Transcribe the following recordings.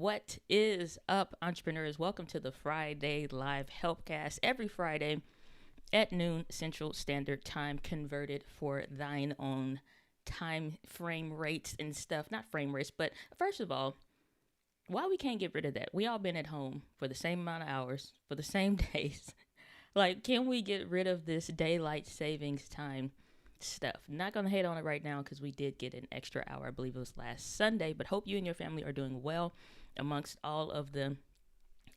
What is up, entrepreneurs? Welcome to the Friday Live Helpcast. Every Friday at noon Central Standard Time, converted for thine own time frame rates and stuff. Not frame rates, but first of all, why we can't get rid of that? We all been at home for the same amount of hours, for the same days. Like, can we get rid of this daylight savings time stuff? Not gonna hate on it right now because we did get an extra hour. I believe it was last Sunday. But hope you and your family are doing well amongst all of the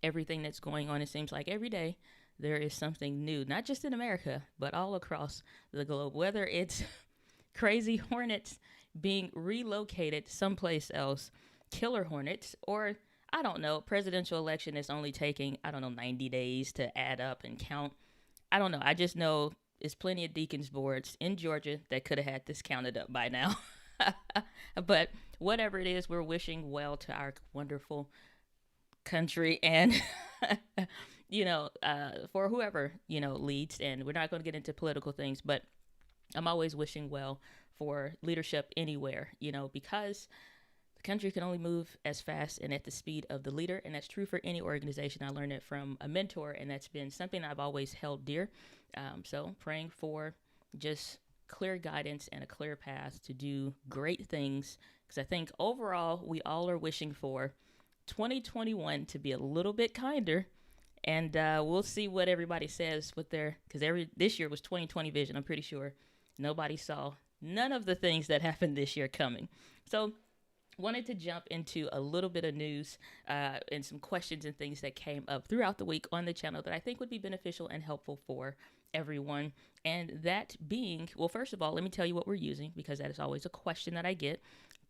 everything that's going on. It seems like every day there is something new, not just in America, but all across the globe. Whether it's crazy hornets being relocated someplace else, killer hornets, or I don't know, presidential election is only taking, 90 days to add up and count. I don't know. I just know there's plenty of deacons boards in Georgia that could have had this counted up by now. But whatever it is, we're wishing well to our wonderful country and, for whoever, leads. And we're not going to get into political things, but I'm always wishing well for leadership anywhere, because the country can only move as fast and at the speed of the leader. And that's true for any organization. I learned it from a mentor, and that's been something I've always held dear. So praying for just clear guidance and a clear path to do great things. Because I think overall, we all are wishing for 2021 to be a little bit kinder. And we'll see what everybody says with their, because this year was 2020 vision. I'm pretty sure nobody saw none of the things that happened this year coming. So wanted to jump into a little bit of news and some questions and things that came up throughout the week on the channel that I think would be beneficial and helpful for everyone. And that being, well, first of all, let me tell you what we're using, because that is always a question that I get.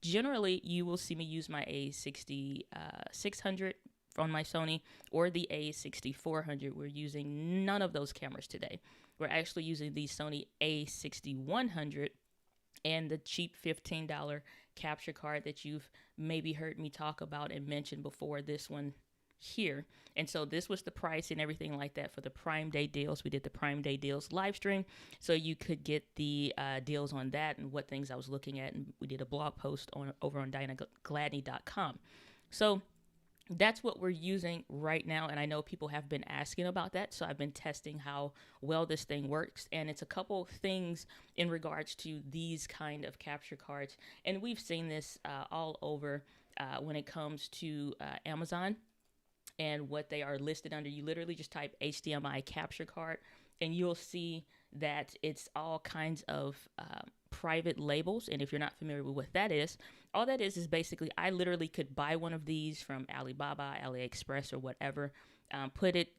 Generally, you will see me use my A60 600 on my Sony or the A6400. We're using none of those cameras today. We're actually using the Sony A6100 and the cheap $15 capture card that you've maybe heard me talk about and mention before, this one here. And so this was the price and everything like that for the Prime Day deals. We did the Prime Day deals live stream, so you could get the deals on that and what things I was looking at. And we did a blog post over on DianaGladney.com. So that's what we're using right now. And I know people have been asking about that. So I've been testing how well this thing works. And it's a couple things in regards to these kind of capture cards. And we've seen this all over when it comes to Amazon and what they are listed under. You literally just type HDMI capture card and you'll see that it's all kinds of private labels. And if you're not familiar with what that is, all that is basically I literally could buy one of these from Alibaba, AliExpress, or whatever,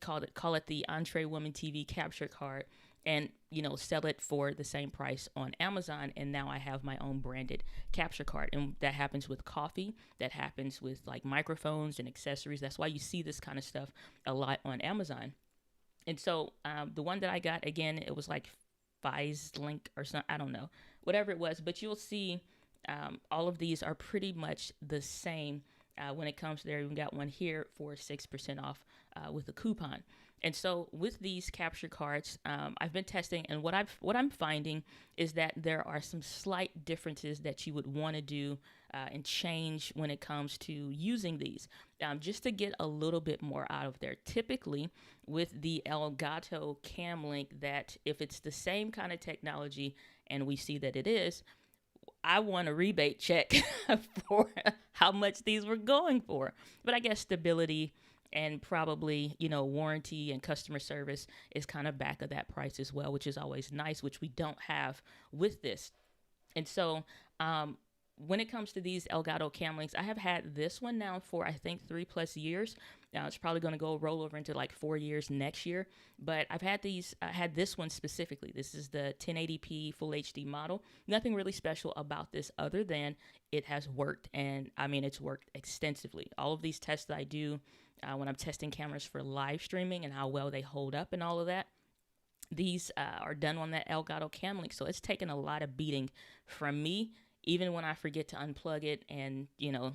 call it the Entree Woman TV capture card, and sell it for the same price on Amazon. And now I have my own branded capture card. And that happens with coffee, that happens with like microphones and accessories. That's why you see this kind of stuff a lot on Amazon. And so the one that I got, again, it was like Link or something, I don't know, whatever it was, but you'll see all of these are pretty much the same when it comes to there. We got one here for 6% off with a coupon. And so with these capture cards, I've been testing, and what I'm finding is that there are some slight differences that you would want to do and change when it comes to using these, just to get a little bit more out of there. Typically, with the Elgato Cam Link, that if it's the same kind of technology, and we see that it is, I want a rebate check for how much these were going for. But I guess stability and probably, warranty and customer service is kind of back of that price as well, which is always nice, which we don't have with this. And so when it comes to these Elgato Cam Links, I have had this one now for, I think, 3+ years. Now it's probably going to roll over into like 4 years next year. But I've had had this one specifically. This is the 1080p Full HD model. Nothing really special about this other than it has worked. And I mean, it's worked extensively. All of these tests that I do when I'm testing cameras for live streaming and how well they hold up and all of that, these are done on that Elgato Cam Link. So it's taken a lot of beating from me, even when I forget to unplug it and,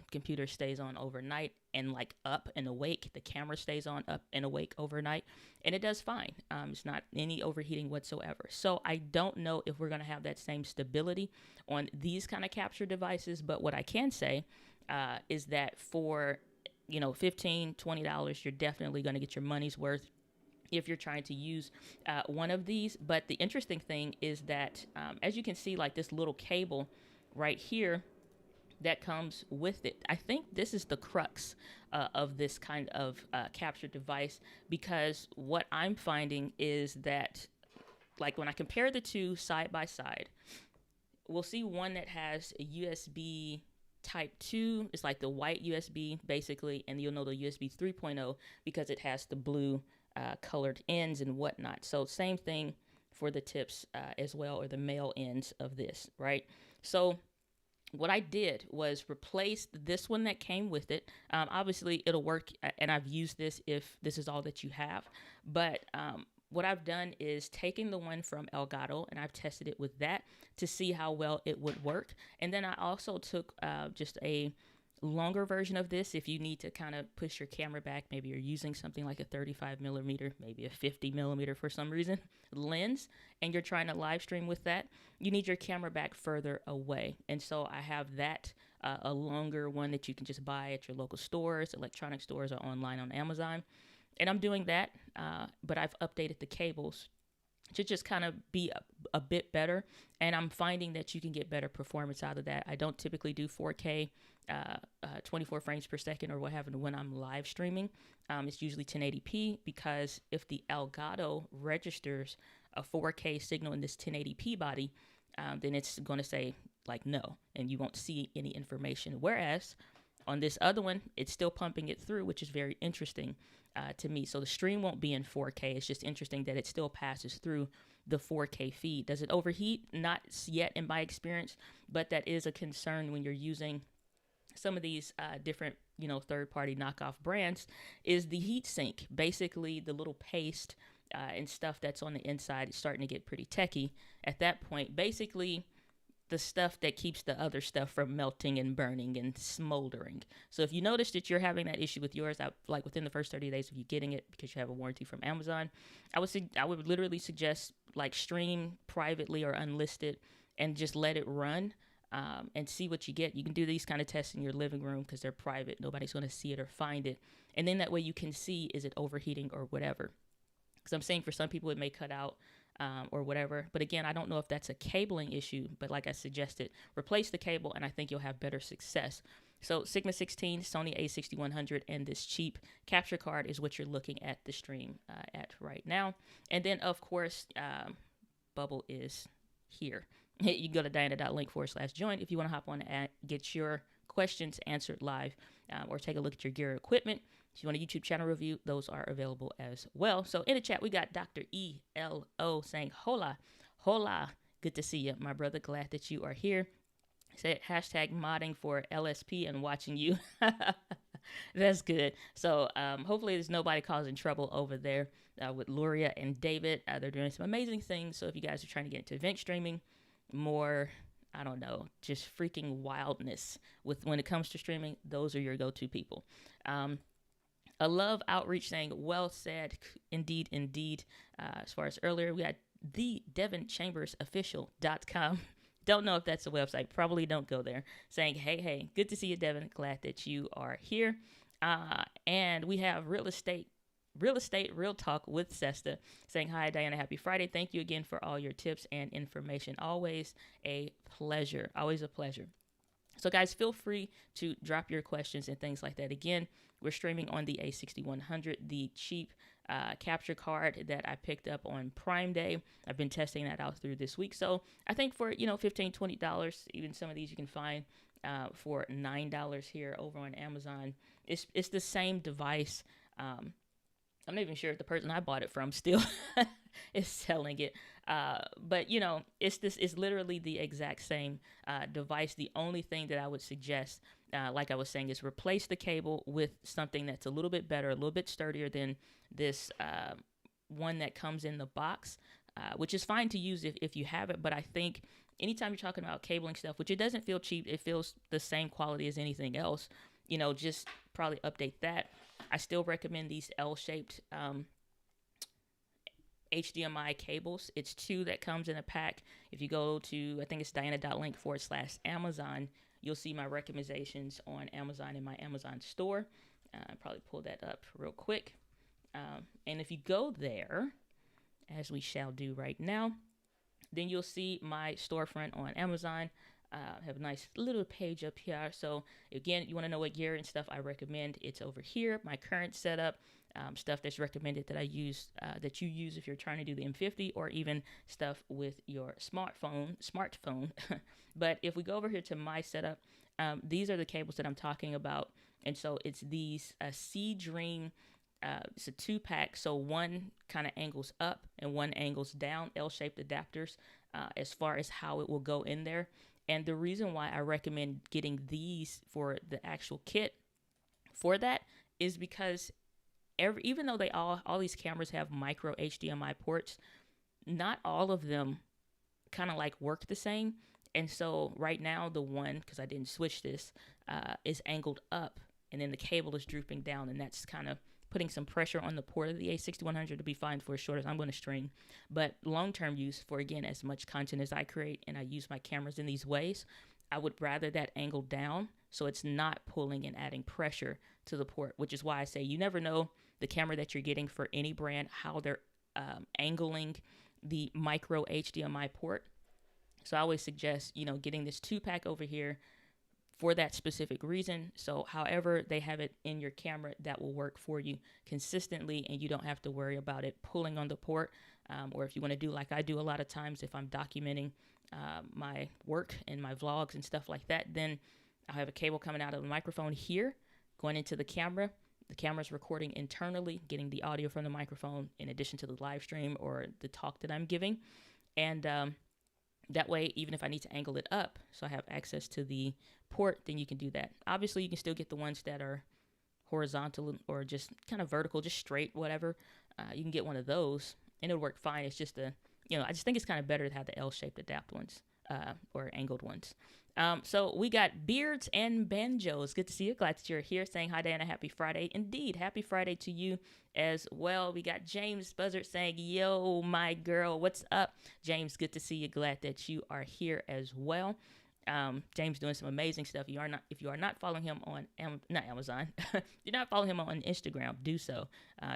computer stays on overnight and like up and awake, the camera stays on up and awake overnight, and it does fine. It's not any overheating whatsoever. So I don't know if we're going to have that same stability on these kind of capture devices, but what I can say is that for $15-$20, you're definitely going to get your money's worth if you're trying to use one of these. But the interesting thing is that, as you can see, like this little cable right here that comes with it, I think this is the crux of this kind of capture device, because what I'm finding is that, like, when I compare the two side by side, we'll see one that has a USB Type 2. It's like the white USB, basically, and you'll know the USB 3.0 because it has the blue colored ends and whatnot. So same thing for the tips as well, or the male ends of this, right? So what I did was replace this one that came with it. Obviously, it'll work, and I've used this if this is all that you have. But what I've done is taking the one from Elgato, and I've tested it with that to see how well it would work. And then I also took just a longer version of this if you need to kind of push your camera back. Maybe you're using something like a 35 millimeter, maybe a 50 millimeter for some reason lens, and you're trying to live stream with that. You need your camera back further away. And so I have that, a longer one that you can just buy at your local stores, electronic stores, or online on Amazon. And I'm doing that, but I've updated the cables to just kind of be a bit better. And I'm finding that you can get better performance out of that. I don't typically do 4K, 24 frames per second or what have you when I'm live streaming. It's usually 1080p, because if the Elgato registers a 4K signal in this 1080p body, then it's going to say like no, and you won't see any information. Whereas on this other one, it's still pumping it through, which is very interesting to me. So the stream won't be in 4K. It's just interesting that it still passes through the 4K feed. Does it overheat? Not yet in my experience, but that is a concern when you're using some of these different, third-party knockoff brands, is the heat sink. Basically, the little paste and stuff that's on the inside is starting to get pretty techy at that point. Basically, the stuff that keeps the other stuff from melting and burning and smoldering. So if you notice that you're having that issue with yours, like within the first 30 days of you getting it, because you have a warranty from Amazon, I would literally suggest like stream privately or unlisted and just let it run and see what you get. You can do these kind of tests in your living room because they're private. Nobody's going to see it or find it. And then that way you can see, is it overheating or whatever. Because I'm saying for some people it may cut out or whatever. But again, I don't know if that's a cabling issue, but like I suggested, replace the cable and I think you'll have better success. So Sigma 16, Sony a6100, and this cheap capture card is what you're looking at the stream at right now. And then, of course, Bubble is here. You can go to diana.link/join if you want to hop on and get your questions answered live, or take a look at your gear equipment. If you want a YouTube channel review, those are available as well. So in the chat, we got Dr. ELO saying, hola, hola. Good to see you, my brother. Glad that you are here. Said hashtag modding for LSP and watching you. That's good. So hopefully there's nobody causing trouble over there with Luria and David. They're doing some amazing things. So if you guys are trying to get into event streaming, more, I don't know, just freaking wildness when it comes to streaming, those are your go-to people. A love outreach saying, well said, indeed, indeed. As far as earlier, we got the DevonChambersOfficial.com. Don't know if that's a website. Probably don't go there. Saying, hey, good to see you, Devon. Glad that you are here. And we have Real Estate Real Talk with Sesta saying, hi, Diana. Happy Friday. Thank you again for all your tips and information. Always a pleasure. Always a pleasure. So, guys, feel free to drop your questions and things like that. Again, we're streaming on the A6100, the cheap capture card that I picked up on Prime Day. I've been testing that out through this week. So I think for, $15, $20, even some of these you can find for $9 here over on Amazon. It's the same device. I'm not even sure if the person I bought it from still is selling it. But it's literally the exact same device. The only thing that I would suggest, like I was saying, is replace the cable with something that's a little bit better, a little bit sturdier than this one that comes in the box, which is fine to use if you have it. But I think anytime you're talking about cabling stuff, which it doesn't feel cheap, it feels the same quality as anything else, just probably update that. I still recommend these L-shaped HDMI cables. It's 2 that comes in a pack. If you go to, I think it's diana.link/Amazon, you'll see my recommendations on Amazon in my Amazon store. Probably pull that up real quick. And if you go there, as we shall do right now, then you'll see my storefront on Amazon. Have a nice little page up here. So again, you want to know what gear and stuff I recommend, it's over here. My current setup, stuff that's recommended that I use, that you use if you're trying to do the M50, or even stuff with your smartphone. But if we go over here to my setup, these are the cables that I'm talking about. And so it's these Seadream. It's a 2-pack, so one kind of angles up and one angles down, L-shaped adapters, as far as how it will go in there. And the reason why I recommend getting these for the actual kit for that is because even though they all these cameras have micro HDMI ports, not all of them kind of like work the same. And so right now the one, because I didn't switch this, is angled up, and then the cable is drooping down, and that's kind of putting some pressure on the port of the A6100 to be fine for as short as I'm going to stream. But long-term use for, again, as much content as I create and I use my cameras in these ways, I would rather that angle down so it's not pulling and adding pressure to the port, which is why I say you never know the camera that you're getting for any brand, how they're angling the micro HDMI port. So I always suggest, getting this 2-pack over here for that specific reason. So however they have it in your camera, that will work for you consistently, and you don't have to worry about it pulling on the port. Or if you want to do like I do a lot of times, if I'm documenting my work and my vlogs and stuff like that, then I'll have a cable coming out of the microphone here, going into the camera. The camera's recording internally, getting the audio from the microphone in addition to the live stream or the talk that I'm giving. And that way, even if I need to angle it up so I have access to the port, then you can do that. Obviously, you can still get the ones that are horizontal or just kind of vertical, just straight, whatever. You can get one of those, and it'll work fine. It's just I just think it's kind of better to have the L-shaped adapt ones or angled ones. So we got Beards and Banjos. Good to see you. Glad that you're here. Saying hi, Diana. Happy Friday. Indeed, happy Friday to you as well. We got James Buzzard saying, yo, my girl, what's up? James, good to see you. Glad that you are here as well. James doing some amazing stuff. If you are not following him on not Amazon, if you're not following him on Instagram, do so.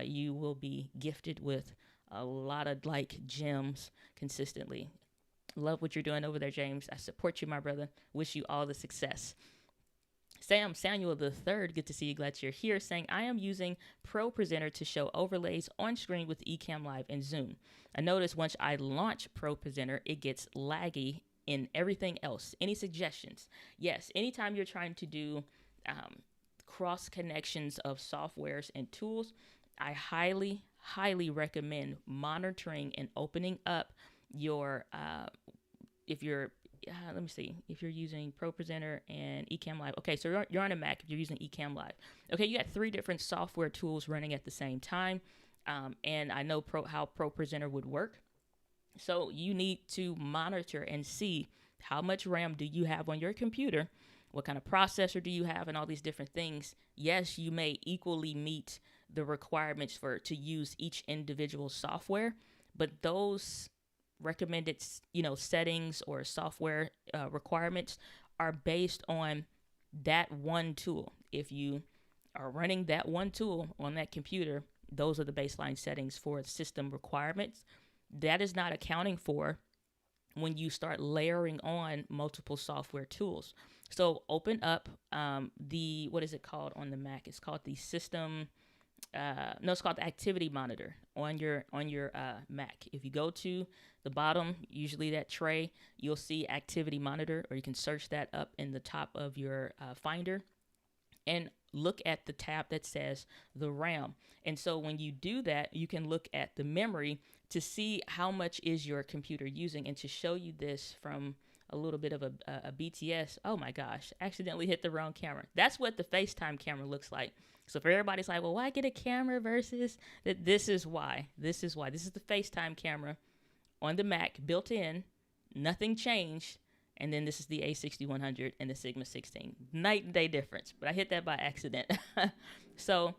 You will be gifted with a lot of gems consistently. Love what you're doing over there, James. I support you, my brother. Wish you all the success. Samuel the Third, good to see you. Glad you're here. Saying, I am using Pro Presenter to show overlays on screen with Ecamm Live and Zoom. I noticed once I launch Pro Presenter, it gets laggy in everything else. Any suggestions? Yes, anytime you're trying to do cross connections of softwares and tools, I highly, highly recommend monitoring and opening up your if you're let me see, if you're using Pro Presenter and Ecamm Live. Okay, so you're on a Mac if you're using Ecamm Live. Okay, you got 3 different software tools running at the same time, and I know how Pro Presenter would work. So you need to monitor and see how much RAM do you have on your computer, what kind of processor do you have, and all these different things. Yes, you may equally meet the requirements to use each individual software, but those recommended settings or software requirements are based on that one tool. If you are running that one tool on that computer, those are the baseline settings for system requirements. That is not accounting for when you start layering on multiple software tools. So open up what is it called on the Mac? It's called the system. It's called the Activity Monitor on your Mac. If you go to the bottom, usually that tray, you'll see Activity Monitor, or you can search that up in the top of your Finder, and look at the tab that says the RAM. And so when you do that, you can look at the memory to see how much is your computer using. And to show you this from a little bit of a BTS, oh my gosh, accidentally hit the wrong camera. That's what the FaceTime camera looks like. So for everybody's like, well, why get a camera versus that? This is why. This is the FaceTime camera on the Mac, built in, nothing changed. And then this is the A6100 and the Sigma 16. Night and day difference. But I hit that by accident. So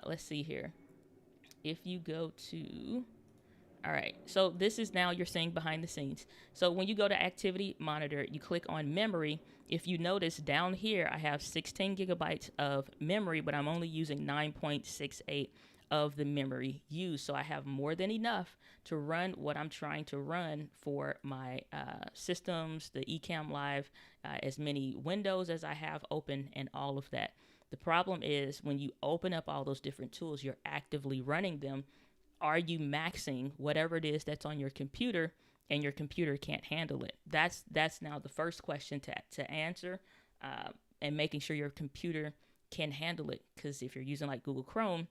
let's see here. If you go to All right, so this is now you're seeing behind the scenes. So when you go to activity monitor, you click on memory. If you notice down here, I have 16 gigabytes of memory, but I'm only using 9.68 of the memory used. So I have more than enough to run what I'm trying to run for my systems, the Ecamm Live, as many windows as I have open, and all of that. The problem is when you open up all those different tools, you're actively running them. Are you maxing whatever it is that's on your computer, and your computer can't handle it? That's now the first question to answer, and making sure your computer can handle it. Because if you're using like Google Chrome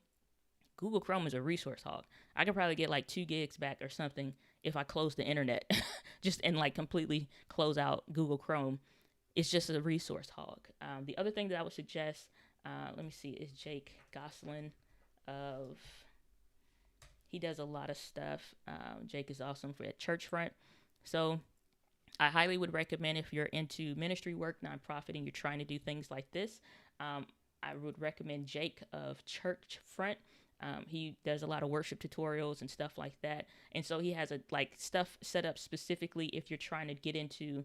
is a resource hog. I could probably get like 2 gigs back or something if I close the internet, just and like completely close out Google Chrome. It's just a resource hog. The other thing that I would suggest, let me see, is Jake Goslin of. He does a lot of stuff. Jake is awesome for at Churchfront. So I highly would recommend, if you're into ministry work, nonprofit, and you're trying to do things like this, I would recommend Jake of Churchfront. He does a lot of worship tutorials and stuff like that. And so he has stuff set up specifically if you're trying to get into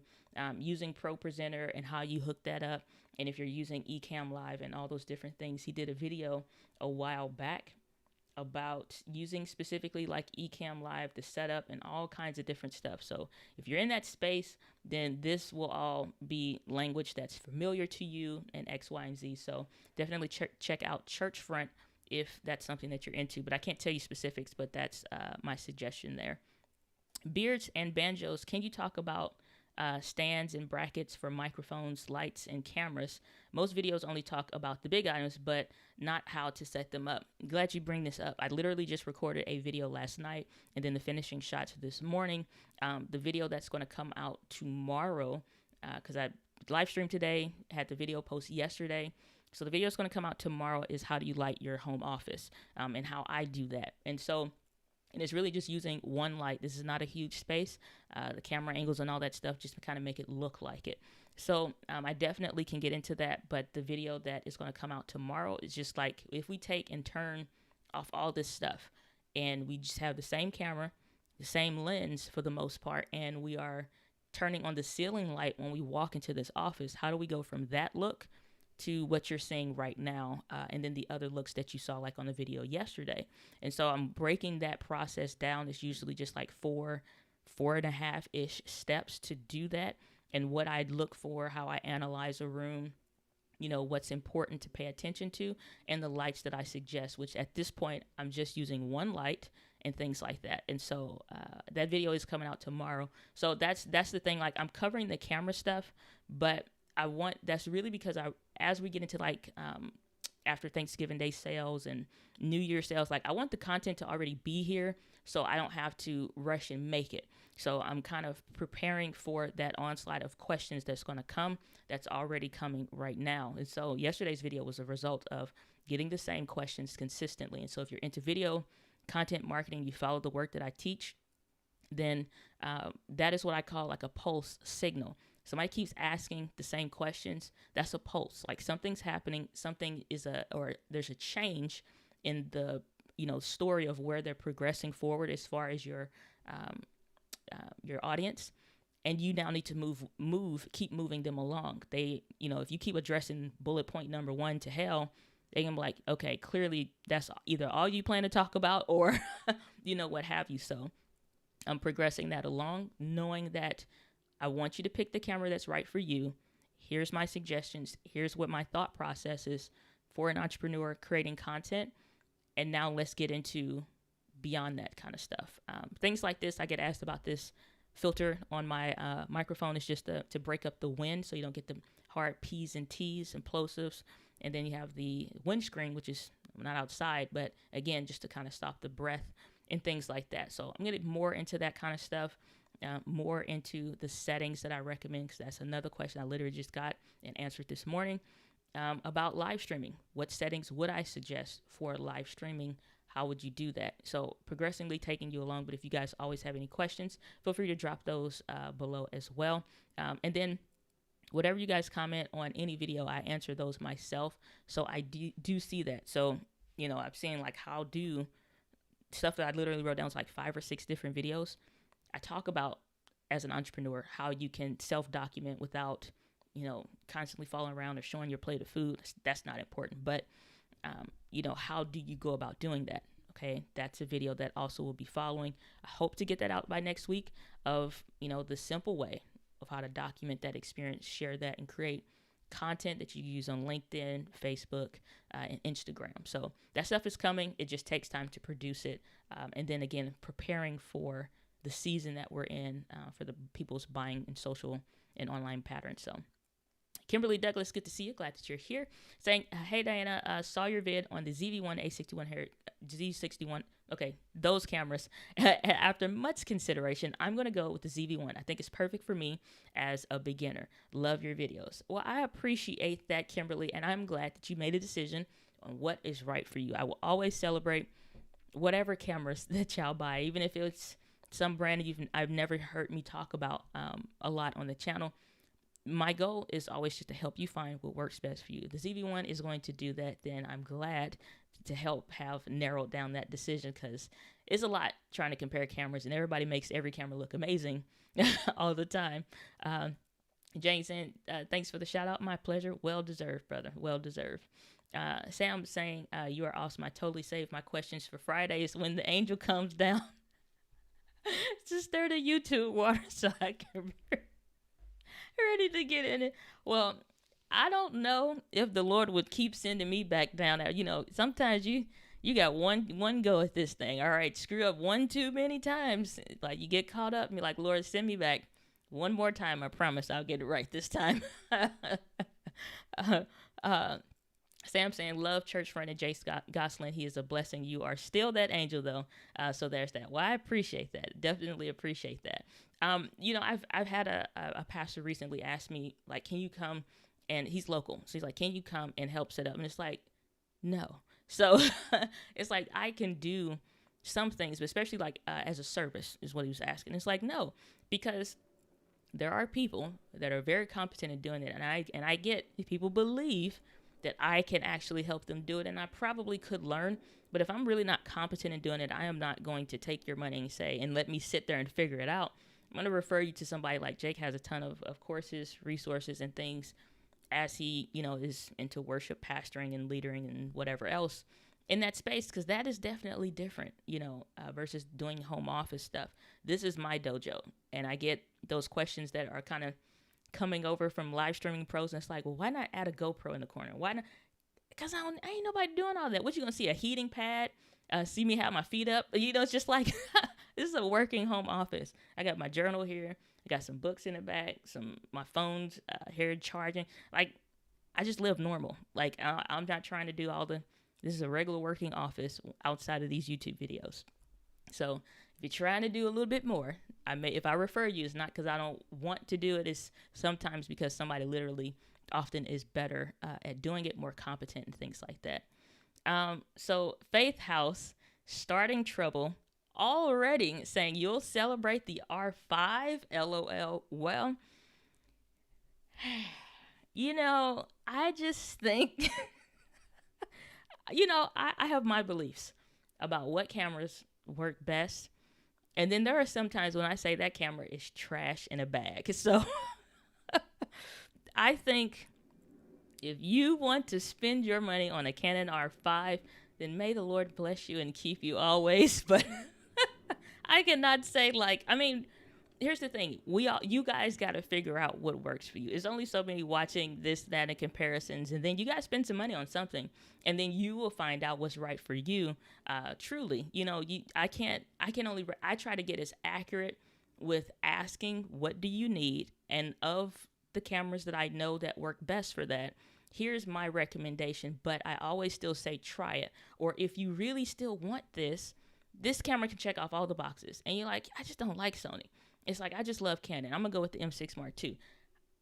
using ProPresenter and how you hook that up. And if you're using Ecamm Live and all those different things. He did a video a while back about using specifically like Ecamm Live, the setup, and all kinds of different stuff. So if you're in that space, then this will all be language that's familiar to you, and X, Y, and Z. So definitely check out Churchfront if that's something that you're into. But I can't tell you specifics, but that's my suggestion there. Beards and banjos, can you talk about stands and brackets for microphones, lights, and cameras? Most videos only talk about the big items, but not how to set them up. Glad you bring this up. I literally just recorded a video last night, and then the finishing shots this morning. The video that's going to come out tomorrow, because I live streamed today, had the video post yesterday. So the video is going to come out tomorrow, is how do you light your home office, and how I do that. And it's really just using one light. This is not a huge space. The camera angles and all that stuff just to kind of make it look like it. So I definitely can get into that. But the video that is going to come out tomorrow is just like, if we take and turn off all this stuff, and we just have the same camera, the same lens for the most part, and we are turning on the ceiling light when we walk into this office, how do we go from that look to what you're seeing right now, and then the other looks that you saw like on the video yesterday? And so I'm breaking that process down. It's usually just like 4.5-ish steps to do that, and what I'd look for, how I analyze a room, what's important to pay attention to, and the lights that I suggest, which at this point I'm just using one light and things like that. And so that video is coming out tomorrow. So that's the thing. Like, I'm covering the camera stuff, but that's really because as we get into like after Thanksgiving Day sales and New Year sales, like I want the content to already be here, so I don't have to rush and make it. So I'm kind of preparing for that onslaught of questions that's going to come, that's already coming right now. And so yesterday's video was a result of getting the same questions consistently. And so if you're into video content marketing, you follow the work that I teach, then that is what I call like a pulse signal. Somebody keeps asking the same questions, that's a pulse. Like something's happening, or there's a change in the story of where they're progressing forward as far as your audience, and you now need to keep moving them along. They, if you keep addressing bullet point number 1 to hell, they can be like, okay, clearly that's either all you plan to talk about, or what have you. So I'm progressing that along, knowing that I want you to pick the camera that's right for you. Here's my suggestions. Here's what my thought process is for an entrepreneur creating content. And now let's get into beyond that kind of stuff. Things like this, I get asked about this filter on my microphone. It's just to break up the wind so you don't get the hard P's and T's and plosives. And then you have the windscreen, which is not outside, but again, just to kind of stop the breath and things like that. So I'm getting more into that kind of stuff. More into the settings that I recommend, because that's another question I literally just got and answered this morning about live streaming. What settings would I suggest for live streaming? How would you do that? So progressively taking you along, but if you guys always have any questions, feel free to drop those below as well. And then whatever you guys comment on any video, I answer those myself. So I do see that. So, I'm seeing like, how do stuff that I literally wrote down was like 5 or 6 different videos. I talk about, as an entrepreneur, how you can self-document without, constantly falling around or showing your plate of food. That's not important. But, how do you go about doing that? Okay, that's a video that also will be following. I hope to get that out by next week of, the simple way of how to document that experience, share that, and create content that you use on LinkedIn, Facebook, and Instagram. So that stuff is coming. It just takes time to produce it. And then again, preparing for the season that we're in, for the people's buying and social and online patterns. So Kimberly Douglas, good to see you. Glad that you're here. Saying, hey, Diana, saw your vid on the ZV-1, A61, Z61. Okay, those cameras. After much consideration, I'm going to go with the ZV-1. I think it's perfect for me as a beginner. Love your videos. Well, I appreciate that, Kimberly, and I'm glad that you made a decision on what is right for you. I will always celebrate whatever cameras that y'all buy, even if it's some brand I've never heard me talk about a lot on the channel. My goal is always just to help you find what works best for you. The ZV-1 is going to do that. Then I'm glad to help have narrowed down that decision, because it's a lot trying to compare cameras, and everybody makes every camera look amazing all the time. Jane saying, thanks for the shout out. My pleasure. Well deserved, brother. Well deserved. Sam saying, you are awesome. I totally saved my questions for Fridays when the angel comes down to stir the YouTube water so I can be ready to get in it. Well, I don't know if the Lord would keep sending me back down there. Sometimes you got one go at this thing. All right, screw up one too many times. Like, you get caught up and you're like, Lord, send me back one more time. I promise I'll get it right this time. Sam saying, love church friend and Jay Gosselin. He is a blessing. You are still that angel, though. So there's that. Well, I appreciate that. Definitely appreciate that. I've had a pastor recently ask me, like, can you come? And he's local. So he's like, can you come and help set up? And it's like, no. So it's like, I can do some things, but especially like as a service is what he was asking. It's like, no, because there are people that are very competent in doing it. And I get if people believe that I can actually help them do it, and I probably could learn. But if I'm really not competent in doing it, I am not going to take your money and let me sit there and figure it out. I'm going to refer you to somebody like Jake. Has a ton of courses, resources, and things as he, is into worship, pastoring, and leadering, and whatever else in that space, because that is definitely different, versus doing home office stuff. This is my dojo, and I get those questions that are kind of coming over from live streaming pros, and it's like, well, why not add a GoPro in the corner? Why not? Because I ain't nobody doing all that. What you gonna see? A heating pad? See me have my feet up? It's just like this is a working home office. I got my journal here. I got some books in the back, my phone's here charging. Like, I just live normal. Like, I'm not trying to do this is a regular working office outside of these YouTube videos. So if you're trying to do a little bit more, if I refer you, it's not because I don't want to do it. It's sometimes because somebody literally often is better at doing it, more competent, and things like that. So Faith House, starting trouble already, saying you'll celebrate the R5, LOL. Well, I just think, I have my beliefs about what cameras work best. And then there are some times when I say that camera is trash in a bag. So I think if you want to spend your money on a Canon R5, then may the Lord bless you and keep you always. But I cannot say, here's the thing. You guys got to figure out what works for you. There's only so many watching this, that, and comparisons. And then you got to spend some money on something. And then you will find out what's right for you. Truly, I try to get as accurate with asking, what do you need? And of the cameras that I know that work best for that, here's my recommendation. But I always still say, try it. Or if you really still want this camera can check off all the boxes. And you're like, I just don't like Sony. It's like, I just love Canon. I'm going to go with the M6 Mark II.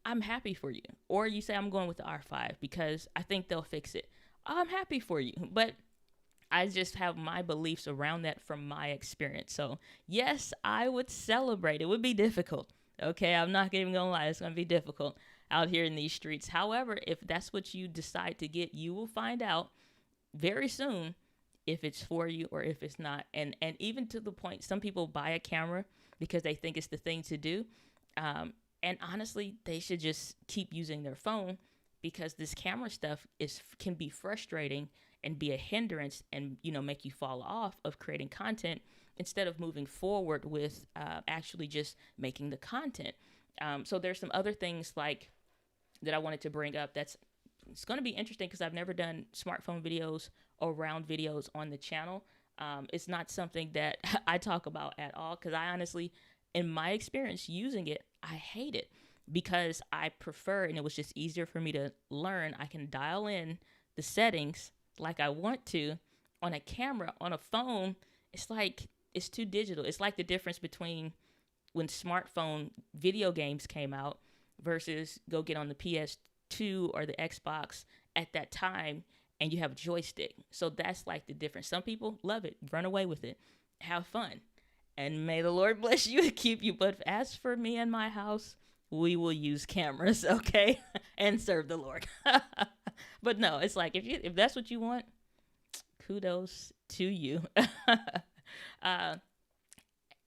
I'm happy for you. Or you say, I'm going with the R5 because I think they'll fix it. I'm happy for you. But I just have my beliefs around that from my experience. So, yes, I would celebrate. It would be difficult. Okay, I'm not even going to lie. It's going to be difficult out here in these streets. However, if that's what you decide to get, you will find out very soon if it's for you or if it's not. And even to the point, some people buy a camera because they think it's the thing to do. And honestly, they should just keep using their phone, because this camera stuff can be frustrating and be a hindrance, and make you fall off of creating content instead of moving forward with actually just making the content. So there's some other things like that I wanted to bring up. It's going to be interesting because I've never done smartphone videos or round videos on the channel. It's not something that I talk about at all, because I honestly, in my experience using it, I hate it, because I prefer, and it was just easier for me to learn, I can dial in the settings like I want to. On a camera, on a phone, it's like, it's too digital. It's like the difference between when smartphone video games came out versus go get on the PS2 or the Xbox at that time, and you have a joystick. So that's like the difference. Some people love it, run away with it, have fun, and may the Lord bless you and keep you. But as for me and my house, we will use cameras, okay, and serve the Lord. But no, it's like, if that's what you want, kudos to you.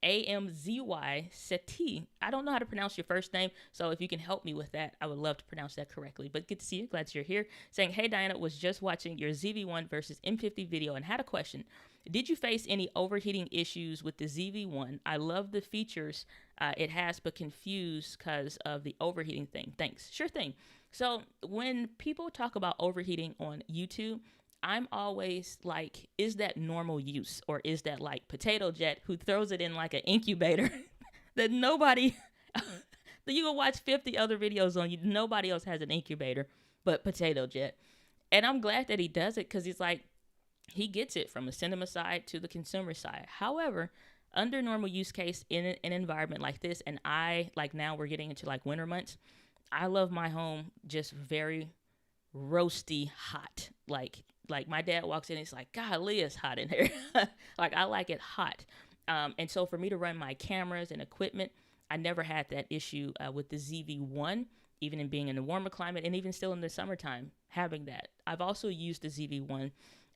AMZY Seti. I don't know how to pronounce your first name, so if you can help me with that, I would love to pronounce that correctly. But good to see you. Glad you're here. Saying, hey, Diana, was just watching your ZV-1 versus M50 video and had a question. Did you face any overheating issues with the ZV-1? I love the features it has, but confused because of the overheating thing. Thanks. Sure thing. So when people talk about overheating on YouTube, I'm always like, is that normal use, or is that like Potato Jet, who throws it in like an incubator that nobody, that you can watch 50 other videos on, nobody else has an incubator but Potato Jet. And I'm glad that he does it, because he's like, he gets it from the cinema side to the consumer side. However, under normal use case in an environment like this, and like now we're getting into like winter months, I love my home just very roasty hot. Like my dad walks in and he's like, golly, it's hot in here. Like, I like it hot. And so for me to run my cameras and equipment, I never had that issue with the ZV-1, even in being in a warmer climate, and even still in the summertime having that. I've also used the ZV-1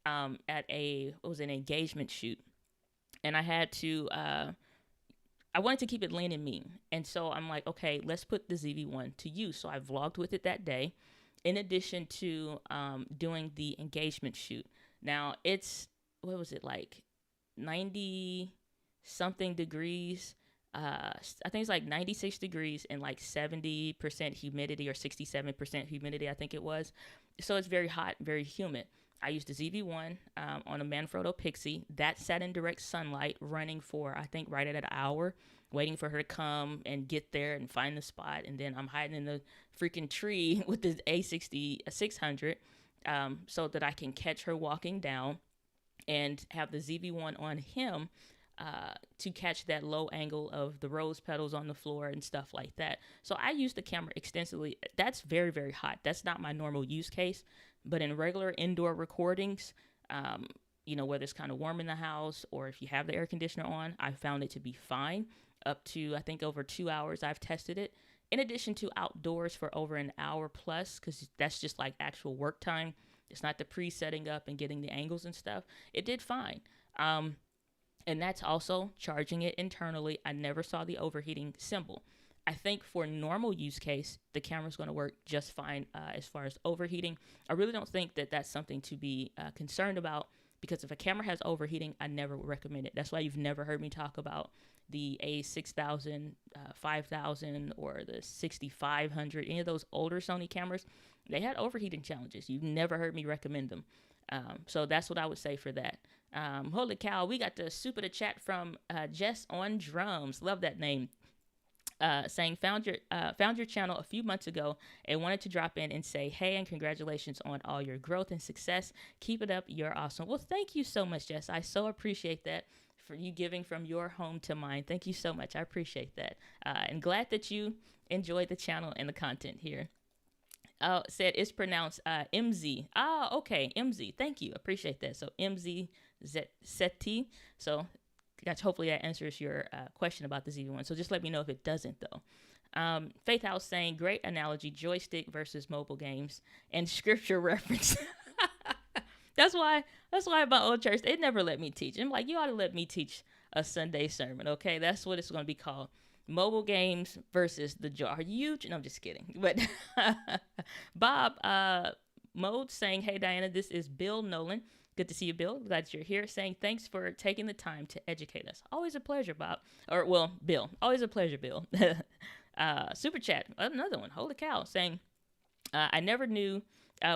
at an engagement shoot. And I had to, I wanted to keep it lean and mean. And so I'm like, okay, let's put the ZV-1 to use. So I vlogged with it that day, in addition to doing the engagement shoot. Now, what was it, like 90 something degrees? I think it's like 96 degrees and like 70% humidity, or 67% humidity, I think it was. So it's very hot, very humid. I used the ZV-1 on a Manfrotto Pixie. That sat in direct sunlight, running for, I think, right at an hour, waiting for her to come and get there and find the spot. And then I'm hiding in the freaking tree with the A600 so that I can catch her walking down, and have the ZV-1 on him to catch that low angle of the rose petals on the floor and stuff like that. So I use the camera extensively. That's very, very hot. That's not my normal use case. But in regular indoor recordings, whether it's kind of warm in the house or if you have the air conditioner on, I found it to be fine. Up to, I think, over 2 hours I've tested it. In addition to outdoors for over an hour plus, because that's just like actual work time. It's not the pre-setting up and getting the angles and stuff. It did fine. And that's also charging it internally. I never saw the overheating symbol. I think for normal use case, the camera's going to work just fine as far as overheating. I really don't think that that's something to be concerned about, because if a camera has overheating, I never would recommend it. That's why you've never heard me talk about the A6000, 5000, or the 6500. Any of those older Sony cameras, they had overheating challenges. You've never heard me recommend them. So that's what I would say for that. Holy cow, we got the super to chat from Jess on Drums. Love that name. Saying found your channel a few months ago and wanted to drop in and say hey and congratulations on all your growth and success. Keep it up, you're awesome. Well, thank you so much, Jess. I so appreciate that, for you giving from your home to mine. Thank you so much. I appreciate that, and glad that you enjoyed the channel and the content here. Said it's pronounced MZ. Okay, MZ. Thank you. Appreciate that. So MZ Seti. So hopefully that answers your question about the ZV-1. So just let me know if it doesn't, though. Faith House saying, great analogy, joystick versus mobile games, and scripture reference. That's why my old church, they never let me teach. I'm like, you ought to let me teach a Sunday sermon, okay? That's what it's going to be called. Mobile games versus the jar. Are you? No, I'm just kidding. But Bob Mode saying, hey, Diana, this is Bill Nolan. Good to see you, Bill. Glad you're here. Saying thanks for taking the time to educate us. Always a pleasure, Bob. Or, well, Bill. Always a pleasure, Bill. Super chat. Another one. Holy cow. Saying, I never knew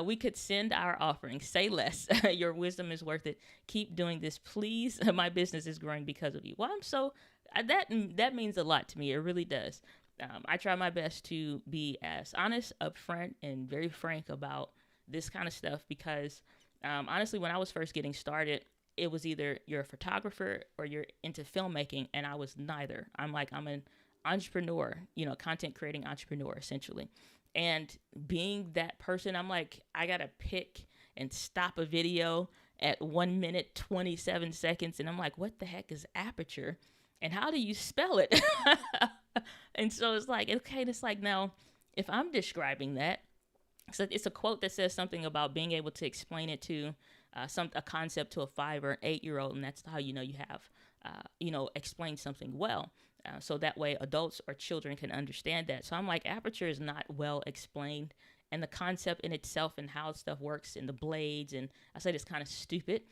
we could send our offerings. Say less. Your wisdom is worth it. Keep doing this, please. My business is growing because of you. Well, I'm so that means a lot to me. It really does. I try my best to be as honest, upfront, and very frank about this kind of stuff because honestly, when I was first getting started, it was either you're a photographer or you're into filmmaking, and I was neither. I'm an entrepreneur, content creating entrepreneur essentially. And being that person, I'm like, I gotta pick and stop a video at 1 minute 27 seconds, and I'm like, what the heck is aperture, and how do you spell it? And so it's like, okay, it's like, now if I'm describing that, so it's a quote that says something about being able to explain it to a concept to a 5 or an 8-year-old, and that's how you have explained something well. So that way adults or children can understand that. So I'm like, aperture is not well explained, and the concept in itself and how stuff works and the blades, and I said it's kind of stupid.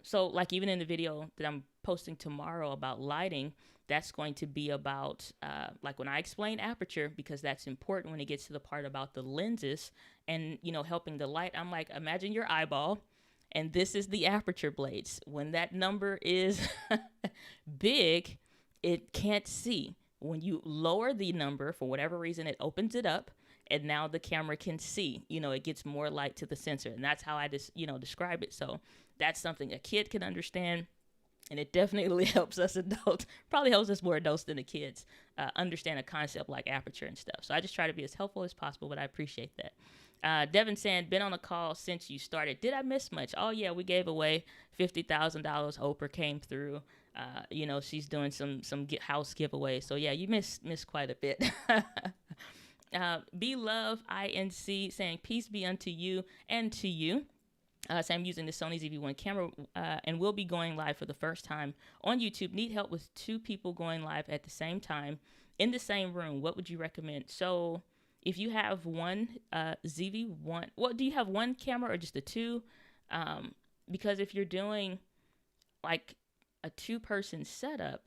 So like even in the video that I'm posting tomorrow about lighting, that's going to be about like when I explain aperture, because that's important when it gets to the part about the lenses and helping the light. I'm like, imagine your eyeball, and this is the aperture blades. When that number is big, it can't see. When you lower the number, for whatever reason, it opens it up, and now the camera can see. It gets more light to the sensor, and that's how I just describe it. So that's something a kid can understand, and it definitely helps us adults. Probably helps us more adults than the kids understand a concept like aperture and stuff. So I just try to be as helpful as possible, but I appreciate that. Devin saying, been on a call since you started. Did I miss much? Oh yeah, we gave away $50,000. Oprah came through. She's doing some house giveaways. So yeah, you missed quite a bit. Be Love INC saying, peace be unto you and to you. So I'm using the Sony ZV-1 camera and will be going live for the first time on YouTube. Need help with 2 people going live at the same time in the same room. What would you recommend? So if you have one ZV-1, do you have one camera or just the 2? Because if you're doing like a 2-person setup,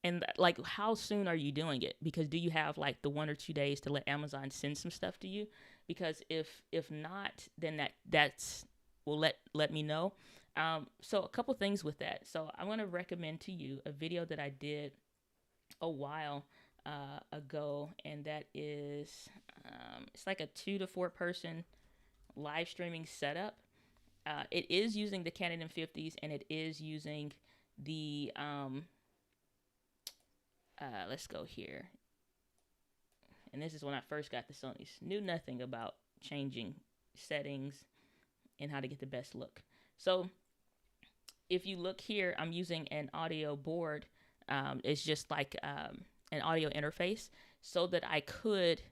and like how soon are you doing it? Because do you have like the 1 or 2 days to let Amazon send some stuff to you? Because if not, then that's will let me know. So a couple things with that. So I want to recommend to you a video that I did a while ago, and that is it's like a 2 to 4 person live streaming setup. It is using the Canon M50s, and it is using the let's go here. And this is when I first got the Sonys. Knew nothing about changing settings and how to get the best look. So if you look here, I'm using an audio board. It's just like an audio interface, so that I could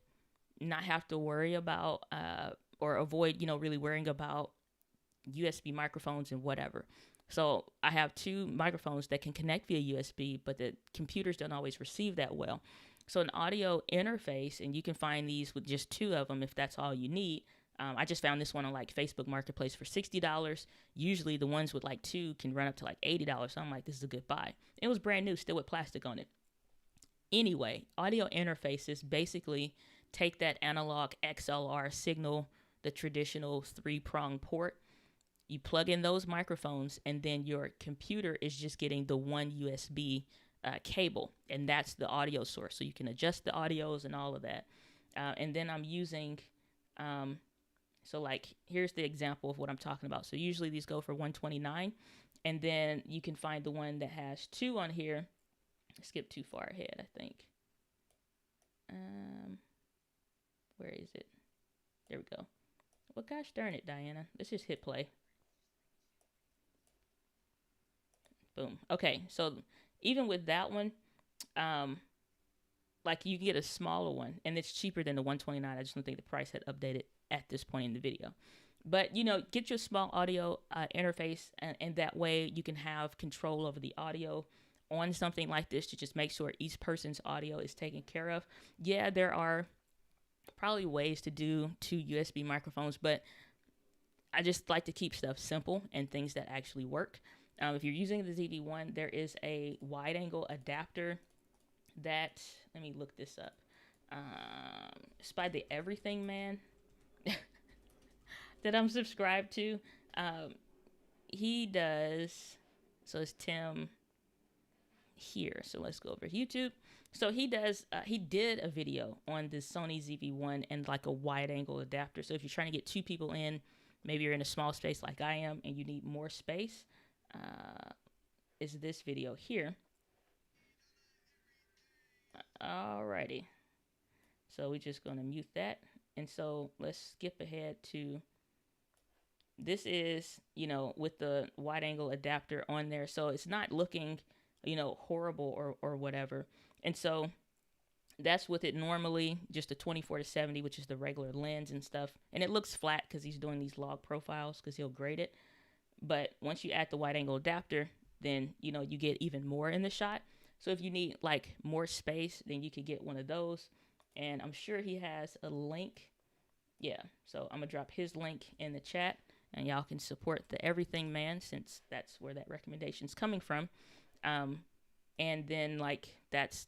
not have to worry about or avoid, really worrying about USB microphones and whatever. So I have 2 microphones that can connect via USB, but the computers don't always receive that well. So an audio interface, and you can find these with just 2 of them if that's all you need. I just found this one on like Facebook Marketplace for $60. Usually the ones with like 2 can run up to like $80. So I'm like, this is a good buy. It was brand new, still with plastic on it. Anyway, audio interfaces basically take that analog XLR signal, the traditional 3-prong port. You plug in those microphones, and then your computer is just getting the one USB cable, and that's the audio source. So you can adjust the audios and all of that. And then I'm using, so like, here's the example of what I'm talking about. So usually these go for $129, and then you can find the one that has 2 on here. Skip too far ahead, I think. Where is it? There we go. Well, gosh darn it, Diana. Let's just hit play. Boom. Okay, so even with that one, like you can get a smaller one, and it's cheaper than the $129. I just don't think the price had updated at this point in the video. But get your small audio interface, and that way you can have control over the audio on something like this to just make sure each person's audio is taken care of. Yeah, there are probably ways to do 2 USB microphones, but I just like to keep stuff simple and things that actually work. If you're using the ZV-1, there is a wide angle adapter that, let me look this up. It's by the Everything Man that I'm subscribed to. He does, so it's Tim here. So let's go over to YouTube. So he did a video on the Sony ZV-1 and like a wide angle adapter. So if you're trying to get 2 people in, maybe you're in a small space like I am and you need more space, is this video here. Alrighty. So we're just going to mute that. And so let's skip ahead to, this is, with the wide angle adapter on there. So it's not looking, horrible or whatever. And so that's with it normally, just a 24-70, which is the regular lens and stuff. And it looks flat because he's doing these log profiles because he'll grade it. But once you add the wide angle adapter, then, you get even more in the shot. So if you need like more space, then you could get one of those. And I'm sure he has a link. Yeah, so I'm going to drop his link in the chat. And y'all can support the Everything Man since that's where that recommendation's coming from. And then like that's,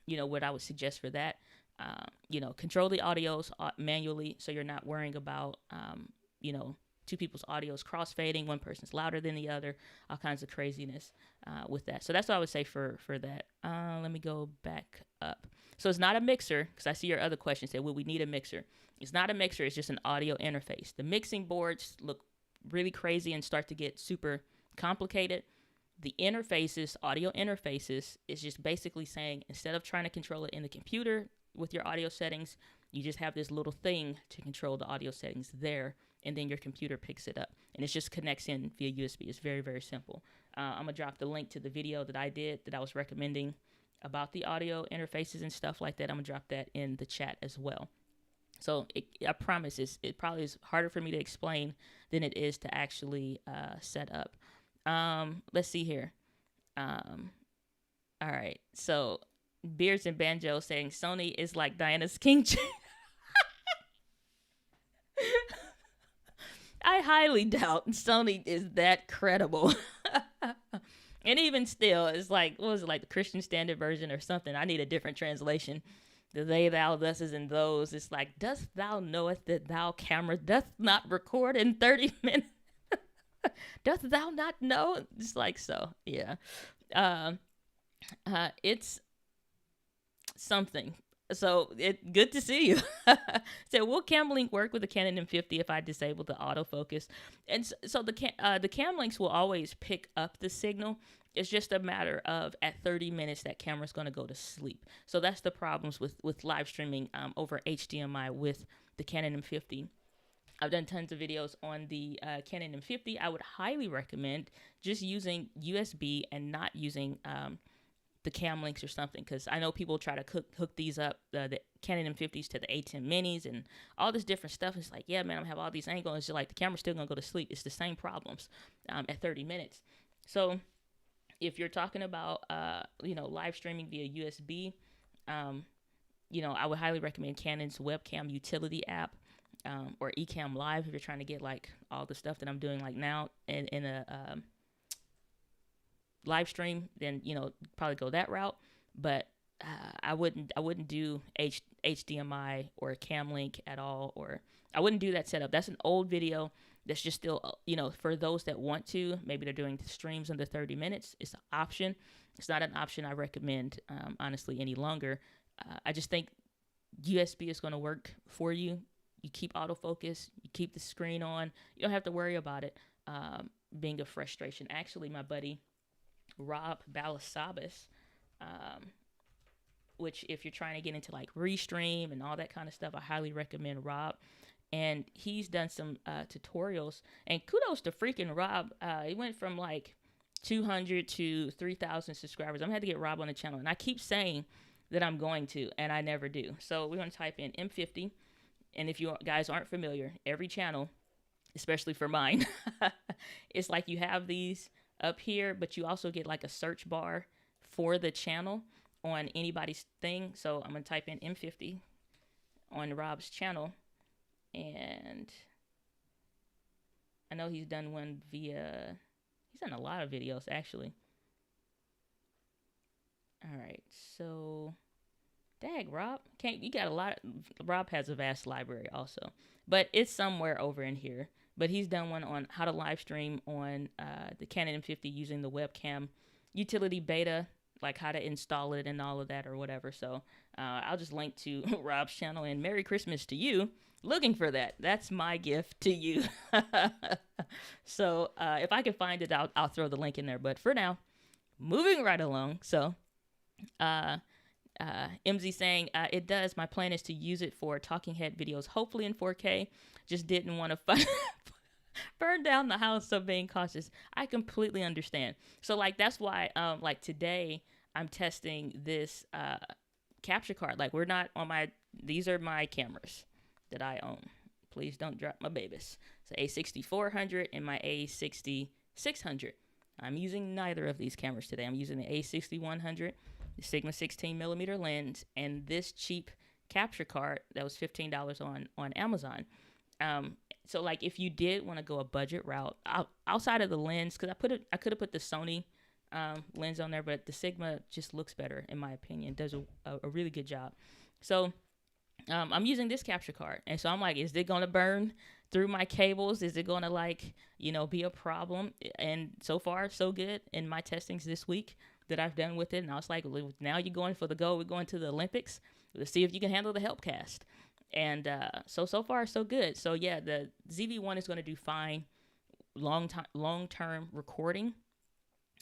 what I would suggest for that. Control the audios manually so you're not worrying about, 2 people's audios crossfading, one person's louder than the other, all kinds of craziness with that. So that's what I would say for that. Let me go back up. So it's not a mixer, because I see your other question said, will we need a mixer? It's not a mixer, it's just an audio interface. The mixing boards look really crazy and start to get super complicated. The interfaces, audio interfaces, is just basically saying, instead of trying to control it in the computer with your audio settings, you just have this little thing to control the audio settings there, and then your computer picks it up. And it just connects in via USB. It's very, very simple. I'm going to drop the link to the video that I did that I was recommending about the audio interfaces and stuff like that. I'm going to drop that in the chat as well. So I promise it probably is harder for me to explain than it is to actually set up. Let's see here. All right. So Beards and Banjo saying Sony is like Diana's king. I highly doubt Sony is that credible. And even still, it's like, what was it, like the Christian Standard Version or something? I need a different translation. The they, thou, thuses, and those. It's like, dost thou knowest that thou camera doth not record in 30 minutes? Doth thou not know? It's like, so, yeah. It's something. So good to see you. So will CamLink work with the Canon M50 if I disable the autofocus? And so the cam links will always pick up the signal. It's just a matter of at 30 minutes that camera's going to go to sleep. So that's the problems with live streaming over HDMI with the Canon M50. I've done tons of videos on the Canon M50. I would highly recommend just using USB and not using the cam links or something, because I know people try to hook these up, the Canon M50s to the A10 minis and all this different stuff. It's like, yeah, man, I'm have all these angles. It's just like the camera's still gonna go to sleep. It's the same problems at 30 minutes. So if you're talking about live streaming via USB, I would highly recommend Canon's webcam utility app, or Ecamm Live if you're trying to get like all the stuff that I'm doing like now in a live stream. Then probably go that route. But I wouldn't do HDMI or CamLink at all, or I wouldn't do that setup. That's an old video. That's just still, for those that want to, maybe they're doing streams under 30 minutes. It's an option. It's not an option I recommend, honestly, any longer. I just think USB is going to work for you. You keep autofocus. You keep the screen on. You don't have to worry about it being a frustration. Actually, my buddy Rob Balasabas, which if you're trying to get into like Restream and all that kind of stuff, I highly recommend Rob. And he's done some tutorials, and kudos to freaking Rob. He went from like 200 to 3,000 subscribers. I'm gonna have to get Rob on the channel, and I keep saying that I'm going to, and I never do. So we're gonna type in M50, and if you guys aren't familiar, every channel especially for mine. It's like you have these up here, but you also get like a search bar for the channel on anybody's thing. So I'm gonna type in M50 on Rob's channel, and I know he's done one via. He's done a lot of videos actually. All right, so dag Rob, can't you got a lot? Rob has a vast library also, but it's somewhere over in here. But he's done one on how to live stream on the Canon M50 using the webcam utility beta, like how to install it and all of that or whatever. So I'll just link to Rob's channel, and Merry Christmas to you. Looking for that. That's my gift to you. So if I can find it, I'll throw the link in there. But for now, moving right along. So uh, MZ saying, it does. My plan is to use it for talking head videos, hopefully in 4K. Just didn't want to burn down the house, so being cautious. I completely understand. So, like, that's why, like, today I'm testing this capture card. Like, we're not on my, these are my cameras that I own. Please don't drop my babies. So, A6400 and my A6600. I'm using neither of these cameras today. I'm using the A6100, the Sigma 16mm lens, and this cheap capture card that was $15 on Amazon. So like if you did want to go a budget route outside of the lens, because I could have put the Sony lens on there, but the Sigma just looks better in my opinion. Does a really good job. So I'm using this capture card, and so I'm like, is it gonna burn through my cables? Is it gonna like be a problem? And so far so good in my testings this week that I've done with it. And I was like, now you're going for the goal. We're going to the Olympics. Let's see if you can handle the Helpcast. And so far so good. So yeah, the ZV-1 is going to do fine long-term recording.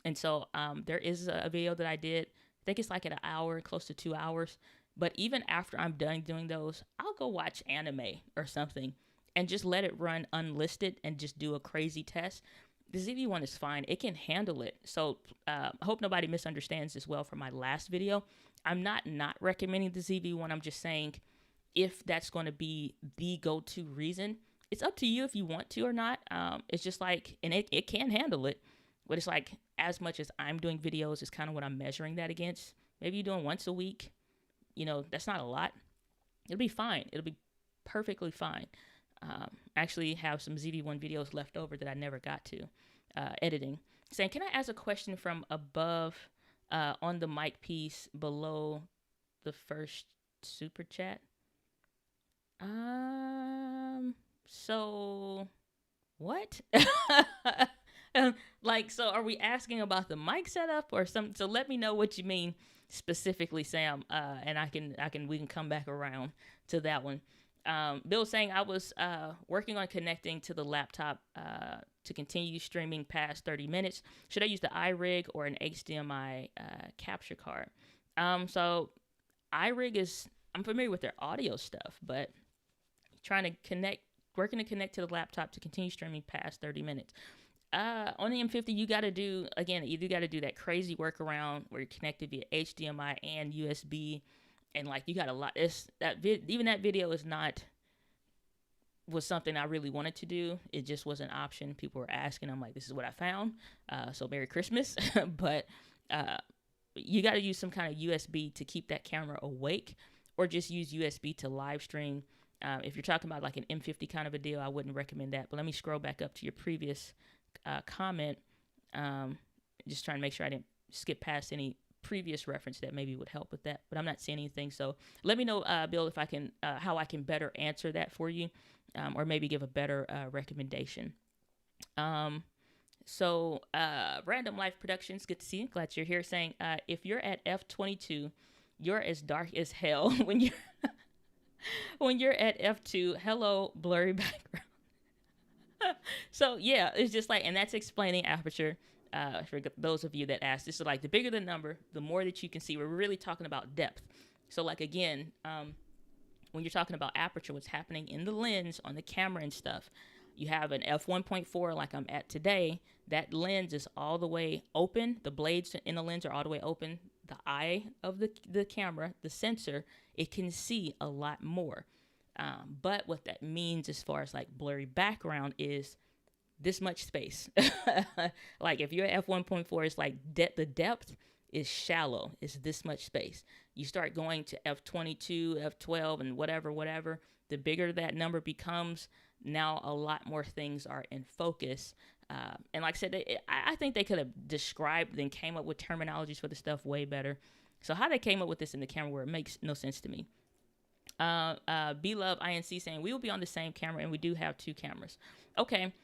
And so there is a video that I did. I think it's like an hour, close to 2 hours. But even after I'm done doing those, I'll go watch anime or something and just let it run unlisted and just do a crazy test. The ZV-1 is fine. It can handle it. So I hope nobody misunderstands as well from my last video. I'm not recommending the ZV-1. I'm just saying, if that's going to be the go-to reason, it's up to you if you want to or not. It's just like, and it can handle it, but it's like as much as I'm doing videos is kind of what I'm measuring that against. Maybe you're doing once a week. That's not a lot. It'll be fine. It'll be perfectly fine. Actually have some ZV-1 videos left over that I never got to editing. Saying, can I ask a question from above on the mic piece below the first super chat? So what? So are we asking about the mic setup or something? So let me know what you mean specifically, Sam, and we can come back around to that one. Bill saying, I was working on connecting to the laptop to continue streaming past 30 minutes. Should I use the iRig or an HDMI capture card? So iRig is, I'm familiar with their audio stuff, but working to connect to the laptop to continue streaming past 30 minutes. On the M50, you got to do that crazy workaround where you're connected via HDMI and USB, and like you got a lot. Even that video was something I really wanted to do. It just was an option. People were asking. I'm like, this is what I found. So Merry Christmas. But you got to use some kind of USB to keep that camera awake, or just use USB to live stream. If you're talking about like an M50 kind of a deal, I wouldn't recommend that. But let me scroll back up to your previous comment. Just trying to make sure I didn't skip past any previous reference that maybe would help with that. But I'm not seeing anything. So let me know, Bill, if I can, how I can better answer that for you, or maybe give a better recommendation. So Random Life Productions, good to see you. Glad you're here. Saying, if you're at F22, you're as dark as hell when you're when you're at F2. Hello, blurry background. So yeah, it's just like, and that's explaining aperture. For those of you that asked, this is like the bigger the number, the more that you can see. We're really talking about depth. So like again, when you're talking about aperture, what's happening in the lens on the camera and stuff, you have an f1.4 like I'm at today. That lens is all the way open. The blades in the lens are all the way open. The eye of the camera, the sensor, it can see a lot more. But what that means as far as like blurry background is this much space. Like if you're at f1.4, it's like the depth is shallow. It's this much space. You start going to f22, f12, and whatever. The bigger that number becomes, now a lot more things are in focus. And like I said, I think they could have described and came up with terminologies for the stuff way better. So how they came up with this in the camera where it makes no sense to me. B-Love INC saying, we will be on the same camera, and we do have 2 cameras. Okay.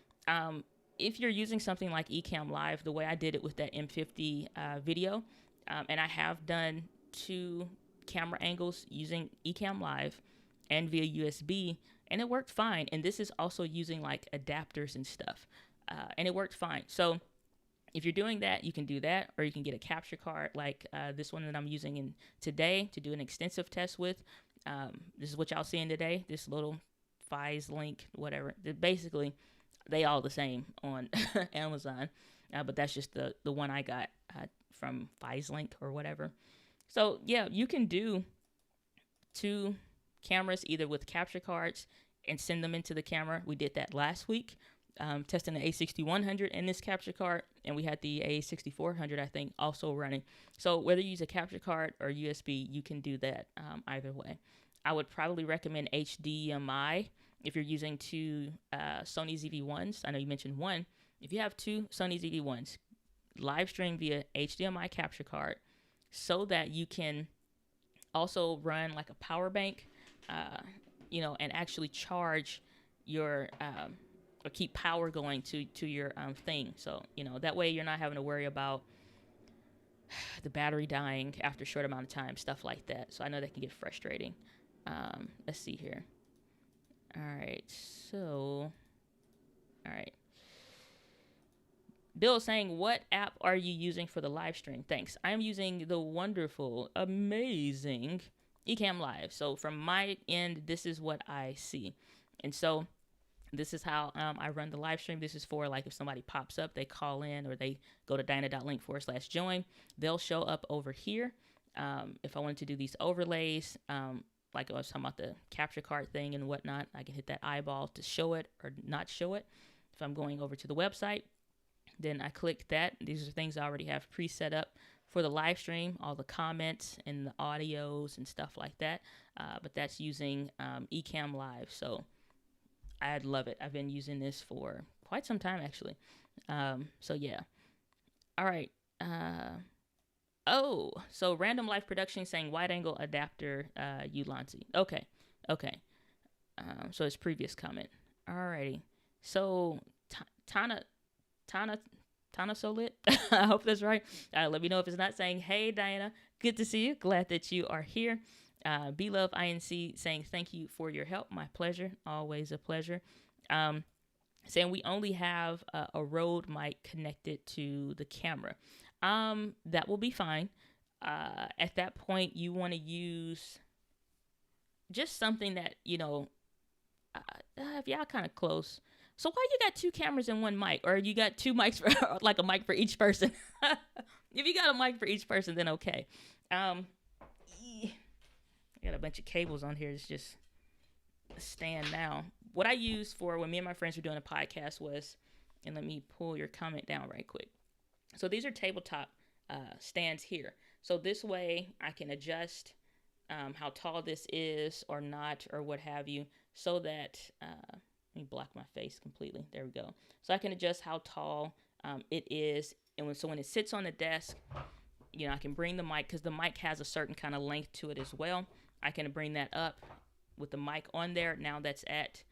If you're using something like Ecamm Live, the way I did it with that M50 video, and I have done 2 camera angles using Ecamm Live and via USB, and it worked fine. And this is also using like adapters and stuff, and it worked fine. So if you're doing that, you can do that, or you can get a capture card like this one that I'm using today to do an extensive test with. This is what y'all seeing today, this little Physlink, whatever. Basically, they all the same on Amazon, but that's just the one I got from Physlink or whatever. So yeah, you can do 2 cameras either with capture cards and send them into the camera. We did that last week, testing the A6100 in this capture card, and we had the A6400, I think, also running. So whether you use a capture card or USB, you can do that either way. I would probably recommend HDMI if you're using 2 Sony ZV-1s. I know you mentioned 1. If you have 2 Sony ZV-1s, live stream via HDMI capture card so that you can also run like a power bank, and actually charge your or keep power going to your thing. So, that way you're not having to worry about the battery dying after a short amount of time, stuff like that. So I know that can get frustrating. Let's see here. All right. Bill saying, what app are you using for the live stream? Thanks. I'm using the wonderful, amazing Ecamm Live. So from my end, this is what I see. And so this is how I run the live stream. This is for like if somebody pops up, they call in or they go to dyna.link/join, they'll show up over here. If I wanted to do these overlays, like I was talking about the capture card thing and whatnot, I can hit that eyeball to show it or not show it. If I'm going over to the website, then I click that. These are things I already have pre-set up for the live stream, all the comments and the audios and stuff like that. But that's using Ecamm Live. So I'd love it. I've been using this for quite some time, actually. So yeah. All right. So Random Life Production saying wide angle adapter, Ulanzi. Okay. So his previous comment. Alrighty. So Tana Solit. I hope that's right. Let me know if it's not. Saying, hey Diana, good to see you. Glad that you are here. B-Love INC saying thank you for your help. My pleasure. Always a pleasure. Saying we only have a Rode mic connected to the camera. That will be fine. At that point, you want to use just something that, if y'all kind of close. So why you got 2 cameras and 1 mic? Or you got 2 mics, like a mic for each person? If you got a mic for each person, then okay. I got a bunch of cables on here. It's just a stand now. What I used for when me and my friends were doing a podcast was, and let me pull your comment down right quick. So these are tabletop stands here. So this way I can adjust how tall this is or not or what have you, so that, let me block my face completely. There we go. So I can adjust how tall it is. And when it sits on the desk, I can bring the mic, because the mic has a certain kind of length to it as well. I can bring that up with the mic on there. Now that's at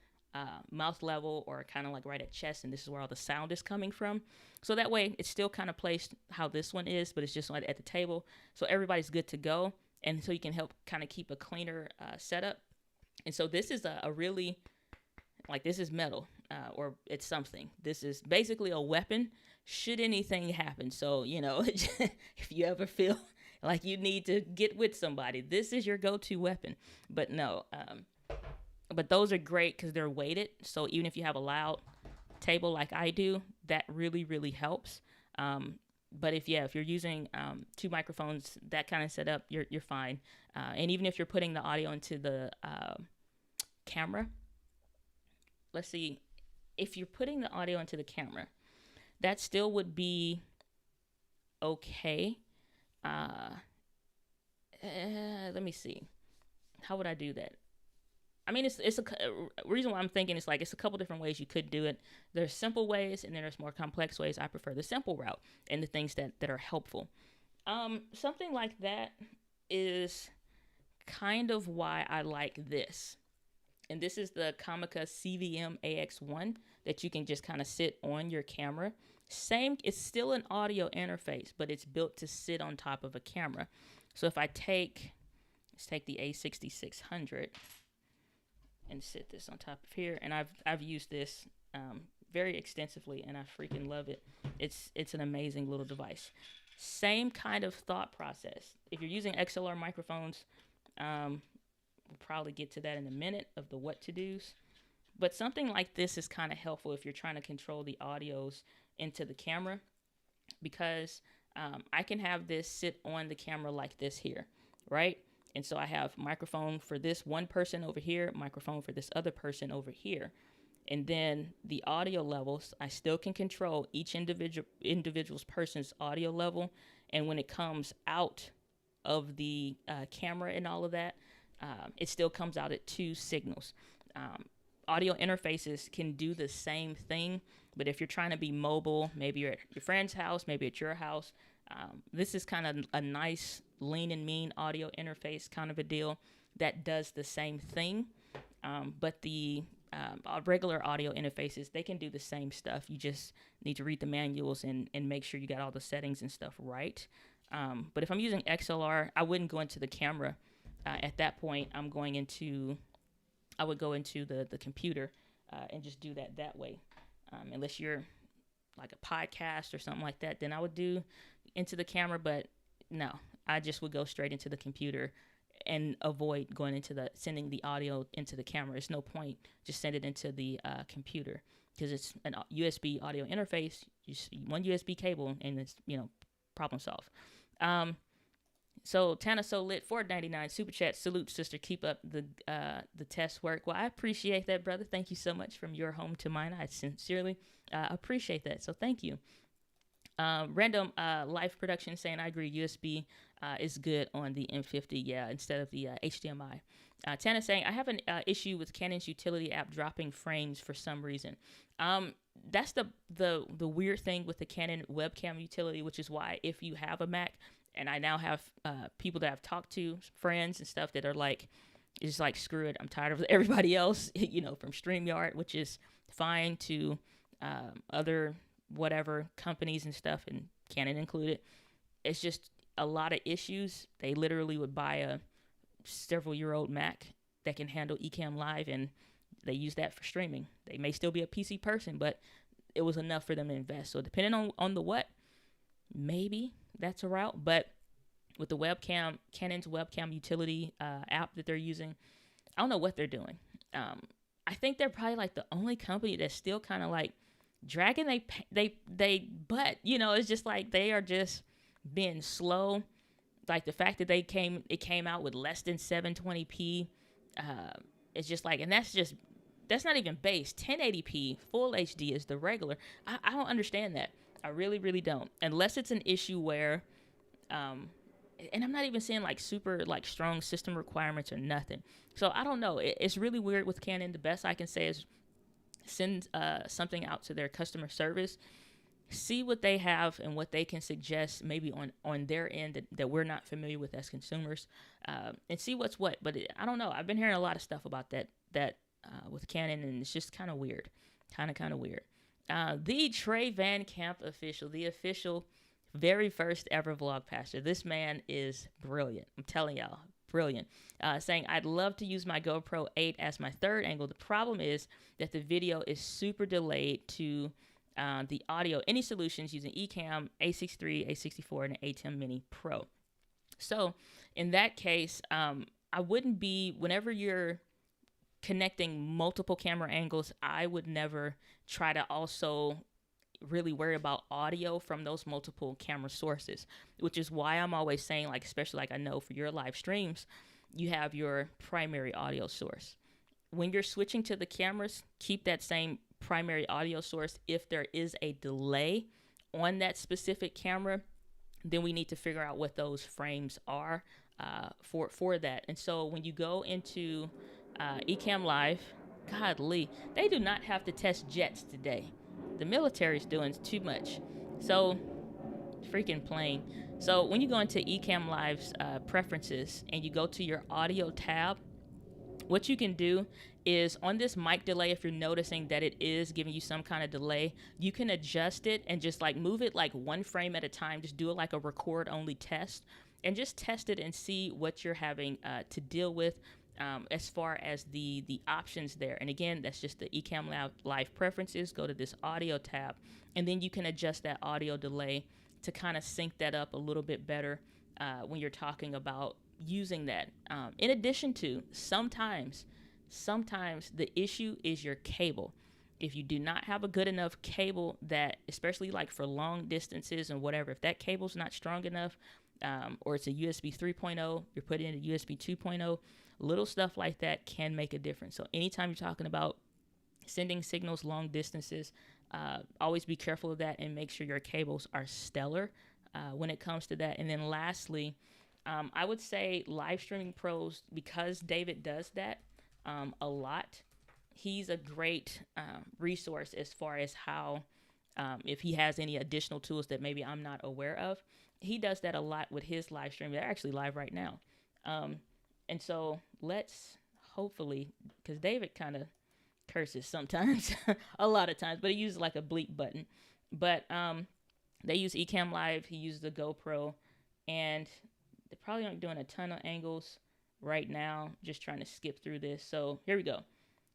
mouth level or kind of like right at chest, and this is where all the sound is coming from. So that way it's still kind of placed how this one is, but it's just at the table. So everybody's good to go. And so you can help kind of keep a cleaner setup. And so this is a really, like, this is metal, or it's something. This is basically a weapon should anything happen. So, if you ever feel like you need to get with somebody, this is your go-to weapon. But no, but those are great because they're weighted. So even if you have a loud table like I do, that really, really helps. But if you're using 2 microphones, that kind of setup, you're fine. And even if you're putting the audio into the camera, let's see, if you're putting the audio into the camera, that still would be okay. Let me see. How would I do that? I mean, it's a reason why I'm thinking it's like it's a couple different ways you could do it. There's simple ways, and then there's more complex ways. I prefer the simple route and the things that are helpful. Something like that is kind of why I like this. And this is the Comica CVM AX1 that you can just kind of sit on your camera. Same, it's still an audio interface, but it's built to sit on top of a camera. So if I let's take the A6600 and sit this on top of here, and I've used this very extensively, and I freaking love it. It's an amazing little device. Same kind of thought process. If you're using XLR microphones, we'll probably get to that in a minute of the what to do's. But something like this is kind of helpful if you're trying to control the audios into the camera, because I can have this sit on the camera like this here, right? And so I have microphone for this one person over here, microphone for this other person over here. And then the audio levels, I still can control each individual's person's audio level. And when it comes out of the camera and all of that, it still comes out at 2 signals. Audio interfaces can do the same thing, but if you're trying to be mobile, maybe you're at your friend's house, maybe at your house, this is kind of a nice lean and mean audio interface kind of a deal that does the same thing. But the regular audio interfaces, they can do the same stuff. You just need to read the manuals and make sure you got all the settings and stuff right. But if I'm using XLR, I wouldn't go into the camera. At that point, I would go into the computer and just do that way. Unless you're like a podcast or something like that, then I would do into the camera. But no, I just would go straight into the computer and avoid going into sending the audio into the camera. There's no point. Just send it into the computer, because it's an USB audio interface. One USB cable, and it's, problem solved. So Tana So Lit $4.99 super chat. Salute, sister. Keep up the test work. Well, I appreciate that, brother. Thank you so much. From your home to mine, I sincerely appreciate that. So thank you. Random Life Production saying, I agree, USB is good on the M50, instead of the HDMI. Tana saying, I have an issue with Canon's utility app dropping frames for some reason. That's the weird thing with the Canon webcam utility, which is why if you have a Mac, and I now have people that I've talked to, friends and stuff, that are like, it's just like, screw it, I'm tired of everybody else, from StreamYard, which is fine, to other whatever companies and stuff, and Canon included. It's just a lot of issues. They literally would buy a several-year-old Mac that can handle Ecamm Live, and they use that for streaming. They may still be a PC person, but it was enough for them to invest. So depending on the what, maybe that's a route. But with the webcam, Canon's webcam utility app that they're using, I don't know what they're doing. I think they're probably like the only company that's still kind of like dragging they butt. It's just like they are just being slow. Like the fact that it came out with less than 720p. It's just like, and that's not even base. 1080p full HD is the regular. I don't understand that. I really, really don't. Unless it's an issue where, and I'm not even saying like super like strong system requirements or nothing. So I don't know. It's really weird with Canon. The best I can say is send something out to their customer service, see what they have and what they can suggest maybe on their end that we're not familiar with as consumers, and see what's what. But I don't know. I've been hearing a lot of stuff about that with Canon, and it's just kind of weird. Kind of weird. The Trey Van Camp official, the official very first ever vlog pastor. This man is brilliant. I'm telling y'all, brilliant. Saying, I'd love to use my GoPro 8 as my third angle. The problem is that the video is super delayed to the audio. Any solutions using Ecamm, A63, A64, and an ATEM Mini Pro. So in that case, I wouldn't be, whenever you're connecting multiple camera angles, I would never try to also really worry about audio from those multiple camera sources, which is why I'm always saying, like, especially like I know for your live streams, you have your primary audio source. when you're switching to the cameras, keep that same primary audio source. If there is a delay on that specific camera, then we need to figure out what those frames are for that. And so when you go into Ecamm Live, godly, they do not have to test jets today. The military's doing too much. So freaking plain. So when you go into Ecamm Live's preferences and you go to your audio tab, what you can do is on this mic delay, if you're noticing that it is giving you some kind of delay, you can adjust it and just like move it like one frame at a time. Just do it like a record only test and just test it and see what you're having to deal with as far as the options there. And again, that's just the Ecamm Live preferences. Go to this audio tab and then you can adjust that audio delay to kind of sync that up a little bit better when you're talking about using that. In addition to, sometimes the issue is your cable. If you do not have a good enough cable that, especially like for long distances and whatever, if that cable's not strong enough, or it's a USB 3.0, you're putting in a USB 2.0, little stuff like that can make a difference. So anytime you're talking about sending signals long distances, always be careful of that and make sure your cables are stellar when it comes to that. And then lastly, I would say Live Streaming Pros, because David does that a lot, he's a great resource as far as how, if he has any additional tools that maybe I'm not aware of. He does that a lot with his live stream. They're actually live right now. And so let's hopefully, because David kind of curses sometimes, a lot of times, but he uses like a bleep button. But they use Ecamm Live. He uses the GoPro, and they probably aren't doing a ton of angles right now. Just trying to skip through this. So here we go.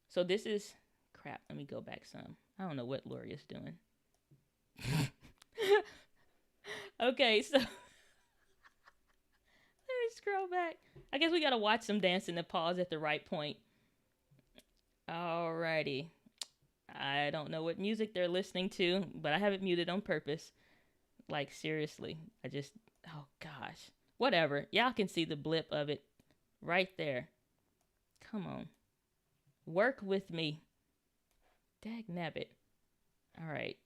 So this is crap. Let me go back some. I don't know what Lori is doing. Okay, so let me scroll back. I guess we gotta watch some dancing to pause at the right point. Alrighty. I don't know what music they're listening to, but I have it muted on purpose. Like, seriously. Oh gosh. Whatever. Y'all can see the blip of it right there. Come on. Work with me. Dagnabbit. All right.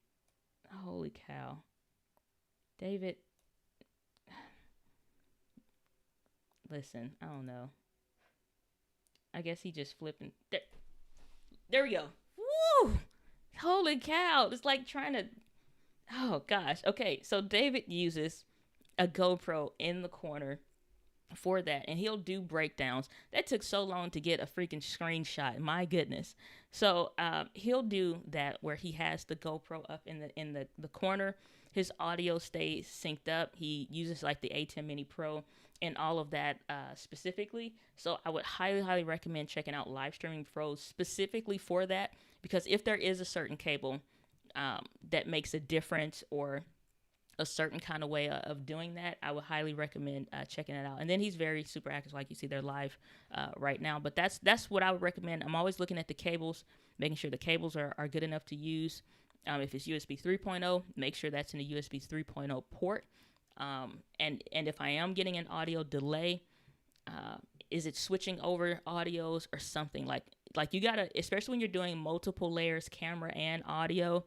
Holy cow. David. Listen, I don't know. I guess he just flipping. There we go. Woo! Holy cow. It's like trying to... Oh, gosh. Okay, so David uses a GoPro in the corner for that, and he'll do breakdowns. That took so long to get a freaking screenshot. My goodness. So he'll do that where he has the GoPro up in the corner. His audio stays synced up. He uses like the ATEM Mini Pro and all of that specifically. So I would highly recommend checking out Live Streaming Pros specifically for that, because if there is a certain cable that makes a difference or a certain kind of way of doing that, I would highly recommend checking it out. And then he's very super active, like you see they're live right now. But that's what I would recommend. I'm always looking at the cables, making sure the cables are good enough to use. If it's USB 3.0, make sure that's in a USB 3.0 port. And if I am getting an audio delay, is it switching over audios or something? Like you gotta, especially when you're doing multiple layers, camera and audio,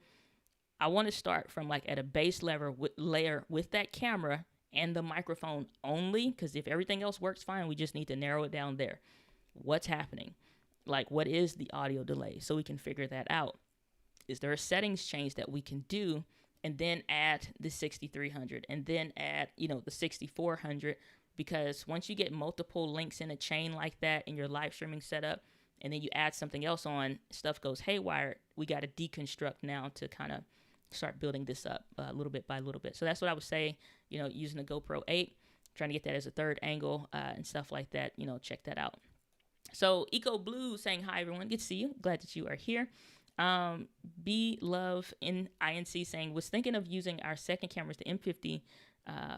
I want to start from like at a base layer with that camera and the microphone only, because if everything else works fine, we just need to narrow it down there. What's happening? Like, what is the audio delay? So we can figure that out. Is there a settings change that we can do and then add the 6300 and then add, the 6400? Because once you get multiple links in a chain like that in your live streaming setup, and then you add something else on, stuff goes haywire. We got to deconstruct now to kind of start building this up little bit by little bit. So that's what I would say, using the GoPro 8, trying to get that as a third angle and stuff like that, check that out. So Eco Blue saying, hi, everyone. Good to see you. Glad that you are here. B Love in INC saying, was thinking of using our second cameras, the M50,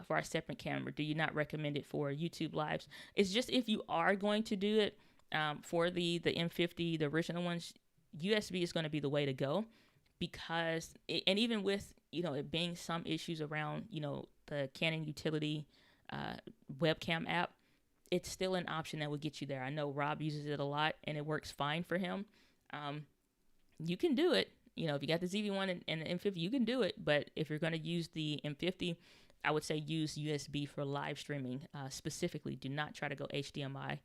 for our separate camera. Do you not recommend it for YouTube lives? It's just if you are going to do it for the M50, the original ones, USB is going to be the way to go, because and even with it being some issues around the Canon Utility webcam app, it's still an option that will get you there. I know Rob uses it a lot and it works fine for him. You can do it. If you got the ZV-1 and the M50, you can do it. But if you're going to use the M50, I would say use USB for live streaming specifically. Do not try to go HDMI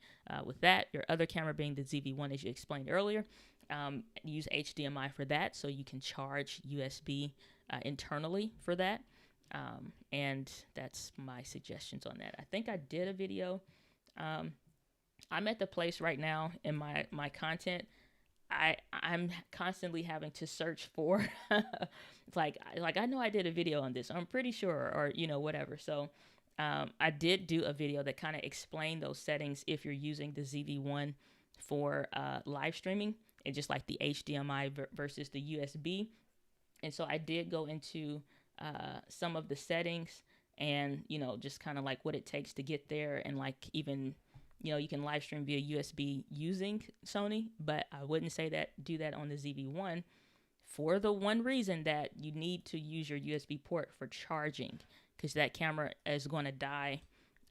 with that. Your other camera being the ZV-1, as you explained earlier. Use HDMI for that so you can charge USB internally for that. And that's my suggestions on that. I think I did a video. I'm at the place right now in my content. I'm constantly having to search for like I know I did a video on this. I'm pretty sure, or whatever. So I did do a video that kind of explained those settings if you're using the ZV-1 for live streaming, and just like the HDMI versus the USB. And so I did go into some of the settings and just kind of like what it takes to get there, and like even you can live stream via USB using Sony, but I wouldn't say do that on the ZV-1 for the one reason that you need to use your USB port for charging, because that camera is going to die.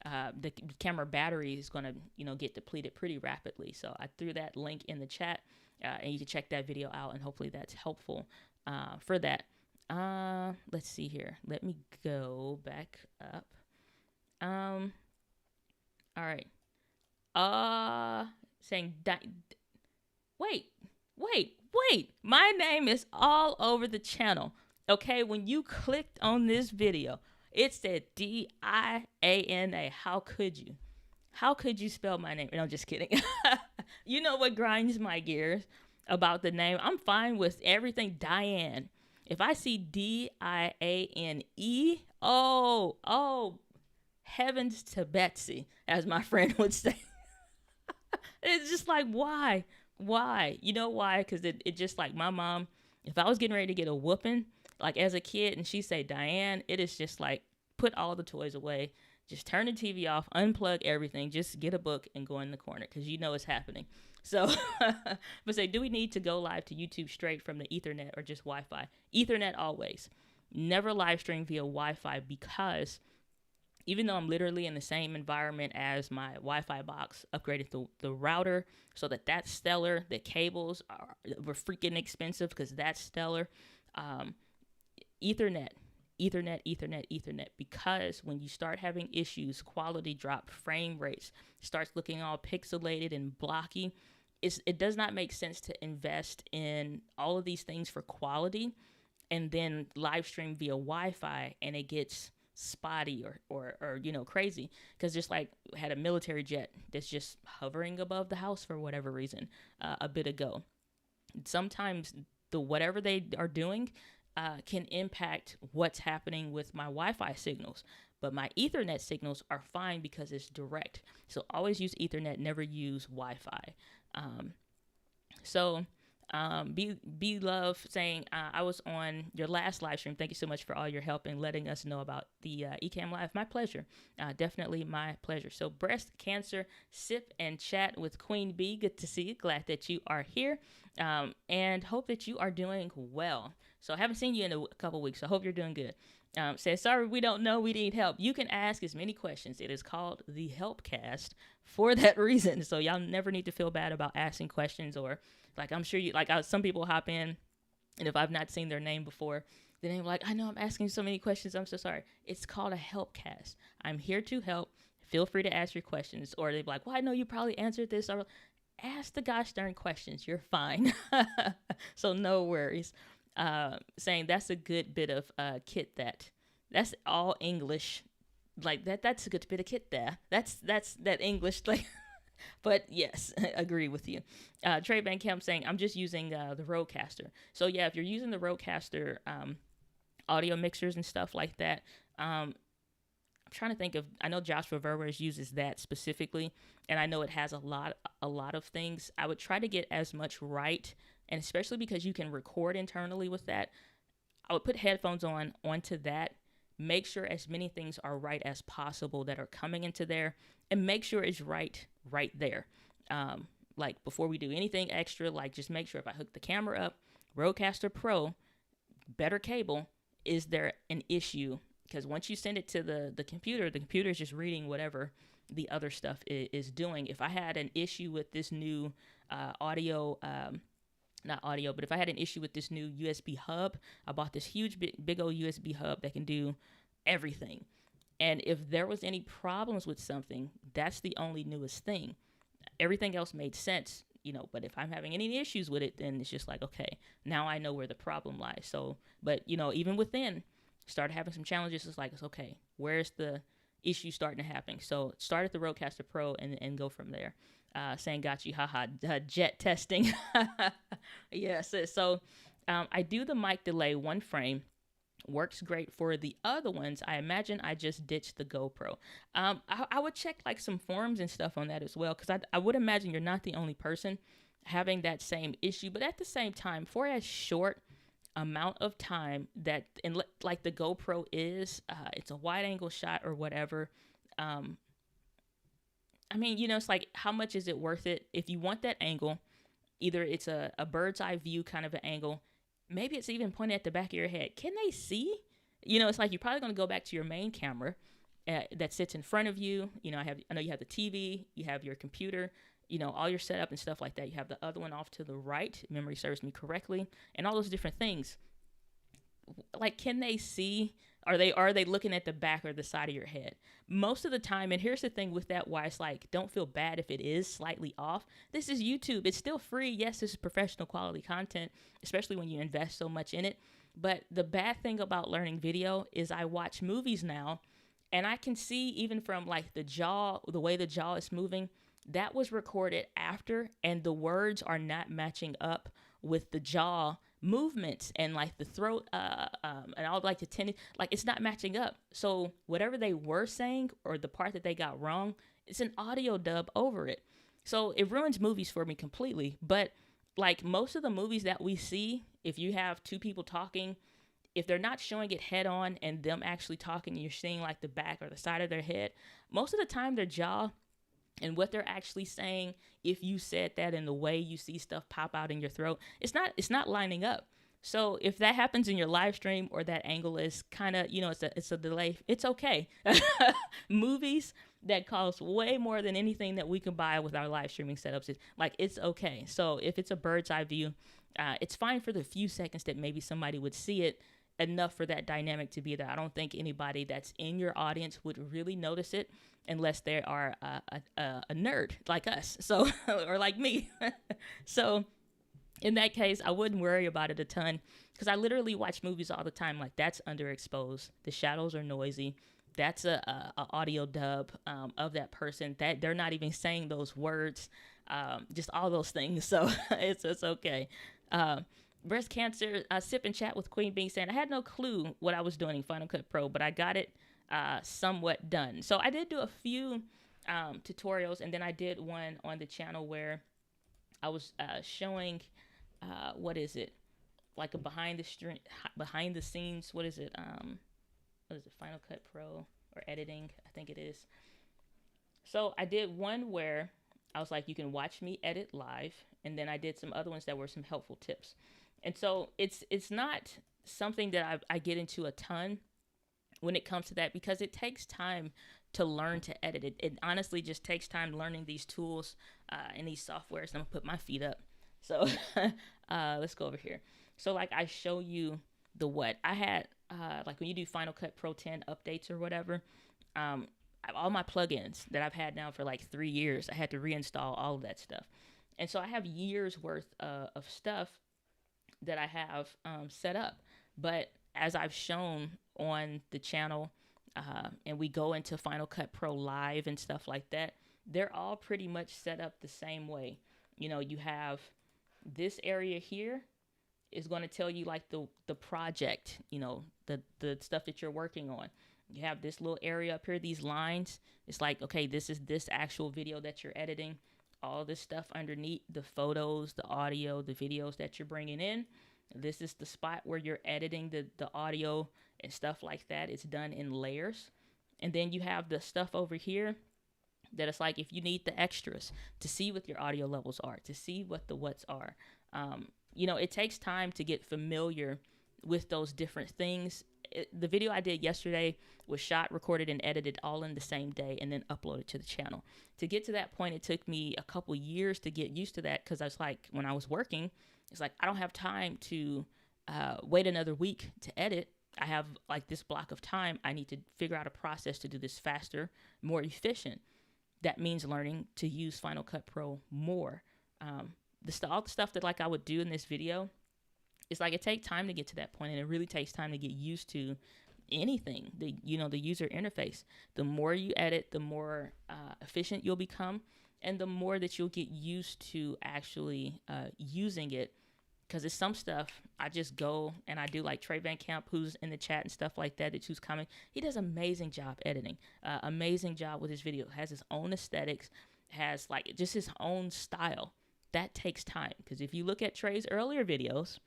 The camera battery is going to get depleted pretty rapidly. So I threw that link in the chat, and you can check that video out, and hopefully that's helpful for that. Let's see here. Let me go back up. All right. Saying wait. My name is all over the channel. Okay, when you clicked on this video, it said Diana. How could you? How could you spell my name? No, I'm just kidding. You know what grinds my gears about the name? I'm fine with everything Diane. If I see Diane, oh, heavens to Betsy, as my friend would say. It's just like, why? You know why? Because it just like my mom, if I was getting ready to get a whooping, like as a kid, and she say Diane, it is just like, put all the toys away, just turn the TV off, unplug everything, just get a book and go in the corner, because it's happening. So, but say, do we need to go live to YouTube straight from the Ethernet or just Wi-Fi? Ethernet always. Never live stream via Wi-Fi, because even though I'm literally in the same environment as my Wi-Fi box, upgraded the router so that's stellar. The cables were freaking expensive because that's stellar. Ethernet, because when you start having issues, quality drop, frame rates, starts looking all pixelated and blocky, it does not make sense to invest in all of these things for quality and then live stream via Wi-Fi and it gets spotty or crazy, because just like had a military jet that's just hovering above the house for whatever reason a bit ago. Sometimes the whatever they are doing can impact what's happening with my Wi-Fi signals, but my Ethernet signals are fine because it's direct. So always use Ethernet, never use Wi-Fi. Be Love saying, I was on your last live stream. Thank you so much for all your help and letting us know about the Ecamm Live. My pleasure. Definitely my pleasure. So breast cancer, sip and chat with Queen Bee. Good to see you. Glad that you are here, and hope that you are doing well. So I haven't seen you in a couple weeks, so I hope you're doing good. Says, sorry, we don't know. We need help. You can ask as many questions. It is called the Helpcast for that reason. So y'all never need to feel bad about asking questions, or like, I'm sure you, some people hop in, and if I've not seen their name before, then they're like, I know I'm asking so many questions. I'm so sorry. It's called a Helpcast. I'm here to help. Feel free to ask your questions. Or they're like, well, I know you probably answered this. Or ask the gosh darn questions. You're fine. So no worries. Saying that's a good bit of kit that's all English. Like that's a good bit of kit there. That's that English like. But yes, agree with you. Trey Van Camp saying, I'm just using the Rodecaster. So yeah, if you're using the Rodecaster audio mixers and stuff like that, I'm trying to think of, I know Joshua Verwers uses that specifically, and I know it has a lot of things. I would try to get as much right, and especially because you can record internally with that, I would put headphones onto that. Make sure as many things are right as possible that are coming into there, and make sure it's right there. Like before we do anything extra, like just make sure if I hook the camera up, Rodecaster Pro, better cable, is there an issue because once you send it to the computer is just reading whatever the other stuff is doing. If I had an issue with this new audio, not audio, but if I had an issue with this new USB hub, I bought this huge, big old USB hub that can do everything. And if there was any problems with something, that's the only newest thing. Everything else made sense, but if I'm having any issues with it, then it's just like, okay, now I know where the problem lies. So, but, even within, started having some challenges. It's like, it's okay, where's the issue starting to happen? So start at the Rodecaster Pro and go from there. Saying got you, haha, jet testing. Yes. So I do the mic delay 1 frame. Works great for the other ones. I imagine I just ditched the GoPro. I would check like some forums and stuff on that as well, because I would imagine you're not the only person having that same issue. But at the same time, for as short amount of time that, and like the GoPro is, it's a wide angle shot or whatever. I mean, it's like, how much is it worth it? If you want that angle, either it's a bird's eye view kind of an angle, maybe it's even pointed at the back of your head. Can they see? It's like, you're probably going to go back to your main camera that sits in front of you. I know you have the TV, you have your computer, all your setup and stuff like that. You have the other one off to the right, memory serves me correctly, and all those different things. Like, can they see? Are they looking at the back or the side of your head? Most of the time, and here's the thing with that, why it's like, don't feel bad if it is slightly off. This is YouTube. It's still free. Yes, this is professional quality content, especially when you invest so much in it. But the bad thing about learning video is I watch movies now, and I can see, even from like the way the jaw is moving, that was recorded after, and the words are not matching up with the jaw movements and like the throat and all like the tennis, like it's not matching up. So whatever they were saying or the part that they got wrong, it's an audio dub over it. So it ruins movies for me completely. But like most of the movies that we see, if you have 2 people talking, if they're not showing it head on and them actually talking, and you're seeing like the back or the side of their head, most of the time their jaw and what they're actually saying, if you said that in the way you see stuff pop out in your throat, it's not lining up. So if that happens in your live stream, or that angle is kind of, it's a delay, it's okay. Movies that cost way more than anything that we can buy with our live streaming setups, it's okay. So if it's a bird's eye view, it's fine for the few seconds that maybe somebody would see it, enough for that dynamic to be there. I don't think anybody that's in your audience would really notice it, unless they are a nerd like us, so or like me. So in that case, I wouldn't worry about it a ton, because I literally watch movies all the time. Like, that's underexposed. The shadows are noisy. That's a audio dub of that person, that they're not even saying those words, just all those things. So it's okay. Breast cancer, sip and chat with Queen Bee saying, I had no clue what I was doing in Final Cut Pro, but I got it somewhat done. So I did do a few tutorials, and then I did one on the channel where I was showing what is it, like a behind the scenes, what is it, Final Cut Pro or editing, I think it is. So I did one where I was like, you can watch me edit live, and then I did some other ones that were some helpful tips. And so it's not something that I get into a ton when it comes to that, because it takes time to learn to edit it. It honestly just takes time learning these tools and these softwares. I'm gonna put my feet up. So let's go over here. So like, I show you the what I had, like when you do Final Cut Pro 10 updates or whatever, all my plugins that I've had now for like 3 years, I had to reinstall all of that stuff. And so I have years worth of stuff that I have set up. But as I've shown on the channel, and we go into Final Cut Pro Live and stuff like that, they're all pretty much set up the same way. You have this area here is going to tell you like the project, the stuff that you're working on. You have this little area up here, these lines. It's like, okay, this is this actual video that you're editing. All this stuff underneath, the photos, the audio, the videos that you're bringing in. This is the spot where you're editing the audio and stuff like that. It's done in layers. And then you have the stuff over here that it's like, if you need the extras to see what your audio levels are, to see what the whats are. It takes time to get familiar with those different things. the video I did yesterday was shot, recorded, and edited all in the same day and then uploaded to the channel. To get to that point, it took me a couple years to get used to that, because I was like, when I was working, it's like, I don't have time to wait another week to edit. I have like this block of time. I need to figure out a process to do this faster, more efficient. That means learning to use Final Cut Pro more. All the stuff that like I would do in this video, it's like it takes time to get to that point, and it really takes time to get used to anything, the user interface. The more you edit, the more efficient you'll become, and the more that you'll get used to actually using it. Because it's some stuff I just go and I do, like Trey Van Camp, who's in the chat and stuff like that who's coming. He does an amazing job editing, amazing job with his video, has his own aesthetics, has like just his own style. That takes time, because if you look at Trey's earlier videos,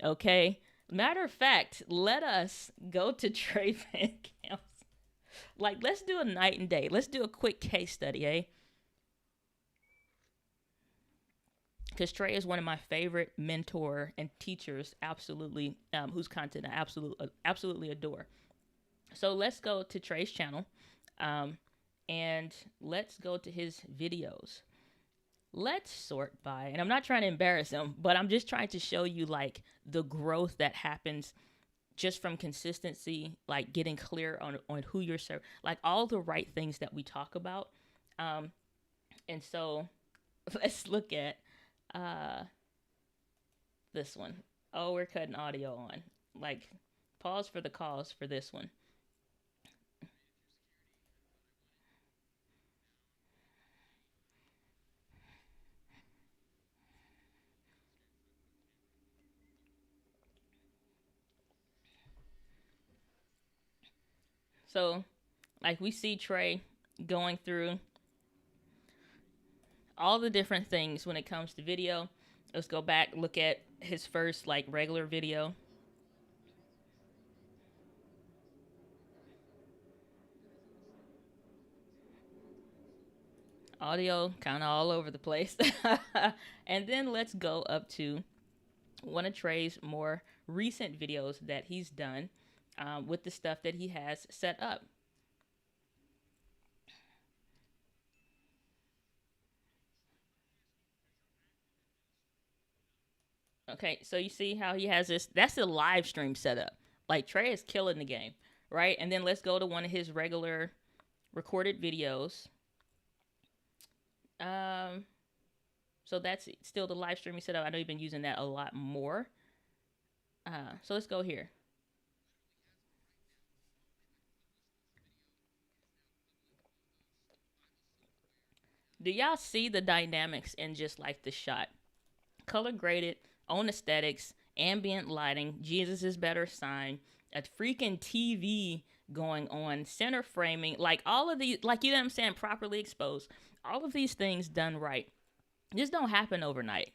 okay, matter of fact, let us go to Trey Van Camp's. Like, let's do a night and day. Let's do a quick case study, eh? Because Trey is one of my favorite mentor and teachers, absolutely, whose content I absolutely adore. So let's go to Trey's channel, and let's go to his videos. Let's sort by, and I'm not trying to embarrass him, but I'm just trying to show you like the growth that happens just from consistency, like getting clear on who you're serving, like all the right things that we talk about. And so let's look at this one. Oh, we're cutting audio on. Like, pause for the cause for this one. So, like, we see Trey going through all the different things when it comes to video. Let's go back, look at his first, like, regular video. Audio kind of all over the place. And then let's go up to one of Trey's more recent videos that he's done with the stuff that he has set up. Okay, so you see how he has this, that's a live stream setup. Like, Trey is killing the game, right? And then let's go to one of his regular recorded videos. So that's still the live streaming setup. I know you've been using that a lot more. So let's go here. Do y'all see the dynamics in just like the shot? Color graded, own aesthetics, ambient lighting, Jesus is better sign, a freaking TV going on, center framing, like all of these, like, you know what I'm saying, properly exposed. All of these things done right. This don't happen overnight.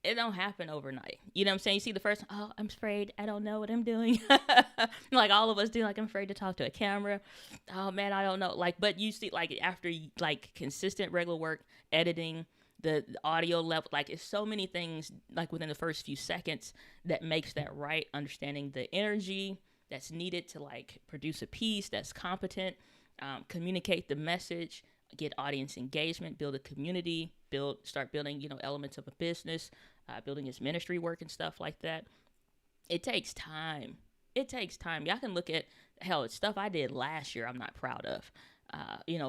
It don't happen overnight. You know what I'm saying? You see the first, oh, I'm afraid, I don't know what I'm doing. Like all of us do, like, I'm afraid to talk to a camera. Oh man, I don't know. Like, but you see, like, after like consistent regular work, editing, the audio level, like, it's so many things, like within the first few seconds, that makes that right. Understanding the energy that's needed to like produce a piece that's competent, communicate the message, get audience engagement, build a community, start building, elements of a business, building his ministry work and stuff like that. It takes time. It takes time. Y'all can look at, hell, it's stuff I did last year I'm not proud of,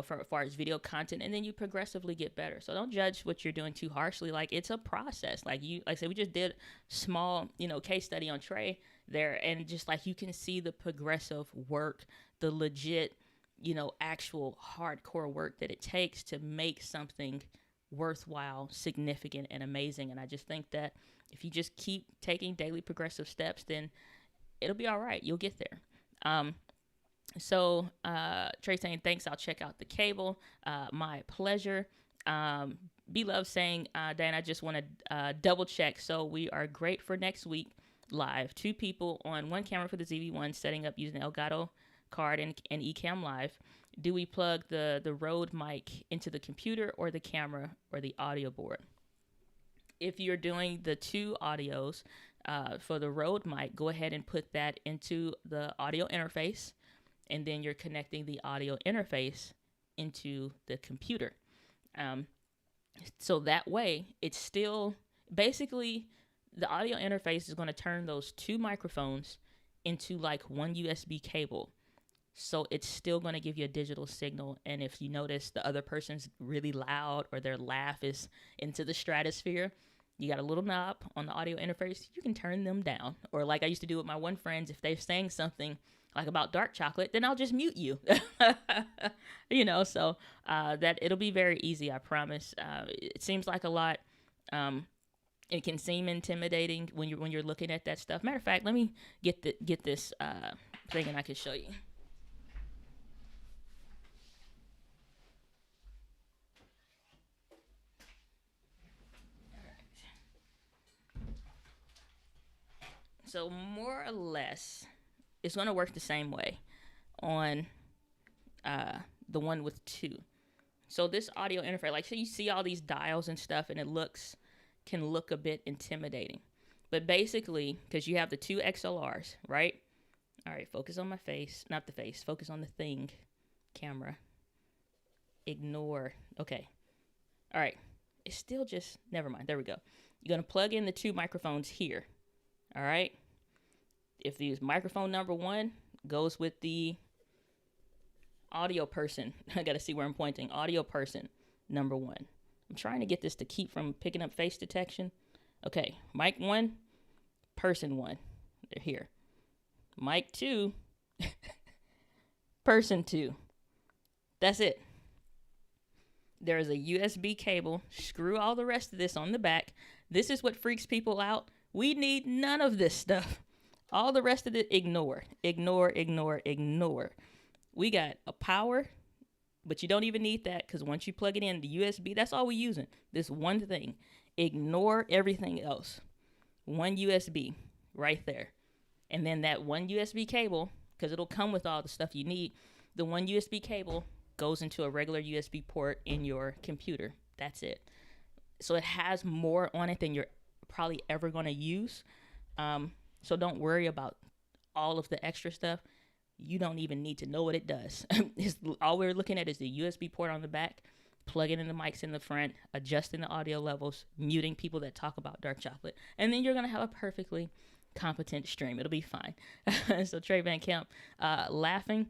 for as far as video content, and then you progressively get better. So don't judge what you're doing too harshly. Like, it's a process. Like I said, we just did small, case study on Trey there, and just like you can see the progressive work, the legit, actual hardcore work that it takes to make something worthwhile, significant, and amazing. And I just think that if you just keep taking daily progressive steps, then it'll be all right. You'll get there. So Trey saying, thanks, I'll check out the cable. My pleasure. Beloved saying, Dan, I just want to double check. So we are great for next week live. 2 people on one camera for the ZV-1 setting up using Elgato card and Ecamm Live. Do we plug the Rode mic into the computer or the camera or the audio board? If you're doing the 2 audios, For the Rode mic, go ahead and put that into the audio interface, and then you're connecting the audio interface into the computer. So that way, it's still basically the audio interface is going to turn those two microphones into like one USB cable. So it's still going to give you a digital signal. And if you notice the other person's really loud or their laugh is into the stratosphere, you got a little knob on the audio interface. You can turn them down. Or like I used to do with my one friends, if they're saying something like about dark chocolate, then I'll just mute you. So that it'll be very easy, I promise. It seems like a lot. It can seem intimidating when you're looking at that stuff. Matter of fact, let me get this thing and I can show you. So more or less, it's going to work the same way on the one with two. So this audio interface, like so you see all these dials and stuff, and it can look a bit intimidating. But basically, because you have the two XLRs, right? All right, focus on my face, not the face. Focus on the thing, camera. Ignore. Okay. All right. It's still just, never mind. There we go. You're going to plug in the two microphones here. All right. If the microphone number one goes with the audio person, I got to see where I'm pointing. Audio person number one. I'm trying to get this to keep from picking up face detection. Okay. Mic one, person one. They're here. Mic two, person two. That's it. There is a USB cable. Screw all the rest of this on the back. This is what freaks people out. We need none of this stuff. All the rest of it, ignore. Ignore, ignore, ignore. We got a power, but you don't even need that because once you plug it in, the USB, that's all we're using. This one thing. Ignore everything else. One USB right there. And then that one USB cable, because it'll come with all the stuff you need, the one USB cable goes into a regular USB port in your computer. That's it. So it has more on it than you're probably ever going to use. So don't worry about all of the extra stuff. You don't even need to know what it does. All we're looking at is the USB port on the back, plugging in the mics in the front, adjusting the audio levels, muting people that talk about dark chocolate. And then you're going to have a perfectly competent stream. It'll be fine. So Trey Van Camp, laughing.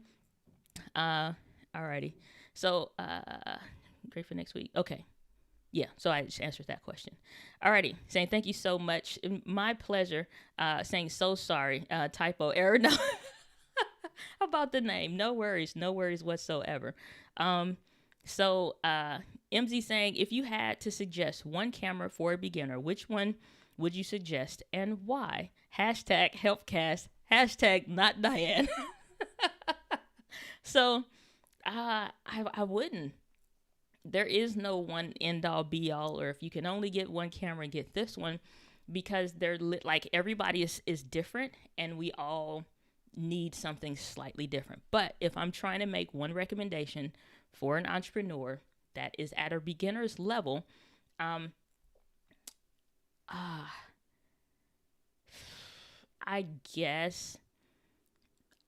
Alrighty. So, great for next week. Okay. Yeah, so I just answered that question. Alrighty, saying thank you so much. My pleasure. Saying so sorry. Typo error. No. About the name. No worries whatsoever. So MZ saying, if you had to suggest one camera for a beginner, which one would you suggest and why? Hashtag HelpCast. Hashtag not Diane. So I wouldn't. There is no one end all be all, or if you can only get one camera, get this one, because they're like everybody is different and we all need something slightly different. But if I'm trying to make one recommendation for an entrepreneur that is at a beginner's level, I guess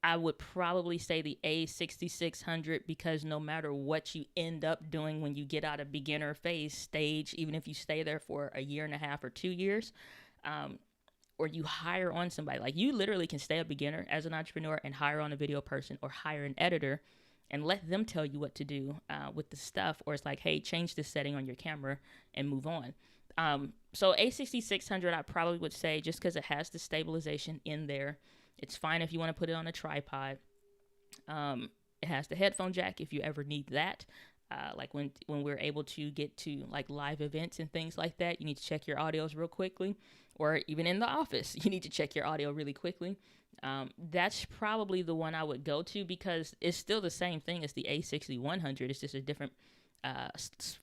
I would probably say the A6600, because no matter what you end up doing when you get out of beginner phase stage, even if you stay there for a year and a half or 2 years, or you hire on somebody, like you literally can stay a beginner as an entrepreneur and hire on a video person or hire an editor and let them tell you what to do with the stuff. Or it's like, hey, change this setting on your camera and move on. So A6600, I probably would say, just because it has the stabilization in there. It's fine if you want to put it on a tripod. It has the headphone jack if you ever need that. Like when we're able to get to like live events and things like that, you need to check your audios real quickly. Or even in the office, you need to check your audio really quickly. That's probably the one I would go to, because it's still the same thing as the A6100. It's just a different,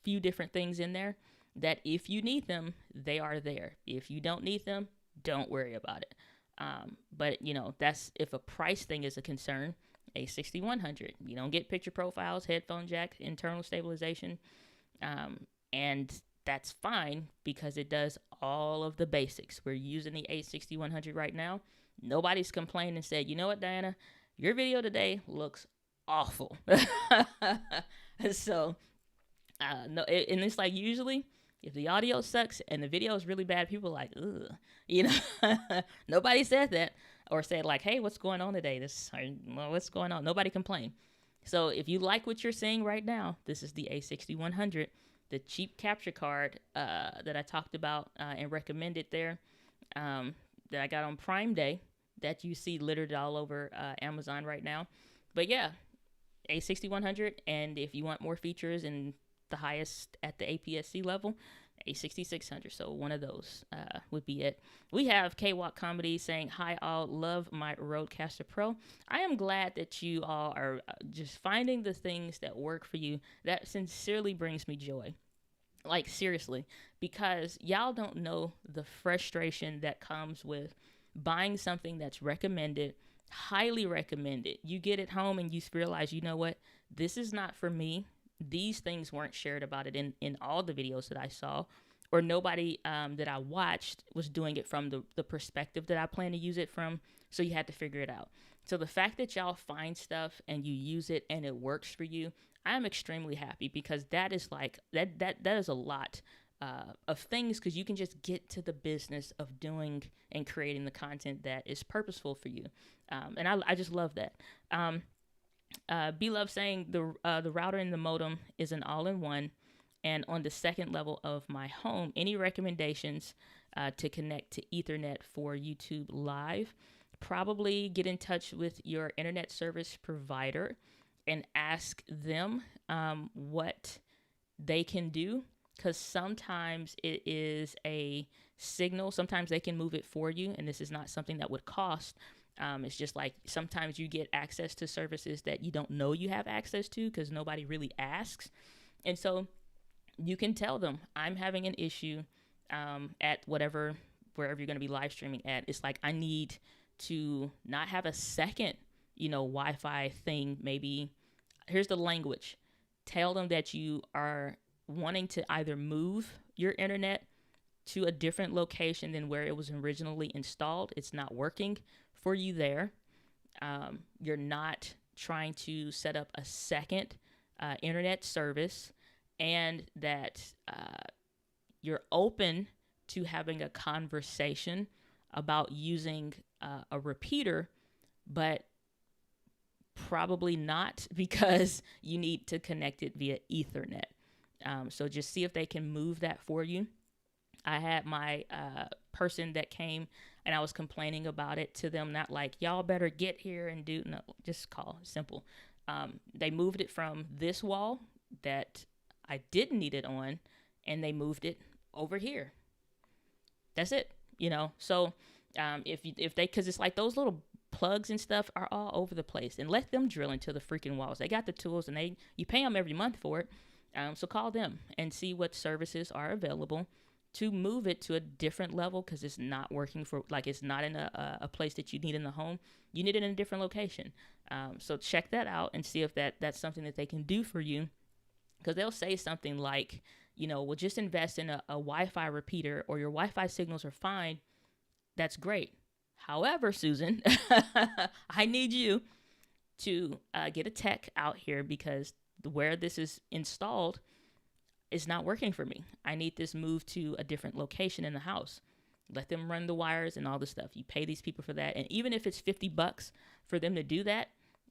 few different things in there that if you need them, they are there. If you don't need them, don't worry about it. But that's if a price thing is a concern. A6100, you don't get picture profiles, headphone jack, internal stabilization, and that's fine because it does all of the basics. We're using the A6100 right now. Nobody's complained and said, you know what, Diana, your video today looks awful. So, no, and it's like usually if the audio sucks and the video is really bad, people are like, ugh, you know, nobody said that or said like, hey, what's going on today? What's going on? Nobody complained. So if you like what you're seeing right now, this is the A6100, the cheap capture card that I talked about and recommended there that I got on Prime Day that you see littered all over Amazon right now. But yeah, A6100, and if you want more features and the highest at the APS-C level, A6600. So one of those would be it. We have K-Walk Comedy saying, hi all, love my Rodecaster Pro. I am glad that you all are just finding the things that work for you. That sincerely brings me joy. Like, seriously, because y'all don't know the frustration that comes with buying something that's recommended, highly recommended. You get it home and you realize, you know what, this is not for me. These things weren't shared about it in all the videos that I saw, or nobody that I watched was doing it from the perspective that I plan to use it from. So you had to figure it out. So the fact that y'all find stuff and you use it and it works for you, I'm extremely happy, because that is like that is a lot of things, because you can just get to the business of doing and creating the content that is purposeful for you. And I just love that. B-Love saying the router and the modem is an all-in-one, and on the second level of my home, any recommendations to connect to Ethernet for YouTube Live? Probably get in touch with your internet service provider and ask them what they can do, because sometimes it is a signal. Sometimes they can move it for you, and this is not something that would cost. It's just like sometimes you get access to services that you don't know you have access to because nobody really asks. And so you can tell them, I'm having an issue at wherever you're going to be live streaming at. It's like, I need to not have a second, Wi-Fi thing. Maybe here's the language. Tell them that you are wanting to either move your internet to a different location than where it was originally installed. It's not working for you there. You're not trying to set up a second internet service, and that you're open to having a conversation about using a repeater, but probably not, because you need to connect it via Ethernet. So just see if they can move that for you. I had my person that came and I was complaining about it to them, not like, y'all better get here and do, no, just call, simple. They moved it from this wall that I didn't need it on, and they moved it over here. That's it, So if they, because it's like those little plugs and stuff are all over the place, and let them drill into the freaking walls. They got the tools, and you pay them every month for it. So call them and see what services are available to move it to a different level, because it's not working it's not in a place that you need in the home. You need it in a different location. So check that out and see if that's something that they can do for you, because they'll say something like, we'll just invest in a Wi-Fi repeater, or your Wi-Fi signals are fine. That's great. However, Susan, I need you to get a tech out here, because where this is installed is not working for me. I need this moved to a different location in the house. Let them run the wires and all the stuff. You pay these people for that. And even if it's $50 for them to do that,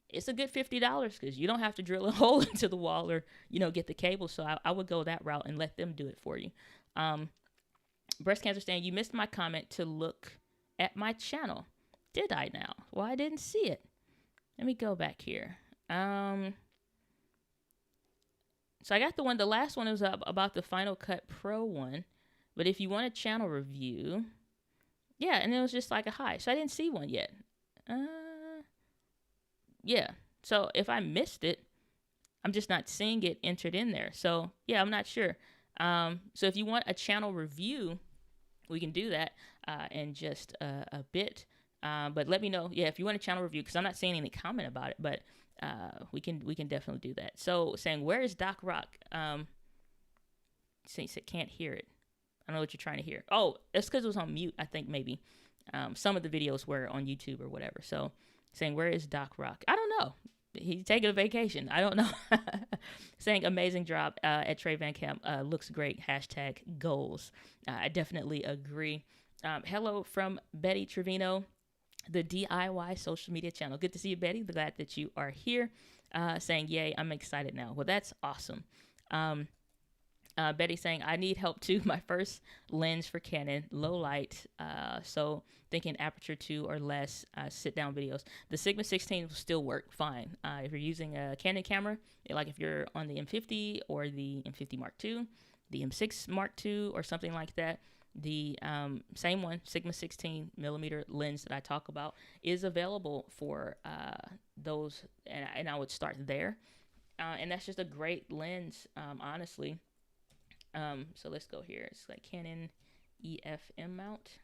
it's a good $50, because you don't have to drill a hole into the wall or, get the cable. So I would go that route and let them do it for you. Breast Cancer Stand, you missed my comment to look at my channel. Did I now? Well, I didn't see it. Let me go back here. So I got the last one was about the Final Cut Pro one. But if you want a channel review, yeah, and it was just like a hi. So I didn't see one yet. Yeah. So if I missed it, I'm just not seeing it entered in there. So yeah, I'm not sure. So if you want a channel review, we can do that in just a bit. But let me know, if you want a channel review, because I'm not seeing any comment about it, but we can definitely do that. So saying, where is Doc Rock? Can't hear it. I don't know what you're trying to hear. Oh, it's because it was on mute, I think, maybe. Some of the videos were on YouTube or whatever. So saying, where is Doc Rock? I don't know. He's taking a vacation. I don't know. Saying amazing job at Trey Van Camp. Looks great. Hashtag goals. I definitely agree. Hello from Betty Trevino, the DIY social media channel. Good to see you, Betty. Glad that you are here. Saying, yay, I'm excited now. Well, that's awesome. Betty saying, I need help too. My first lens for Canon, low light. So thinking aperture 2 or less, sit down videos. The Sigma 16 will still work fine. If you're using a Canon camera, like if you're on the M50 or the M50 Mark II, the M6 Mark II or something like that, the same one, Sigma 16 millimeter lens that I talk about is available for those. And I would start there. And that's just a great lens, honestly. So let's go here. It's like Canon EF-M mount.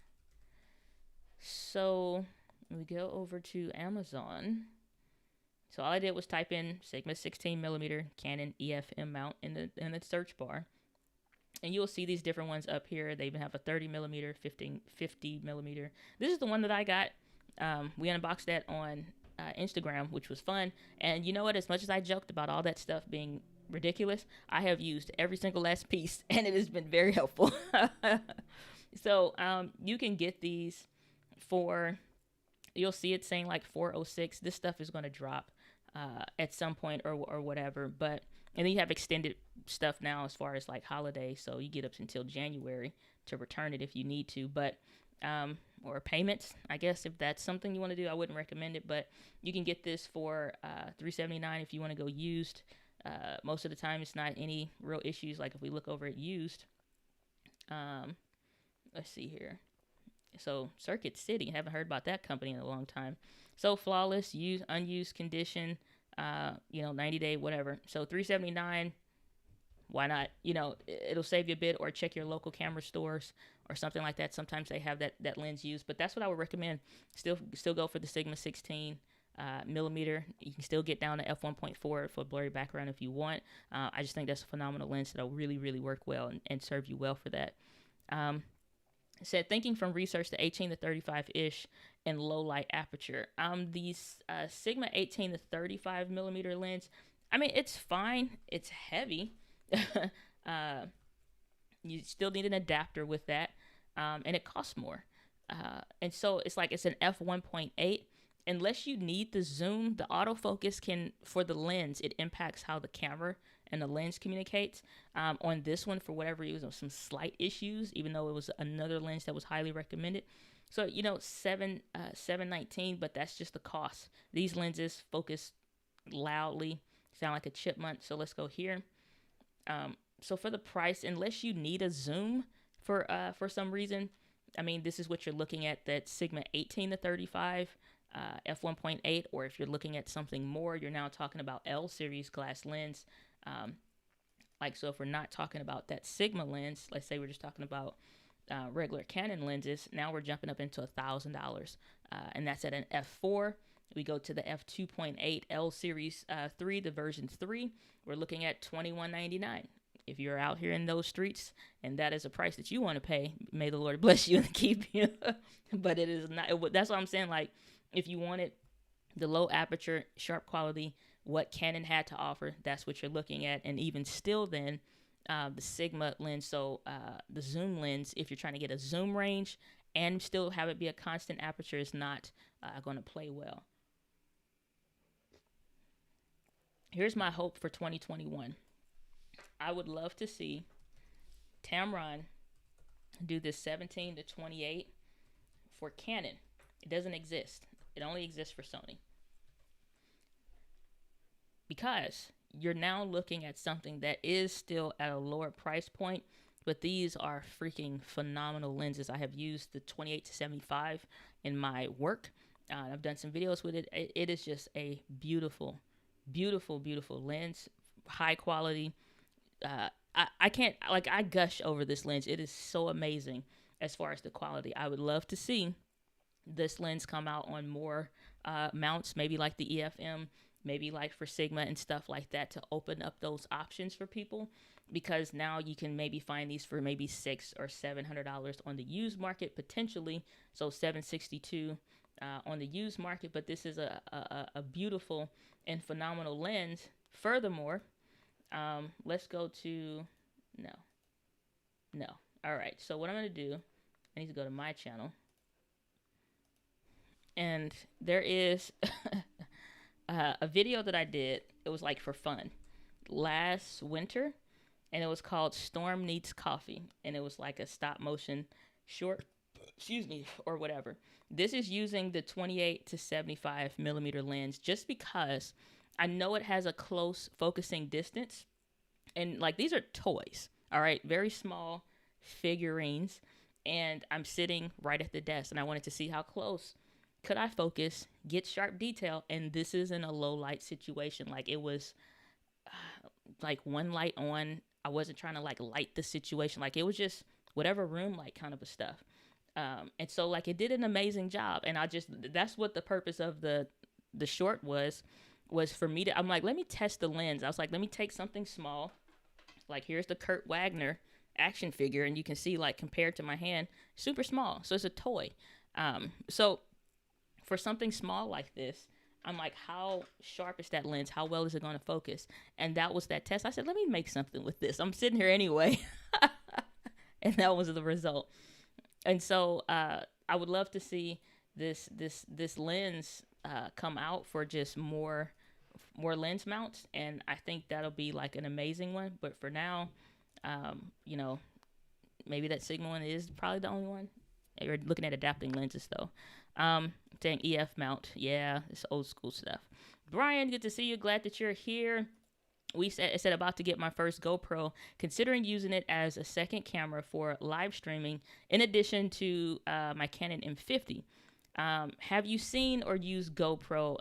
So we go over to Amazon. So all I did was type in Sigma 16 millimeter Canon EF-M mount in the search bar. And you'll see these different ones up here. They even have a 30 millimeter, 50 millimeter. This is the one that I got. We unboxed that on Instagram, which was fun. And you know what? As much as I joked about all that stuff being ridiculous, I have used every single last piece and it has been very helpful. So you can get these for, you'll see it saying like 406. This stuff is going to drop at some point or whatever, but and then you have extended stuff now as far as like holiday, so you get up until January to return it if you need to, but or payments, I guess, if that's something you want to do. I wouldn't recommend it, but you can get this for $379 if you want to go used. Most of the time it's not any real issues. Like if we look over at used, let's see here. So Circuit City, haven't heard about that company in a long time. So flawless, unused condition, 90 day, whatever. So $379, why not? It'll save you a bit, or check your local camera stores or something like that. Sometimes they have that lens used, but that's what I would recommend. Still go for the Sigma 16 millimeter. You can still get down to f1.4 for blurry background if you want. I just think that's a phenomenal lens that'll really, really work well and serve you well for that. Said thinking from research to 18 to 35-ish and low light aperture. These Sigma 18 to 35 millimeter lens, I mean, it's fine. It's heavy. You still need an adapter with that, and it costs more. And so it's like it's an f1.8. Unless you need the zoom, the autofocus can, for the lens, it impacts how the camera and the lens communicates. On this one, for whatever reason, some slight issues, even though it was another lens that was highly recommended. So, $719, but that's just the cost. These lenses focus loudly, sound like a chipmunk. So let's go here. So for the price, unless you need a zoom for some reason, I mean, this is what you're looking at, that Sigma 18 to 35, f1.8, or if you're looking at something more, you're now talking about L series glass lens. So if we're not talking about that Sigma lens, let's say we're just talking about regular Canon lenses, now we're jumping up into $1,000, and that's at an f4. We go to the f2.8 L series 3, the version 3, we're looking at $21.99. If you're out here in those streets and that is a price that you want to pay, may the Lord bless you and keep you. But it is not. That's what I'm saying. Like, if you wanted the low aperture, sharp quality, what Canon had to offer, that's what you're looking at. And even still then, the Sigma lens, so the zoom lens, if you're trying to get a zoom range and still have it be a constant aperture, is not going to play well. Here's my hope for 2021. I would love to see Tamron do this 17 to 28 for Canon. It doesn't exist. It only exists for Sony. Because you're now looking at something that is still at a lower price point, but these are freaking phenomenal lenses. I have used the 28 to 75 in my work. I've done some videos with it. It is just a beautiful, beautiful, beautiful lens. High quality. I can't, I gush over this lens. It is so amazing as far as the quality. I would love to see this lens come out on more mounts, maybe like the EF-M, maybe like for Sigma and stuff like that, to open up those options for people. because now you can maybe find these for maybe $600 or $700 on the used market potentially. So 762 on the used market, but this is a beautiful and phenomenal lens. Furthermore, let's go to no, no. All right. So what I'm gonna do, I need to go to my channel, and there is a video that I did. It was like for fun last winter, and it was called Storm Needs Coffee, and it was like a stop motion short, excuse me, or whatever. This is using the 28 to 75 millimeter lens just because I know it has a close focusing distance, and like these are toys, all right, very small figurines, and I'm sitting right at the desk, and I wanted to see how close could I focus, get sharp detail, and this is in a low light situation. Like it was like one light on. I wasn't trying to like light the situation. Like it was just whatever room light kind of a stuff. And so like it did an amazing job. And I just, that's what the purpose of the short was for me to, I'm like, let me test the lens. I was like, let me take something small. Like here's the Kurt Wagner action figure. And you can see like compared to my hand, super small. So it's a toy. So for something small like this, I'm like, how sharp is that lens? How well is it going to focus? And that was that test. I said, let me make something with this. I'm sitting here anyway. And that was the result. And so I would love to see this lens come out for just more lens mounts. And I think that'll be like an amazing one. But for now, you know, maybe that Sigma one is probably the only one. You're looking at adapting lenses though. Saying EF mount. Yeah, it's old school stuff. Brian, good to see you. Glad that you're here. We said about to get my first GoPro, considering using it as a second camera for live streaming in addition to my Canon M50. Have you seen or used GoPro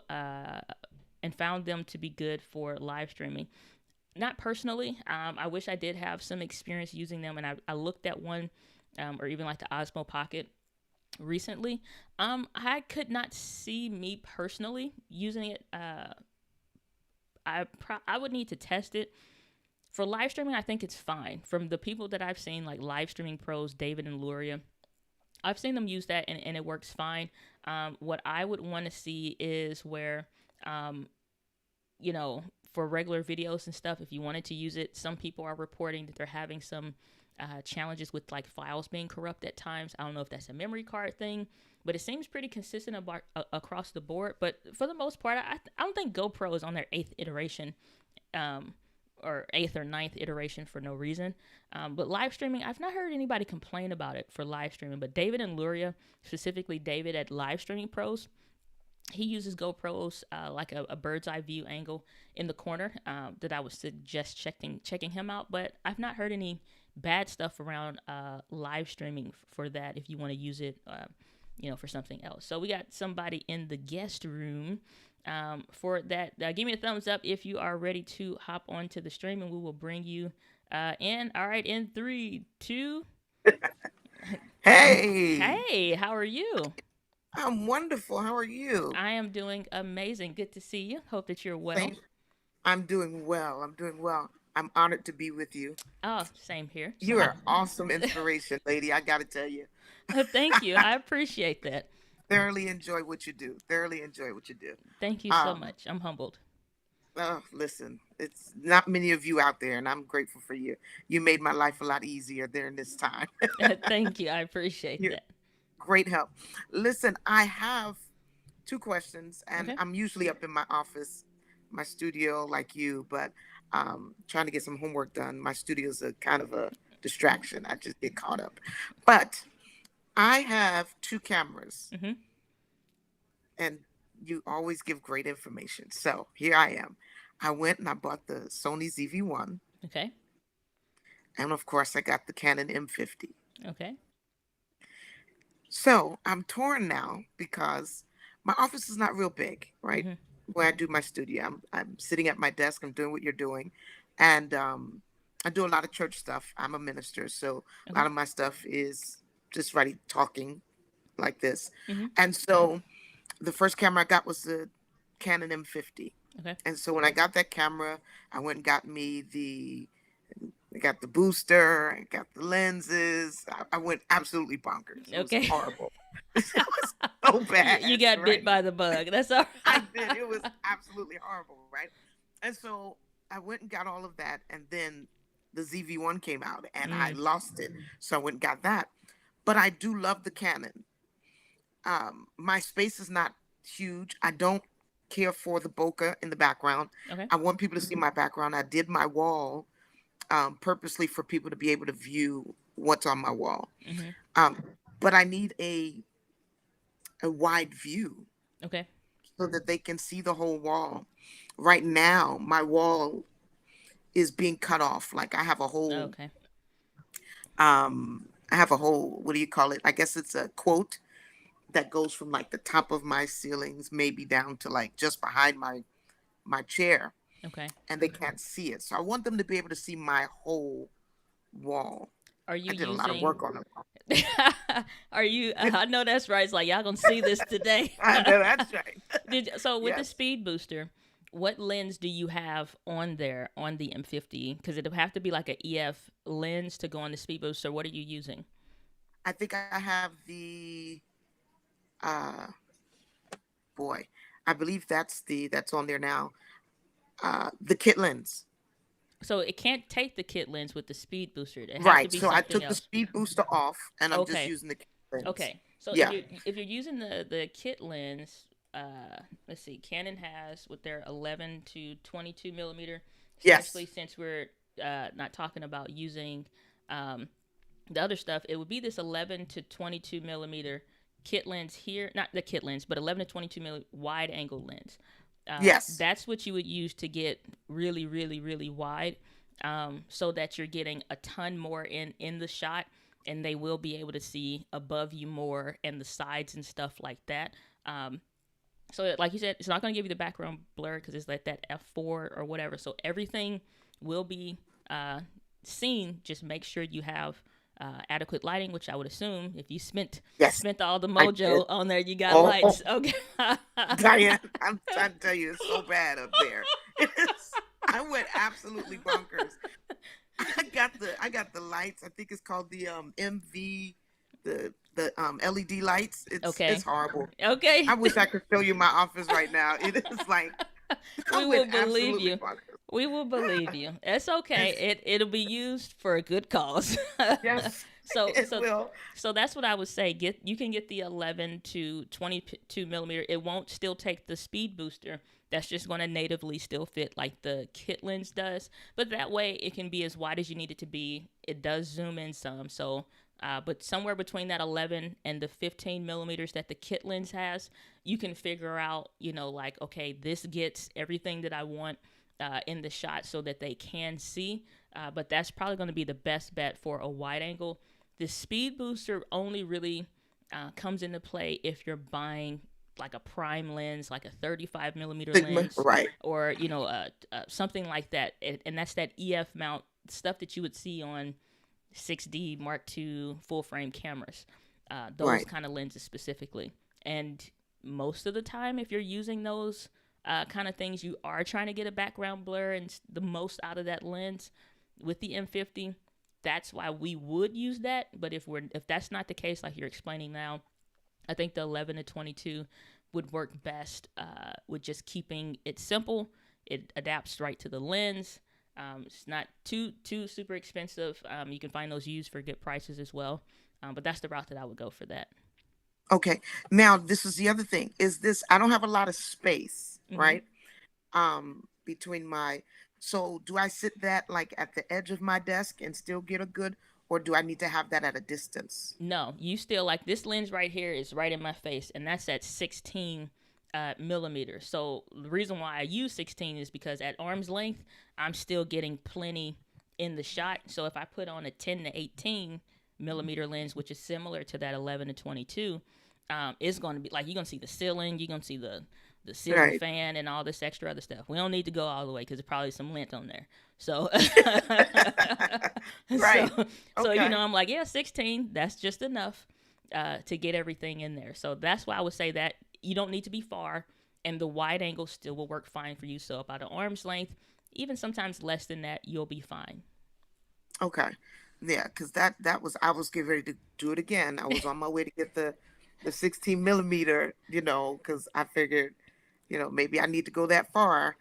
and found them to be good for live streaming? Not personally. I wish I did have some experience using them, and I looked at one or even like the Osmo Pocket recently. I could not see me personally using it. I would need to test it. For live streaming, I think it's fine. From the people that I've seen, like live streaming pros, David and Luria, I've seen them use that and it works fine. What I would want to see is where, you know, for regular videos and stuff, if you wanted to use it, some people are reporting that they're having some challenges with like files being corrupt at times. I don't know if that's a memory card thing, but it seems pretty consistent across the board. But for the most part, I don't think GoPro is on their 8th iteration or 8th or 9th iteration for no reason. But live streaming, I've not heard anybody complain about it for live streaming. But David and Luria, specifically David at Live Streaming Pros, he uses GoPros like a bird's eye view angle in the corner that I would suggest checking him out. But I've not heard any bad stuff around live streaming for that if you want to use it you know, for something else. So we got somebody in the guest room for that. Give me a thumbs up if you are ready to hop onto the stream, and we will bring you in. All right, in 3, 2. Hey, Hey, how are you? I'm wonderful. How are you? I am doing amazing. Good to see you. Hope that you're well. Thank- I'm doing well. I'm doing well. I'm honored to be with you. Oh, same here. You are awesome inspiration, lady. I got to tell you. Thank you. I appreciate that. Thoroughly enjoy what you do. Thoroughly enjoy what you do. Thank you so Um, much. I'm humbled. listen, it's not many of you out there, and I'm grateful for you. You made my life a lot easier during this time. Thank you. I appreciate You're that. great help. Listen, I have two questions, and Okay. I'm usually up in my office, my studio, like you, but trying to get some homework done. My studio's a kind of a distraction. I just get caught up. But I have two cameras, Mm-hmm. and you always give great information. So here I am. I went and I bought the Sony ZV-1, Okay. and of course, I got the Canon M50. Okay. So I'm torn now because my office is not real big, right? Mm-hmm. Where I do my studio, I'm sitting at my desk. I'm doing what you're doing, and I do a lot of church stuff. I'm a minister, so a Okay. lot of my stuff is just writing, talking like this. Mm-hmm. And so the first camera I got was the Canon M50. Okay. And so when I got that camera, I went and got me the got the booster, I got the lenses. I went absolutely bonkers. It was Okay. horrible. It was so You bad, got bit right? by the bug. That's all I right. did. It was absolutely horrible, right? And so I went and got all of that, and then the ZV-1 came out, and I Mm, lost it. So I went and got that. But I do love the Canon. My space is not huge. I don't care for the bokeh in the background. okay. I want people to see my background. I did my wall purposely for people to be able to view what's on my wall. Hmm. Um, but I need a wide view Okay. so that they can see the whole wall. Right now, my wall is being cut off. Like Okay. I have a whole, what do you call it? I guess it's a quote that goes from like the top of my ceilings, maybe down to like just behind my chair, Okay. and they can't see it. So I want them to be able to see my whole wall. Are I you did a lot of using? work on it. Are you? I know that's right. It's like y'all gonna see this today. I know that's right. So with the Yes. speed booster, what lens do you have on there on the M50? Because it'll have to be like a EF lens to go on the speed booster. What are you using? I think I have the uh boy. I believe that's on there now. The kit lens. So it can't take the kit lens with the speed booster. It has to Right. be So I something took the else. speed booster off and I'm just Okay. using the kit lens. Okay. So Yeah. if you're using the kit lens, let's see, Canon has with their 11 to 22 millimeter, especially Yes. since we're not talking about using um, the other stuff. It would be this 11 to 22 millimeter kit lens here, not the kit lens, but 11 to 22 millimeter wide angle lens. Yes. That's what you would use to get really, really, really wide, so that you're getting a ton more in the shot, and they will be able to see above you more and the sides and stuff like that. So, like you said, it's not going to give you the background blur because it's like that f4 or whatever. So everything will be uh, seen. Just make sure you have adequate lighting, which I would assume if you Yes. spent all the I did. mojo on there, you got Oh, lights. Okay. Diane, I'm trying to tell you, it's so bad up there. It's, I went absolutely bonkers. I got the lights. I think it's called the MV, the LED lights. It's Okay. horrible. Okay. I wish I could show you my office right now. It is like I We will went believe absolutely you. bonkers. We will believe you. It's okay. It's, It'll be used for a good cause. yes, so it so will. so that's what I would say. You can get the 11 to 22 millimeter. It won't still take the speed booster. That's just going to natively still fit like the kit lens does. But that way it can be as wide as you need it to be. It does zoom in some. So but somewhere between that 11 and the 15 millimeters that the kit lens has, you can figure out, like, okay, this gets everything that I want in the shot so that they can see. But that's probably going to be the best bet for a wide angle. The speed booster only really comes into play if you're buying like a prime lens, like a 35 millimeter Sigma, lens, right? or something like that. And that's that EF mount stuff that you would see on 6D Mark II full frame cameras. Those Right. kind of lenses specifically. And most of the time, if you're using those kind of things, you are trying to get a background blur and the most out of that lens with the M50. That's why we would use that. But if that's not the case, like you're explaining now, I think the 11 to 22 would work best with just keeping it simple. It adapts right to the lens. It's not too super expensive. You can find those used for good prices as well. But that's the route that I would go for that. Okay. Now this is the other thing. Is this I don't have a lot of space, Hmm. right? Between my so do I sit that like at the edge of my desk and still get a good, or do I need to have that at a distance? No, you still like this lens right here is right in my face, and that's at 16 millimeters. So the reason why I use 16 is because at arm's length, I'm still getting plenty in the shot. So if I put on a 10 to 18 millimeter lens, which is similar to that 11 to 22, it's going to be like you're going to see the ceiling, you're going to see the ceiling Right. fan and all this extra other stuff. We don't need to go all the way because there's probably some lint on there. So, so, Right. Okay. I'm like, yeah, 16. That's just enough to get everything in there. So that's why I would say that you don't need to be far, and the wide angle still will work fine for you. So about an arm's length, even sometimes less than that, you'll be fine. Okay. Yeah, because that was, I was getting ready to do it again. I was on my way to get the 16 millimeter, because I figured, maybe I need to go that far.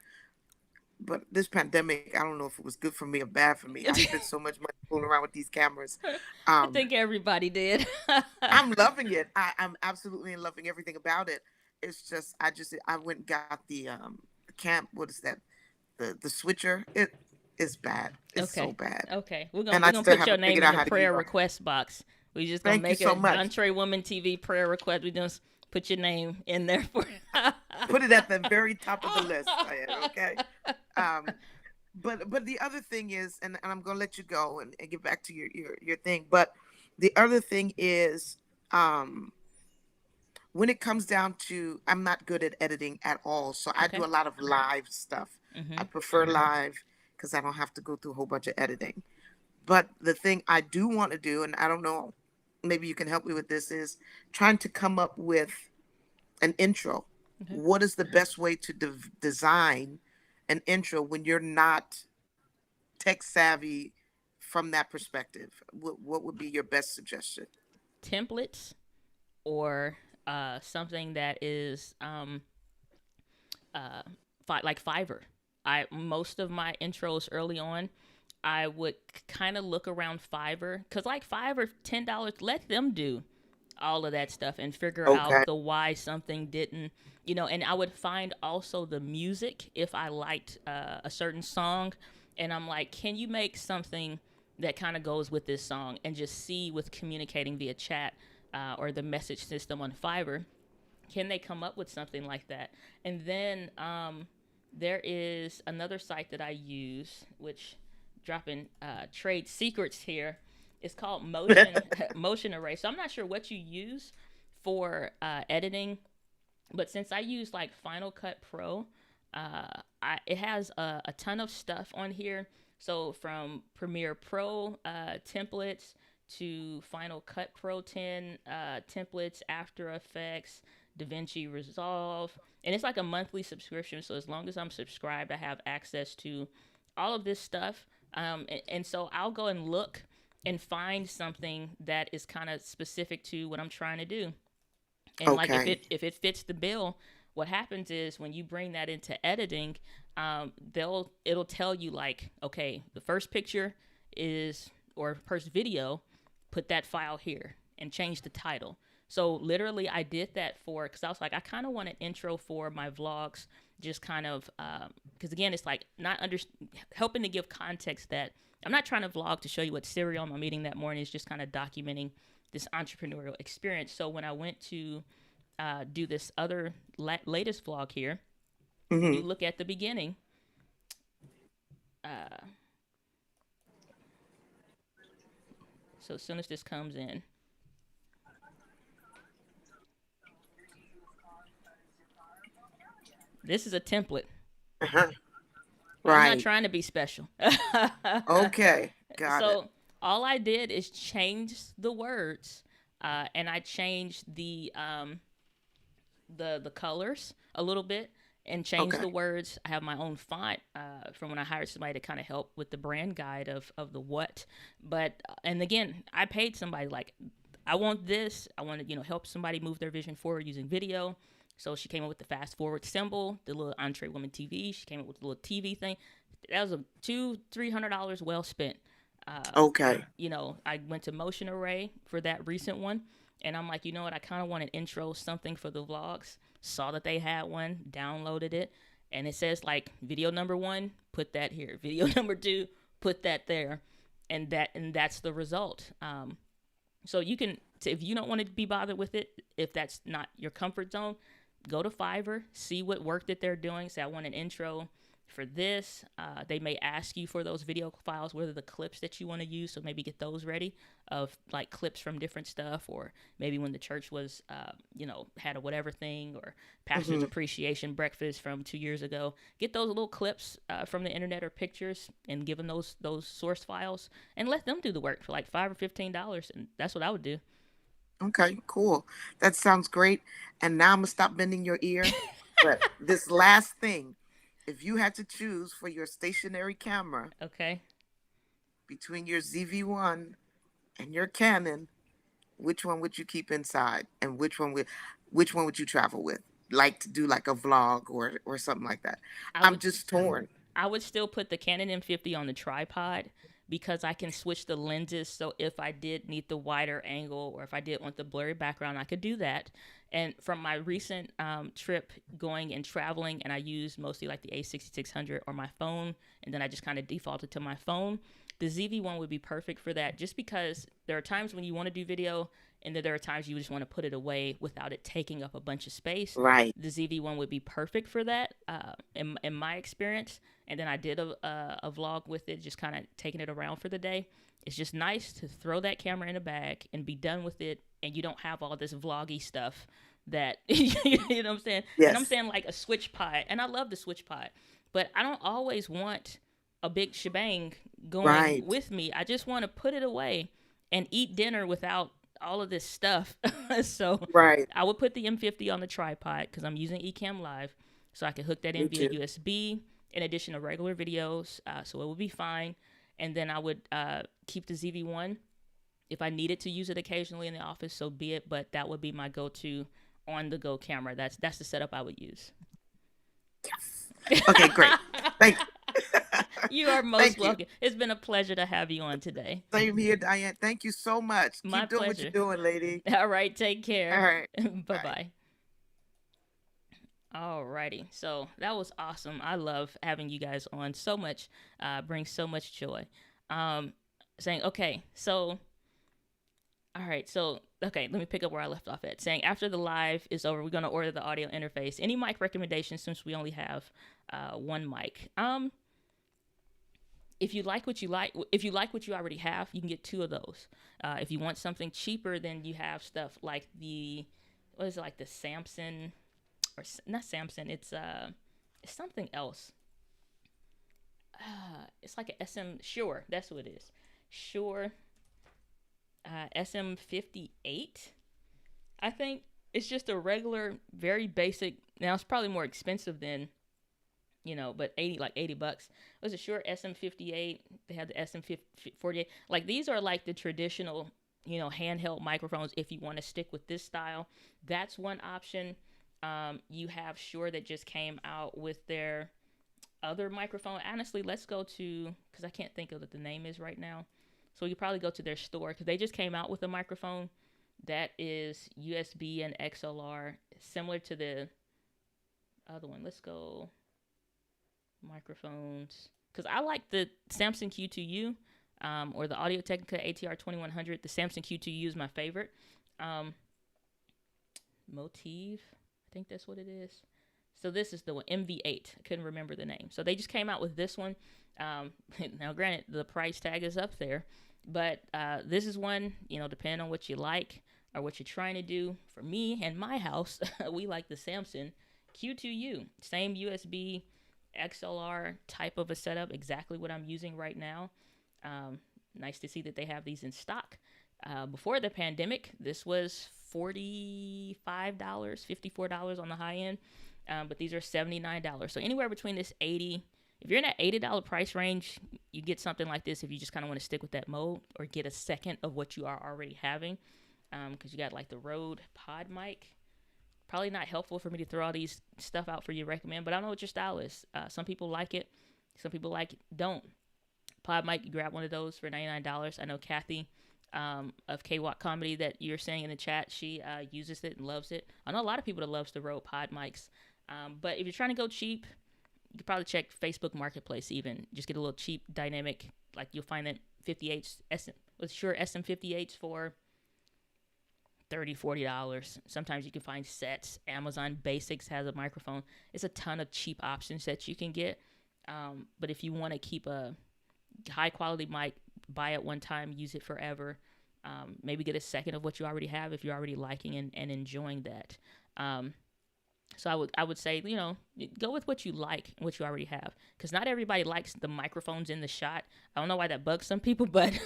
But this pandemic, I don't know if it was good for me or bad for me. I spent so much money fooling around with these cameras. I Um, think everybody did. I'm loving it. I'm absolutely loving everything about it. It's just I went and got the camp. What is that? The switcher. It is bad. It's so Okay. bad, Okay. We're gonna and we're I gonna still put your haven't name figured in out the how to use prayer it. request box. We just gonna Thank you make so a much. Entree Woman TV prayer request. We just put your name in there for. Put it at the very top of the list, Diane. Okay. Um, but the other thing is, and I'm gonna let you go and get back to your thing. But the other thing is, um, when it comes down to, I'm not good at editing at all, so I do Okay. a lot of live stuff. I Mhm. prefer live because I don't have to go through a whole bunch of editing. But the thing I do want to do, and I don't know, maybe you can help me with this, is trying to come up with an intro. Okay. What is the best way to design an intro when you're not tech savvy from that perspective? What would be your best suggestion? Templates or something that is uh, like Fiverr. I most of my intros early on, I would kind of look around Fiverr because like Fiverr, $10. Let them do all of that stuff and figure Okay. out the why something didn't. And I would find also the music if I liked a certain song, and I'm like, can you make something that kind of goes with this song, and just see with communicating via chat or the message system on Fiverr, can they come up with something like that? And then there is another site that I use, which dropping trade secrets here. It's called Motion Array. So I'm not sure what you use for editing, but since I use like Final Cut Pro, it has a ton of stuff on here. So from Premiere Pro templates to Final Cut Pro 10 templates, After Effects, DaVinci Resolve, and it's like a monthly subscription. So as long as I'm subscribed, I have access to all of this stuff. And so I'll go and look and find something that is kind of specific to what I'm trying to do. And like if Okay. it fits the bill, what happens is when you bring that into editing, it'll tell you like, okay, the first picture is or first video, put that file here and change the title. So literally, I did that for because I was like, I kind of want an intro for my vlogs, just kind of because again, it's like not helping to give context that I'm not trying to vlog to show you what cereal I'm eating that morning. It's just kind of documenting this entrepreneurial experience. So when I went to do this other latest vlog here, when you Hmm. look at the beginning, uh, so as soon as this comes in, this is a template. Uh-huh. I'm not Right. trying to be special. Okay. Got it. So all I did is change the words, and I changed the colors a little bit and change Okay. the words. I have my own font from when I hired somebody to kind of help with the brand guide of the what. But and again, I paid somebody like I want this. I want to help somebody move their vision forward using video. So she came up with the fast forward symbol, the little Entree Woman TV. She came up with the little TV thing. That was a $200-300 well spent. Uh, Okay. I went to Motion Array for that recent one, and I'm like, you know what? I kind of want an intro something for the vlogs. Saw that they had one, downloaded it, and it says like video number one, put that here. Video number two, put that there, and that's the result. So you can, if you don't want to be bothered with it, if that's not your comfort zone, go to Fiverr, see what work that they're doing. Say, I want an intro for this. They may ask you for those video files, whether the clips that you want to use. So maybe get those ready of like clips from different stuff, or maybe when the church was, had a whatever thing, or pastor's Hmm. appreciation breakfast from 2 years ago. Get those little clips from the internet or pictures, and give them those source files, and let them do the work for like $5 or $15, and that's what I would do. Okay. Cool. That sounds great. And now I'm gonna stop bending your ear. But this last thing, if you had to choose for your stationary camera Okay. between your ZV-1 and your Canon, which one would you keep inside, and which one would you travel with? Like to do like a vlog or something like that. I I'm would just torn. I would still put the Canon M50 on the tripod because I can switch the lenses. So if I did need the wider angle or if I did want the blurry background, I could do that. And from my recent trip going and traveling, and I used mostly like the A6600 or my phone, and then I just kind of defaulted to my phone. The ZV-1 would be perfect for that just because there are times when you want to do video and then there are times you just want to put it away without it taking up a bunch of space. Right. The ZV-1 would be perfect for that in my experience. And then I did a vlog with it, just kind of taking it around for the day. It's just nice to throw that camera in a bag and be done with it, and you don't have all this vloggy stuff that you know what I'm saying. And I'm Yes. saying like a switch pod, and I love the switch pod, but I don't always want a big shebang going Right. with me. I just want to put it away and eat dinner without all of this stuff. So Right. I would put the M50 on the tripod because I'm using Ecamm Live, so I could hook that in Me via too. USB in addition to regular videos. So it would be fine. And then I would keep the ZV-1 if I needed to use it occasionally in the office. So be it. But that would be my go-to on-the-go camera. That's the setup I would use. Yes. Okay, great. Thank You are most thank you. welcome. It's been a pleasure to have you on today. Same here, Diane. Thank you so much. My Keep doing what you're pleasure. doing, lady. All right, take All care. right. Bye Bye. bye. Alrighty, so that was awesome. I love having you guys on so much, brings so much joy. Um, saying okay, so all right, so okay, let me pick up where I left off at. Saying after the live is over, we're gonna order the audio interface. Any mic recommendations since we only have one mic? If you like what you already have, you can get two of those. If you want something cheaper, then you have stuff like the what is it, like the Samson or not Samson? It's something else. It's like a SM Shure. That's what it is. Shure SM58. I think it's just a regular, very basic. Now it's probably more expensive than but 80 bucks. It was a Shure SM58. They had the SM48. Like these are like the traditional, handheld microphones. If you want to stick with this style, that's one option. You have Shure that just came out with their other microphone. Honestly, let's go to because I can't think of what the name is right now. So you probably go to their store because they just came out with a microphone that is USB and XLR, similar to the other one. Let's go microphones because I like the Samson Q2U or the Audio Technica ATR 2100. The Samson Q2U is my favorite. Motive, I think that's what it is. So this is the one, MV8. I couldn't remember the name. So they just came out with this one. Now, granted, the price tag is up there, but this is one, depending on what you like or what you're trying to do. For me and my house, we like the Samson Q2U. Same USB XLR type of a setup, exactly what I'm using right now. Nice to see that they have these in stock. Before the pandemic, this was $45, $54 on the high end, but these are $79. So anywhere between this 80, if you're in that $80 price range, you get something like this if you just kind of want to stick with that mode or get a second of what you are already having, because you got like the Rode Pod mic. Probably not helpful for me to throw all these stuff out for you to recommend, but I don't know what your style is. Some people like it, some people don't. Pod mic, you grab one of those for $99. I know Kathy of K-Walk Comedy that you're saying in the chat, she uses it and loves it. I know a lot of people that loves the Rode Pod mics, but if you're trying to go cheap, you could probably check Facebook Marketplace even. Just get a little cheap dynamic, like you'll find that 58s, Shure SM58s for $30, $40. Sometimes you can find sets. Amazon Basics has a microphone. It's a ton of cheap options that you can get. But if you want to keep a high quality mic, buy it one time, use it forever. Maybe get a second of what you already have if you're already liking and enjoying that. So I would say, go with what you like and what you already have. Because not everybody likes the microphones in the shot. I don't know why that bugs some people, but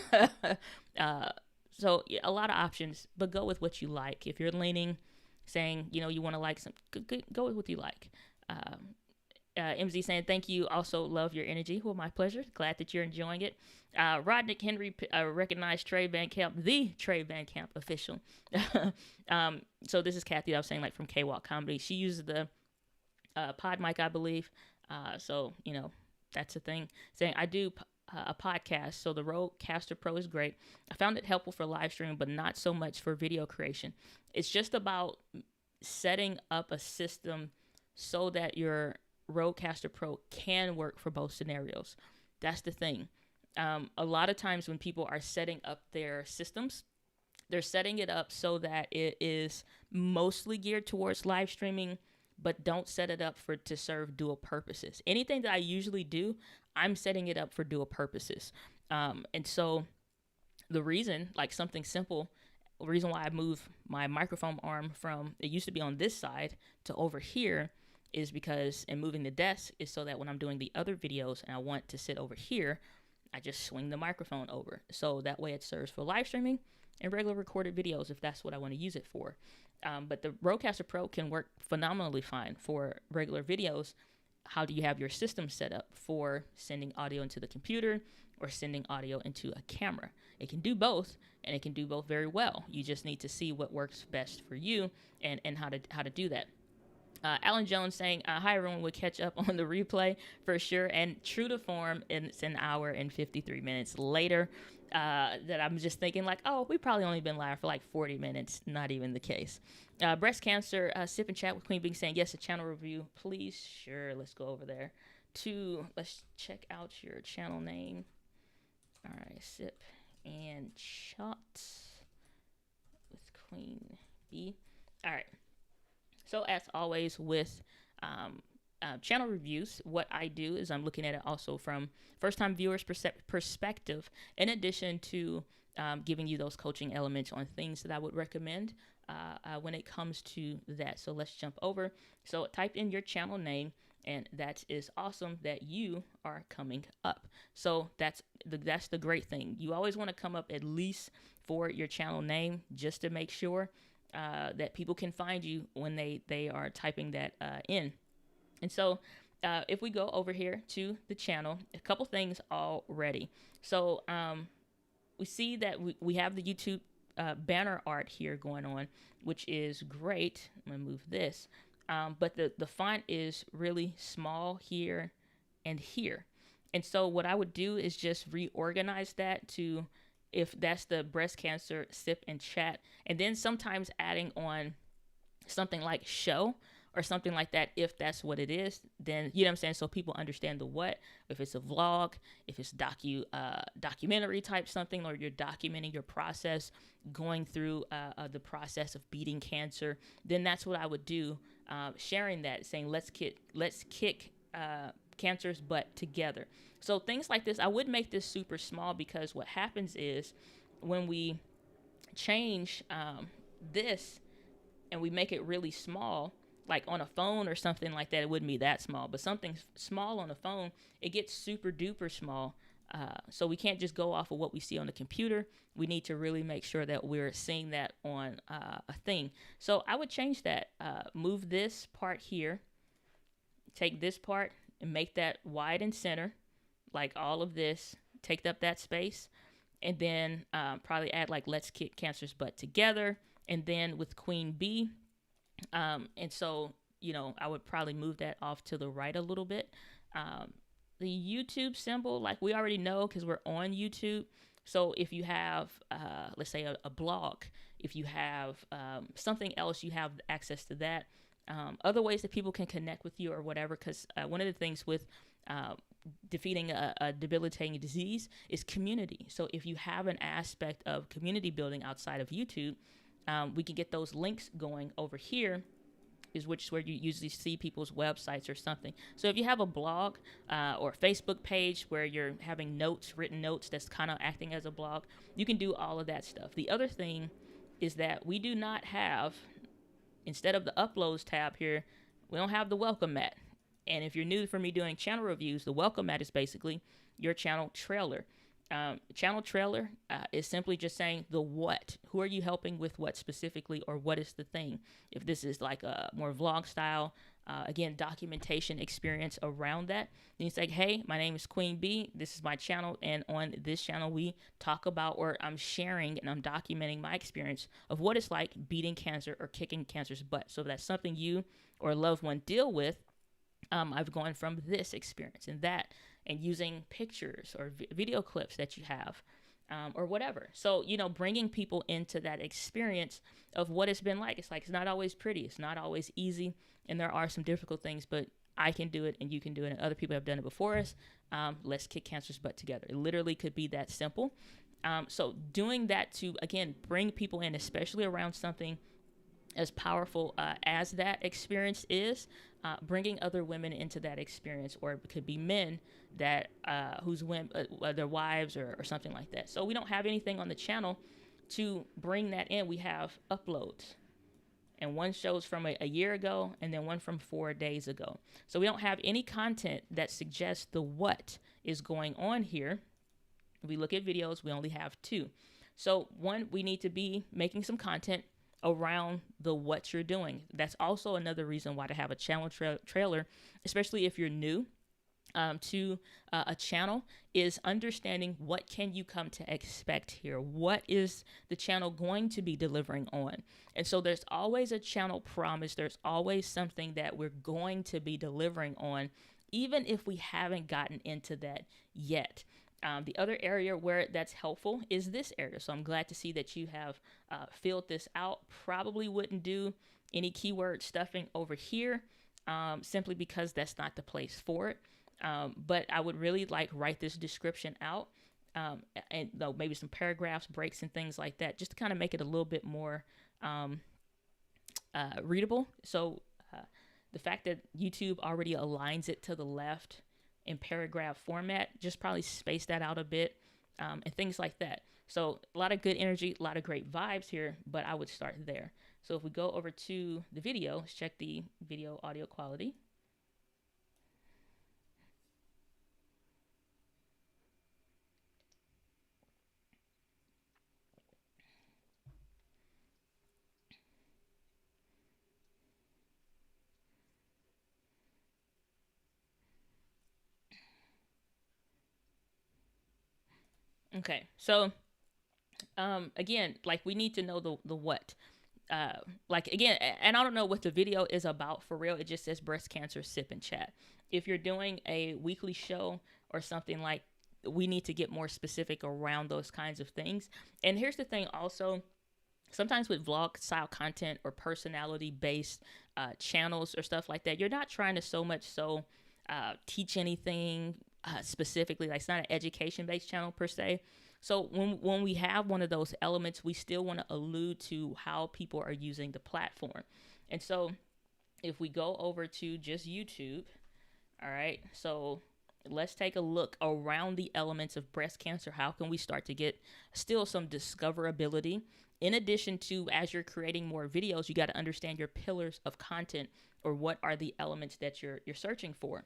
so yeah, a lot of options, but go with what you like. If you're leaning, saying, you want to like some, go with what you like. MZ saying thank you. Also love your energy. Well, my pleasure. Glad that you're enjoying it. Rodnick Henry recognized Trey Van Camp, the Trey Van Camp official. So this is Kathy. I was saying like from K Walk Comedy. She uses the pod mic, I believe. So that's a thing. Saying I do a podcast, so the Rodecaster Pro is great. I found it helpful for live streaming, but not so much for video creation. It's just about setting up a system so that your Rodecaster Pro can work for both scenarios. That's the thing. A lot of times when people are setting up their systems, they're setting it up so that it is mostly geared towards live streaming, but don't set it up to serve dual purposes. Anything that I usually do, I'm setting it up for dual purposes. And so the reason, like something simple, the reason why I move my microphone arm from, it used to be on this side to over here, is because, and moving the desk is so that when I'm doing the other videos and I want to sit over here, I just swing the microphone over. So that way it serves for live streaming and regular recorded videos if that's what I want to use it for. But the Rodecaster Pro can work phenomenally fine for regular videos. How do you have your system set up for sending audio into the computer or sending audio into a camera? It can do both, and it can do both very well. You just need to see what works best for you and how to do that. Alan Jones saying, hi, everyone, will catch up on the replay for sure. And true to form, it's an hour and 53 minutes later that I'm just thinking like, oh, we probably only been live for like 40 minutes. Not even the case. Breast cancer, sip and chat with Queen Bee saying, yes, a channel review, please. Sure, let's go over there. Let's check out your channel name. All right, sip and chat with Queen Bee. All right. So as always with channel reviews, what I do is I'm looking at it also from first-time viewers' perspective, in addition to giving you those coaching elements on things that I would recommend when it comes to that. So let's jump over. So type in your channel name, and that is awesome that you are coming up. So that's the great thing. You always want to come up at least for your channel name just to make sure that people can find you when they are typing that in. And so if we go over here to the channel, a couple things already. So we see that we have the YouTube banner art here going on, which is great. I'm going to move this. But the font is really small here and here. And so what I would do is just reorganize that to, if that's the breast cancer sip and chat, and then sometimes adding on something like show or something like that, if that's what it is, then you know what I'm saying, so people understand the what. If it's a vlog, if it's documentary type something, or you're documenting your process going through the process of beating cancer, then that's what I would do, sharing that, saying let's kick cancer's butt together. So things like this, I would make this super small, because what happens is when we change this and we make it really small, like on a phone or something like that, it wouldn't be that small, but something small on a phone, it gets super duper small. So we can't just go off of what we see on the computer. We need to really make sure that we're seeing that on a thing. So I would change that, move this part here, take this part and make that wide and center, like all of this, take up that space, and then probably add like let's kick cancer's butt together, and then with Queen Bee, and so I would probably move that off to the right a little bit. The YouTube symbol, like we already know because we're on YouTube. So if you have, let's say a blog, if you have something else, you have access to that. Other ways that people can connect with you or whatever, because one of the things with defeating a debilitating disease is community. So if you have an aspect of community building outside of YouTube, we can get those links going over here, which is where you usually see people's websites or something. So if you have a blog or Facebook page where you're having written notes that's kind of acting as a blog, you can do all of that stuff. The other thing is that we do not have, instead of the uploads tab here, we don't have the welcome mat. And if you're new for me doing channel reviews, the welcome mat is basically your channel trailer. Channel trailer is simply just saying the what. Who are you helping with what specifically, or what is the thing? If this is like a more vlog style again, documentation experience around that. And it's like, hey, my name is Queen B. This is my channel. And on this channel, we talk about, or I'm sharing and I'm documenting my experience of what it's like beating cancer or kicking cancer's butt. So if that's something you or a loved one deal with, I've gone from this experience and that, and using pictures or video clips that you have, or whatever. So, bringing people into that experience of what it's been like. It's like, it's not always pretty. It's not always easy. And there are some difficult things, but I can do it and you can do it. And other people have done it before us. Let's kick cancer's butt together. It literally could be that simple. So doing that to, again, bring people in, especially around something as powerful as that experience is, bringing other women into that experience, or it could be men that whose women, their wives or something like that. So we don't have anything on the channel to bring that in. We have uploads, and one shows from a year ago, and then one from 4 days ago. So we don't have any content that suggests the what is going on here. If we look at videos, we only have 2. So one, we need to be making some content around the what you're doing. That's also another reason why to have a channel trailer, especially if you're new to a channel, is understanding what can you come to expect here. What is the channel going to be delivering on? And so there's always a channel promise. There's always something that we're going to be delivering on, even if we haven't gotten into that yet. The other area where that's helpful is this area. So I'm glad to see that you have filled this out. Probably wouldn't do any keyword stuffing over here, simply because that's not the place for it. But I would really write this description out, and maybe some paragraphs, breaks, and things like that, just to kind of make it a little bit more readable. So the fact that YouTube already aligns it to the left in paragraph format, just probably space that out a bit, and things like that. So a lot of good energy, a lot of great vibes here, but I would start there. So if we go over to the video, let's check the video audio quality. Okay, so again, we need to know the what. Again, and I don't know what the video is about for real. It just says breast cancer sip and chat. If you're doing a weekly show or something, we need to get more specific around those kinds of things. And here's the thing also, sometimes with vlog style content or personality based channels or stuff like that, you're not trying to teach anything specifically. It's not an education based channel per se. So when we have one of those elements, we still want to allude to how people are using the platform. And so if we go over to just YouTube, all right, so let's take a look around the elements of breast cancer. How can we start to get still some discoverability? In addition to, as you're creating more videos, you got to understand your pillars of content, or what are the elements that you're searching for,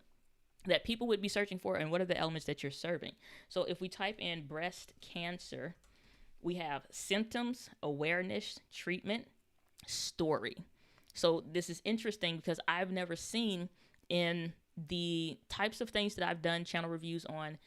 that people would be searching for, and what are the elements that you're serving. So if we type in breast cancer, we have symptoms, awareness, treatment, story. So this is interesting because I've never seen in the types of things that I've done channel reviews on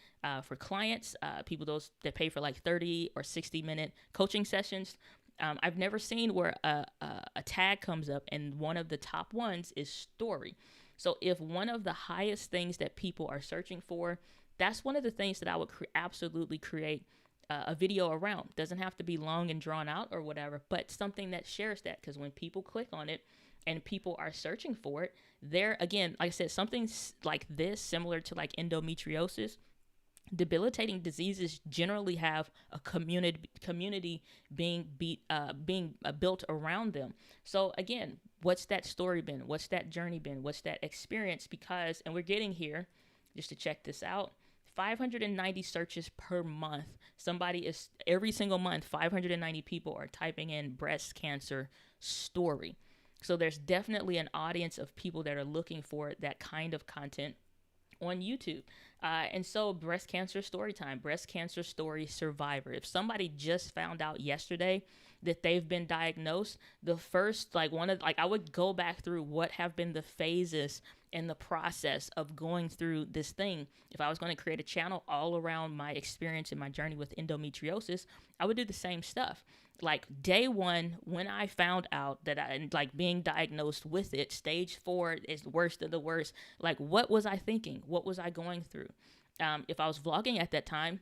for clients, people those that pay for 30 or 60-minute coaching sessions. I've never seen where a tag comes up and one of the top ones is story. So if one of the highest things that people are searching for, that's one of the things that I would absolutely create a video around. Doesn't have to be long and drawn out or whatever, but something that shares that, because when people click on it and people are searching for it, there again, like I said, something like this, similar to endometriosis, debilitating diseases generally have a community being built around them. So again, what's that story been? What's that journey been? What's that experience? Because, and we're getting here, just to check this out, 590 searches per month. Every single month, 590 people are typing in breast cancer story. So there's definitely an audience of people that are looking for that kind of content on YouTube. And so breast cancer story time, breast cancer story survivor. If somebody just found out yesterday that they've been diagnosed, the first, like, one of, like, I would go back through what have been the phases and the process of going through this thing. If I was going to create a channel all around my experience and my journey with endometriosis, I would do the same stuff. Like, day one, when I found out that I, like, being diagnosed with it, stage 4 is the worst of the worst. Like, what was I thinking? What was I going through? If I was vlogging at that time,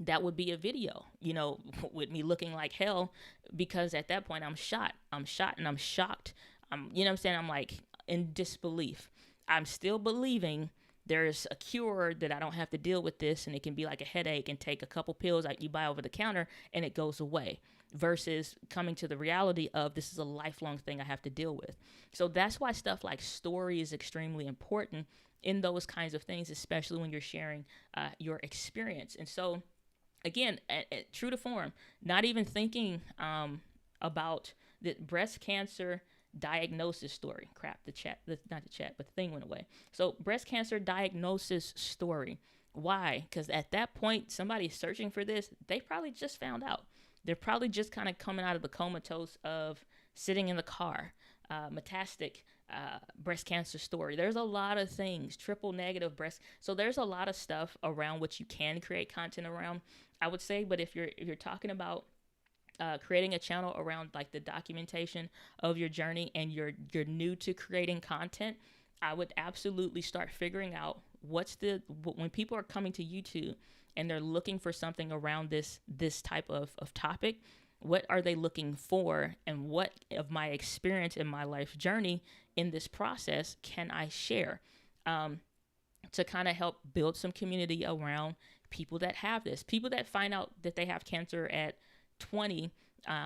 that would be a video, you know, with me looking like hell, because at that point I'm shot and I'm shocked. You know what I'm saying? I'm like in disbelief. I'm still believing there's a cure, that I don't have to deal with this, and it can be like a headache and take a couple pills like you buy over the counter and it goes away, versus coming to the reality of this is a lifelong thing I have to deal with. So that's why stuff like story is extremely important in those kinds of things, especially when you're sharing your experience. And so, again, true to form, not even thinking about the breast cancer diagnosis story. Crap, not the chat, but the thing went away. So, breast cancer diagnosis story. Why? Because at that point, somebody's searching for this. They probably just found out. They're probably just kind of coming out of the comatose of sitting in the car. Metastatic breast cancer story. There's a lot of things. Triple negative breast. So there's a lot of stuff around which you can create content around, I would say. But if you're talking about creating a channel around like the documentation of your journey, and you're new to creating content, I would absolutely start figuring out when people are coming to YouTube and they're looking for something around this type of topic, what are they looking for, and what of my experience in my life journey in this process can I share to kind of help build some community around people that have this. People that find out that they have cancer at 20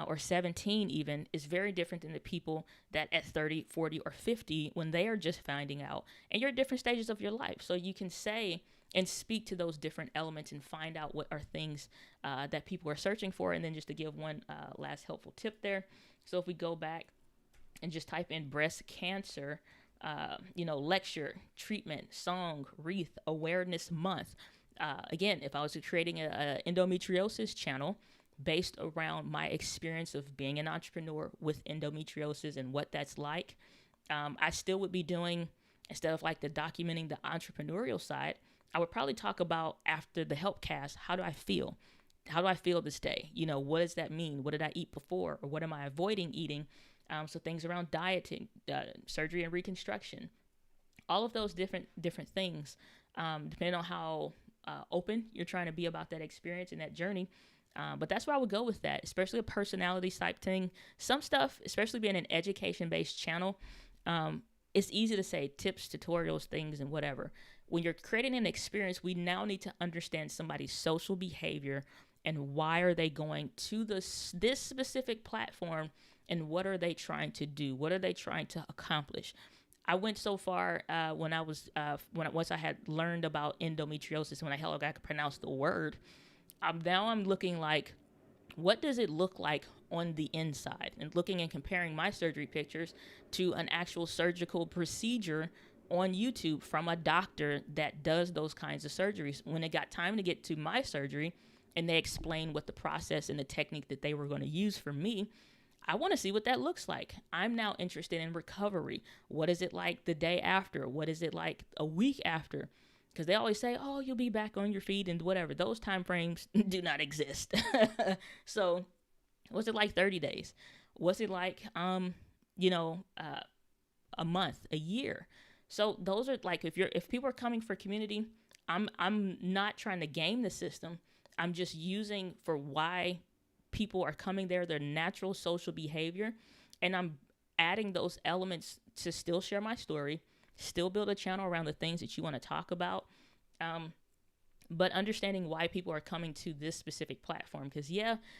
or 17 even is very different than the people that at 30, 40, or 50, when they are just finding out. And you're at different stages of your life. So you can say and speak to those different elements and find out what are things that people are searching for. And then just to give one last helpful tip there. So if we go back and just type in breast cancer, lecture, treatment, song, wreath, awareness month. Again, if I was creating a endometriosis channel based around my experience of being an entrepreneur with endometriosis and what that's like, I still would be doing, instead of like the documenting the entrepreneurial side, I would probably talk about, after the help cast, how do I feel? How do I feel this day? You know, what does that mean? What did I eat before? Or what am I avoiding eating? So things around dieting, surgery and reconstruction, all of those different things, depending on how open you're trying to be about that experience and that journey. But that's where I would go with that, especially a personality type thing. Some stuff, especially being an education-based channel, it's easy to say tips, tutorials, things, and whatever. When you're creating an experience, we now need to understand somebody's social behavior and why are they going to this specific platform, and what are they trying to do? What are they trying to accomplish? I went so far once I had learned about endometriosis, when I could pronounce the word. Now I'm looking like, what does it look like on the inside? And looking and comparing my surgery pictures to an actual surgical procedure on YouTube from a doctor that does those kinds of surgeries. When it got time to get to my surgery and they explained what the process and the technique that they were going to use for me, I want to see what that looks like. I'm now interested in recovery. What is it like the day after? What is it like a week after? Because they always say, oh, you'll be back on your feet and whatever. Those time frames do not exist. So what's it like 30 days? What's it like, a month, a year? So those are like, if people are coming for community, I'm not trying to game the system. I'm just using for why people are coming there, their natural social behavior. And I'm adding those elements to still share my story, still build a channel around the things that you want to talk about. But understanding why people are coming to this specific platform. Because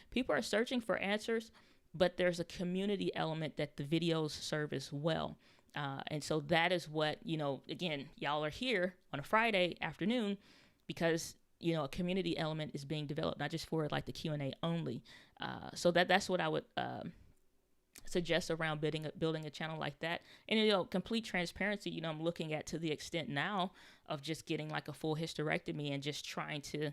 people are searching for answers, but there's a community element that the videos serve as well. And so that is what, again, y'all are here on a Friday afternoon because, a community element is being developed, not just for like the Q&A only. So that's what I would suggest around building a channel like that. And complete transparency, I'm looking at, to the extent now of just getting like a full hysterectomy and just trying to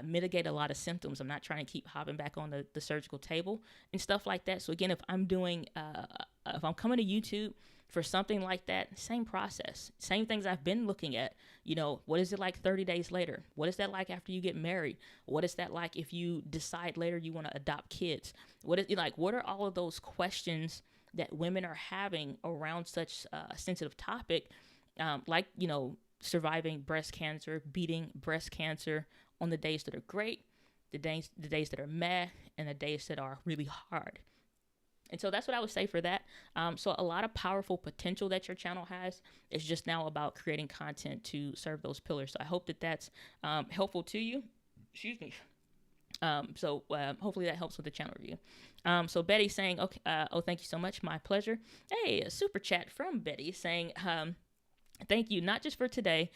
mitigate a lot of symptoms. I'm not trying to keep hopping back on the surgical table and stuff like that. So again, if I'm coming to YouTube for something like that, same process, same things I've been looking at. What is it like 30 days later? What is that like after you get married? What is that like if you decide later you want to adopt kids? What are all of those questions that women are having around such a sensitive topic, surviving breast cancer, beating breast cancer on the days that are great, the days that are meh, and the days that are really hard. And so that's what I would say for that. So a lot of powerful potential that your channel has. Is just now about creating content to serve those pillars. So I hope that that's helpful to you. Excuse me. Hopefully that helps with the channel review. So Betty saying, okay, thank you so much. My pleasure. Hey, a super chat from Betty saying, thank you, not just for today,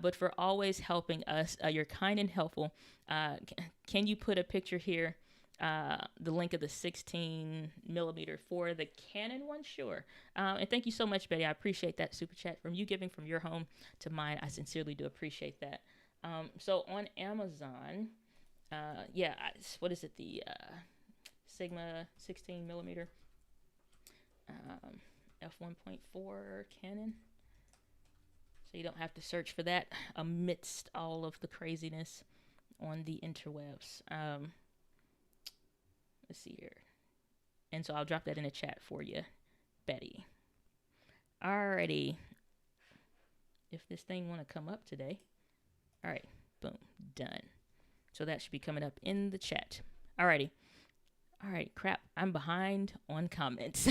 but for always helping us. You're kind and helpful. Can you put a picture here? The link of the 16mm for the Canon one? Sure. And thank you so much, Betty. I appreciate that super chat from you, giving from your home to mine. I sincerely do appreciate that. So on Amazon, what is it? The Sigma 16mm f1.4 Canon. So you don't have to search for that amidst all of the craziness on the interwebs. Let's see here. And so I'll drop that in the chat for you, Betty. Alrighty. If this thing want to come up today. All right. Boom. Done. So that should be coming up in the chat. Alrighty. All right. Crap. I'm behind on comments.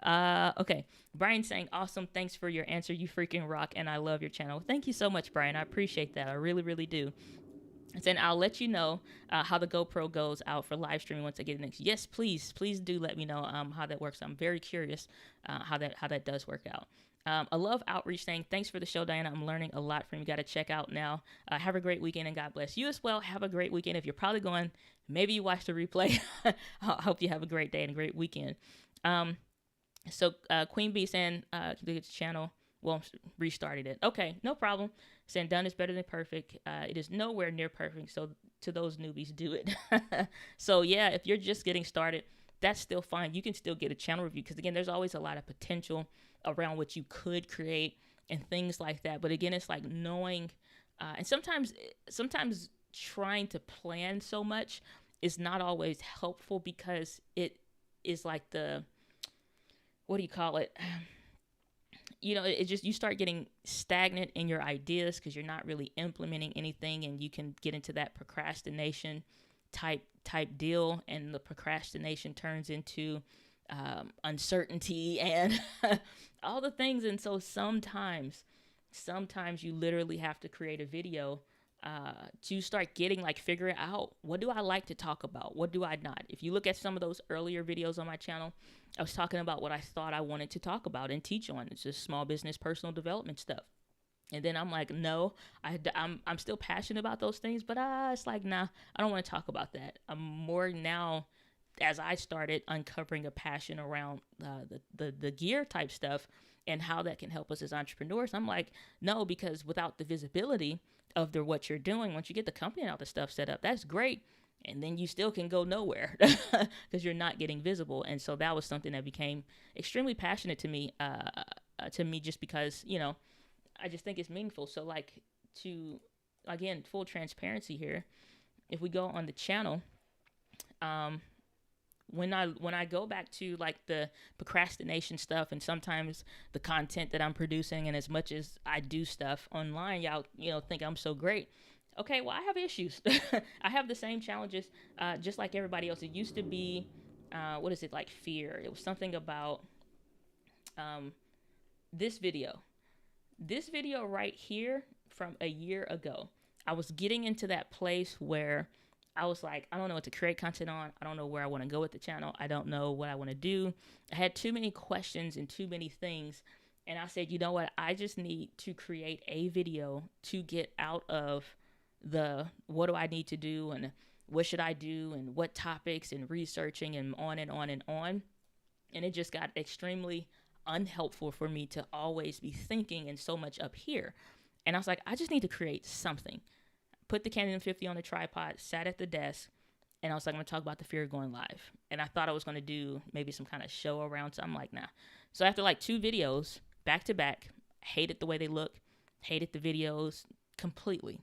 Okay. Brian saying, awesome. Thanks for your answer. You freaking rock. And I love your channel. Thank you so much, Brian. I appreciate that. I really, really do. And I'll let you know how the GoPro goes out for live streaming once I get it next. Yes, please do let me know how that works. I'm very curious how that does work out. I love Outreach saying, thanks for the show, Diana. I'm learning a lot from you. Got to check out now. Have a great weekend, and God bless you as well. Have a great weekend. If you're probably going, maybe you watch the replay. I hope you have a great day and a great weekend. So Queen Bee saying, the channel. Well, restarted it. Okay, no problem. Saying done is better than perfect. It is nowhere near perfect. So to those newbies, do it. So yeah, if you're just getting started, that's still fine. You can still get a channel review because again, there's always a lot of potential around what you could create and things like that. But again, it's like knowing, and sometimes trying to plan so much is not always helpful because it is like what do you call it? It just, you start getting stagnant in your ideas because you're not really implementing anything, and you can get into that procrastination type deal, and the procrastination turns into uncertainty and all the things. And so sometimes you literally have to create a video to start getting figuring out, what do I like to talk about? What do I not? If you look at some of those earlier videos on my channel, I was talking about what I thought I wanted to talk about and teach on. It's just small business, personal development stuff. And then I'm like, no, I'm still passionate about those things, but it's like, nah, I don't want to talk about that. I'm more now, as I started uncovering a passion around the gear type stuff and how that can help us as entrepreneurs. I'm like, no, because without the visibility of what you're doing, once you get the company and all the stuff set up, that's great. And then you still can go nowhere because you're not getting visible. And so that was something that became extremely passionate to me just because, I just think it's meaningful. So again, full transparency here. If we go on the channel, when I go back to the procrastination stuff, and sometimes the content that I'm producing, and as much as I do stuff online, y'all think I'm so great. Okay, well, I have issues. I have the same challenges just like everybody else. It used to be fear. It was something about this video right here from a year ago. I was getting into that place where I was like, I don't know what to create content on. I don't know where I want to go with the channel. I don't know what I want to do. I had too many questions and too many things. And I said, you know what? I just need to create a video to get out of what do I need to do and what should I do and what topics and researching and on and on and on. And it just got extremely unhelpful for me to always be thinking and so much up here. And I was like, I just need to create something. Put the Canon 50 on the tripod, sat at the desk, and I was like, I'm going to talk about the fear of going live. And I thought I was going to do maybe some kind of show around, so I'm like, nah. So after like 2 videos back to back, hated the way they look, hated the videos completely.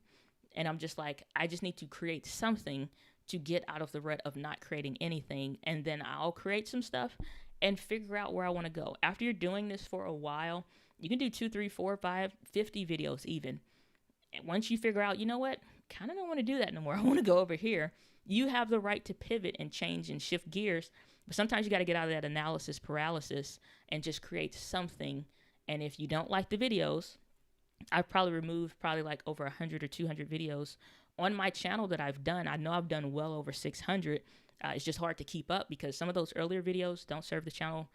And I'm just like, I just need to create something to get out of the rut of not creating anything. And then I'll create some stuff and figure out where I want to go. After you're doing this for a while, you can do 2, 3, 4, 5, 50 videos even. And once you figure out, you know what, kind of don't want to do that no more. I want to go over here. You have the right to pivot and change and shift gears. But sometimes you got to get out of that analysis paralysis and just create something. And if you don't like the videos, I've probably removed like over 100 or 200 videos on my channel that I've done. I know I've done well over 600. It's just hard to keep up because some of those earlier videos don't serve the channel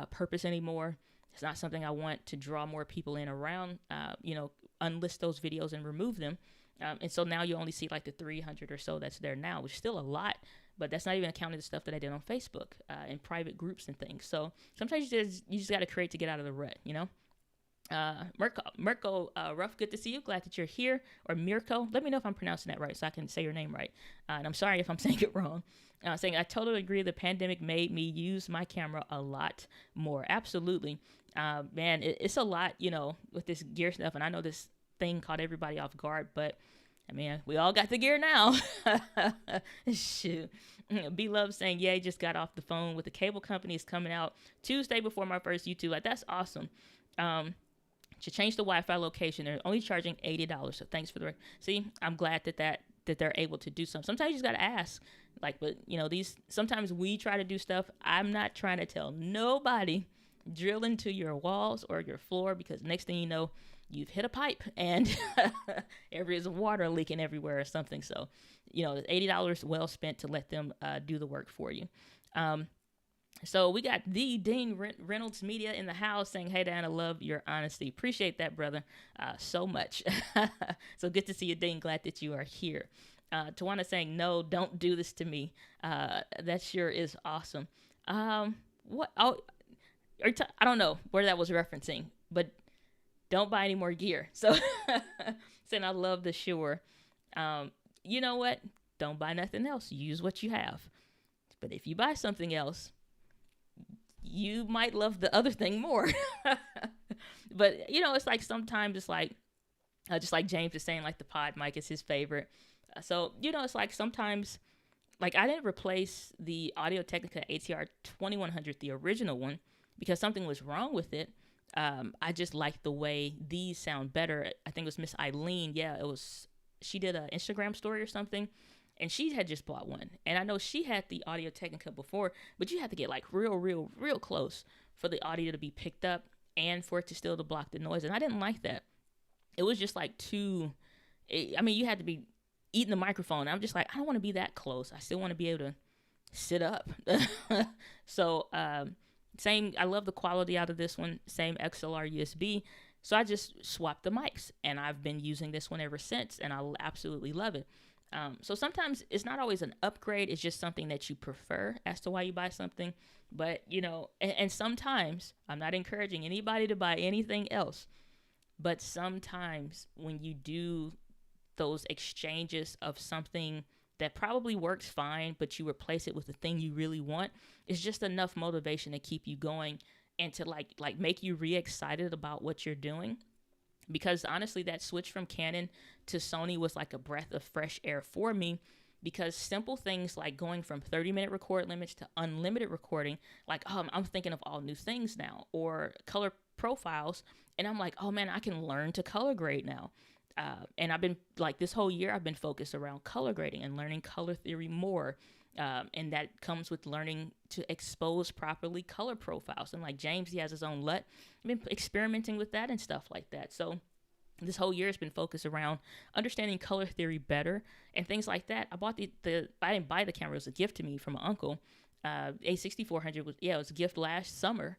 purpose anymore. It's not something I want to draw more people in around, unlist those videos and remove them. And so now you only see like the 300 or so that's there now, which is still a lot, but that's not even accounting the stuff that I did on Facebook in private groups and things. So sometimes you just got to create to get out of the rut, you know? Mirko, Ruff, good to see you. Glad that you're here. Or Mirko, let me know if I'm pronouncing that right so I can say your name right. And I'm sorry if I'm saying it wrong. Saying, I totally agree. The pandemic made me use my camera a lot more. Absolutely. Man, it's a lot, with this gear stuff. And I know this thing caught everybody off guard, but I mean, we all got the gear now. Shoot. B-Love saying, yay, just got off the phone with the cable company. Is coming out Tuesday before my first YouTube. Like, that's awesome. To change the Wi-Fi location, they're only charging $80. So thanks for the see. I'm glad that they're able to do something. Sometimes you just gotta ask, but sometimes we try to do stuff. I'm not trying to tell nobody drill into your walls or your floor because next thing you know, you've hit a pipe and there's water leaking everywhere or something. So, $80 well spent to let them do the work for you. So we got the Dean Reynolds Media in the house saying, hey, Dan, I love your honesty. Appreciate that, brother, so much. So good to see you, Dean. Glad that you are here. Tawana saying, no, don't do this to me. That sure is awesome. What? Oh, I don't know where that was referencing, but don't buy any more gear. So saying, I love the Shure. You know what? Don't buy nothing else. Use what you have. But if you buy something else, you might love the other thing more. But, it's like sometimes it's like, just like James is saying, like the pod mic is his favorite. So, it's like sometimes, like I didn't replace the Audio-Technica ATR 2100, the original one, because something was wrong with it. I just liked the way these sound better. I think it was Miss Eileen. Yeah, she did an Instagram story or something. And she had just bought one. And I know she had the Audio-Technica before, but you had to get like real close for the audio to be picked up and for it to still to block the noise. And I didn't like that. It was just like you had to be eating the microphone. I'm just like, I don't want to be that close. I still want to be able to sit up. So, I love the quality out of this one. Same XLR USB. So I just swapped the mics and I've been using this one ever since and I absolutely love it. So sometimes it's not always an upgrade. It's just something that you prefer as to why you buy something. But, and sometimes I'm not encouraging anybody to buy anything else. But sometimes when you do those exchanges of something that probably works fine, but you replace it with the thing you really want, it's just enough motivation to keep you going and to like make you re-excited about what you're doing. Because honestly, that switch from Canon to Sony was like a breath of fresh air for me, because simple things like going from 30-minute record limits to unlimited recording, like, I'm thinking of all new things now, or color profiles. And I'm like, oh man, I can learn to color grade now. And I've been like this whole year, I've been focused around color grading and learning color theory more. And that comes with learning to expose properly color profiles. And like James, he has his own LUT. I've been experimenting with that and stuff like that. So this whole year has been focused around understanding color theory better and things like that. I bought I didn't buy the camera. It was a gift to me from my uncle. A6400 it was a gift last summer.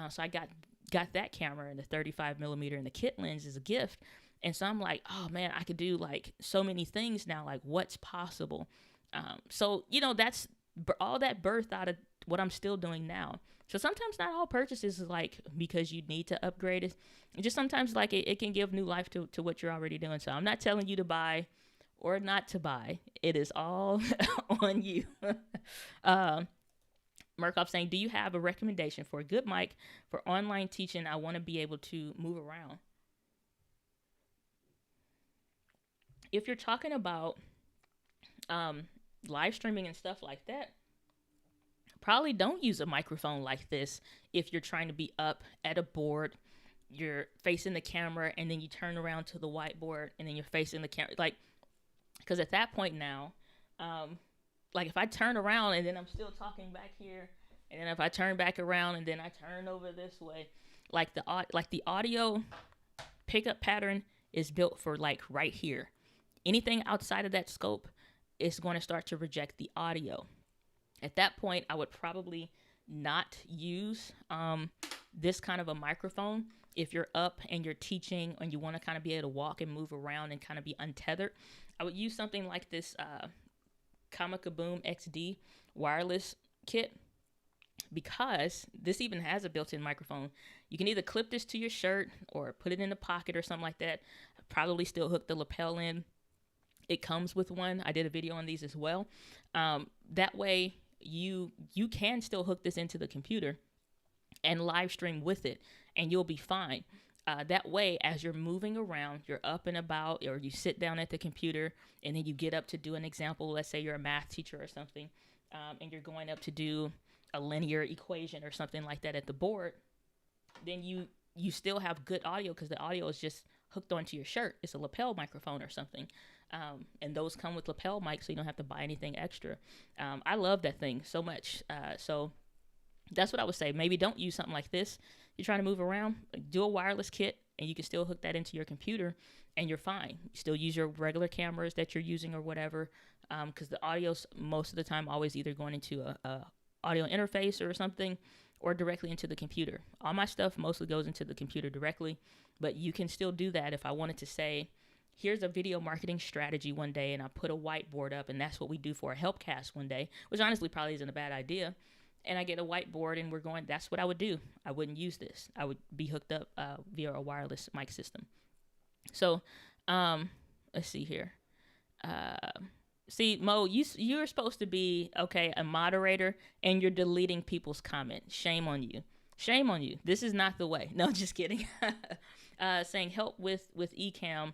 So I got that camera and the 35 millimeter and the kit lens as a gift. And so I'm like, oh man, I could do like so many things now. Like what's possible? So, that's all that birthed out of what I'm still doing now. So sometimes not all purchases is like because you need to upgrade it. Just sometimes like it can give new life to what you're already doing. So I'm not telling you to buy or not to buy. It is all on you. um, Murkoff saying, do you have a recommendation for a good mic for online teaching? I want to be able to move around. If you're talking about live streaming and stuff like that, probably don't use a microphone like this if you're trying to be up at a board, you're facing the camera, and then you turn around to the whiteboard, and then you're facing the camera. Like, because at that point now, like if I turn around and then I'm still talking back here, and then if I turn back around and then I turn over this way, like the audio pickup pattern is built for like right here. Anything outside of that scope is going to start to reject the audio. At that point, I would probably not use this kind of a microphone if you're up and you're teaching and you want to kind of be able to walk and move around and kind of be untethered. I would use something like this Comica Boom XD wireless kit, because this even has a built-in microphone. You can either clip this to your shirt or put it in a pocket or something like that. Probably still hook the lapel in. It comes with one. I did a video on these as well. That way you can still hook this into the computer and live stream with it, and you'll be fine. That way, as you're moving around, you're up and about, or you sit down at the computer and then you get up to do an example. Let's say you're a math teacher or something, and you're going up to do a linear equation or something like that at the board. Then you still have good audio because the audio is just hooked onto your shirt. It's a lapel microphone or something. And those come with lapel mics, so you don't have to buy anything extra. I love that thing so much. So that's what I would say. Maybe don't use something like this. You're trying to move around, do a wireless kit, and you can still hook that into your computer, and you're fine. You still use your regular cameras that you're using or whatever, because the audio's most of the time always either going into a audio interface or something, or directly into the computer. All my stuff mostly goes into the computer directly, but you can still do that. If I wanted to say, here's a video marketing strategy one day, and I put a whiteboard up, and that's what we do for a helpcast one day, which honestly probably isn't a bad idea. And I get a whiteboard and we're going, that's what I would do. I wouldn't use this. I would be hooked up via a wireless mic system. So let's see here. See, Mo, you're supposed to be, okay, a moderator, and you're deleting people's comments. Shame on you. Shame on you. This is not the way. No, just kidding. Saying help with Ecamm.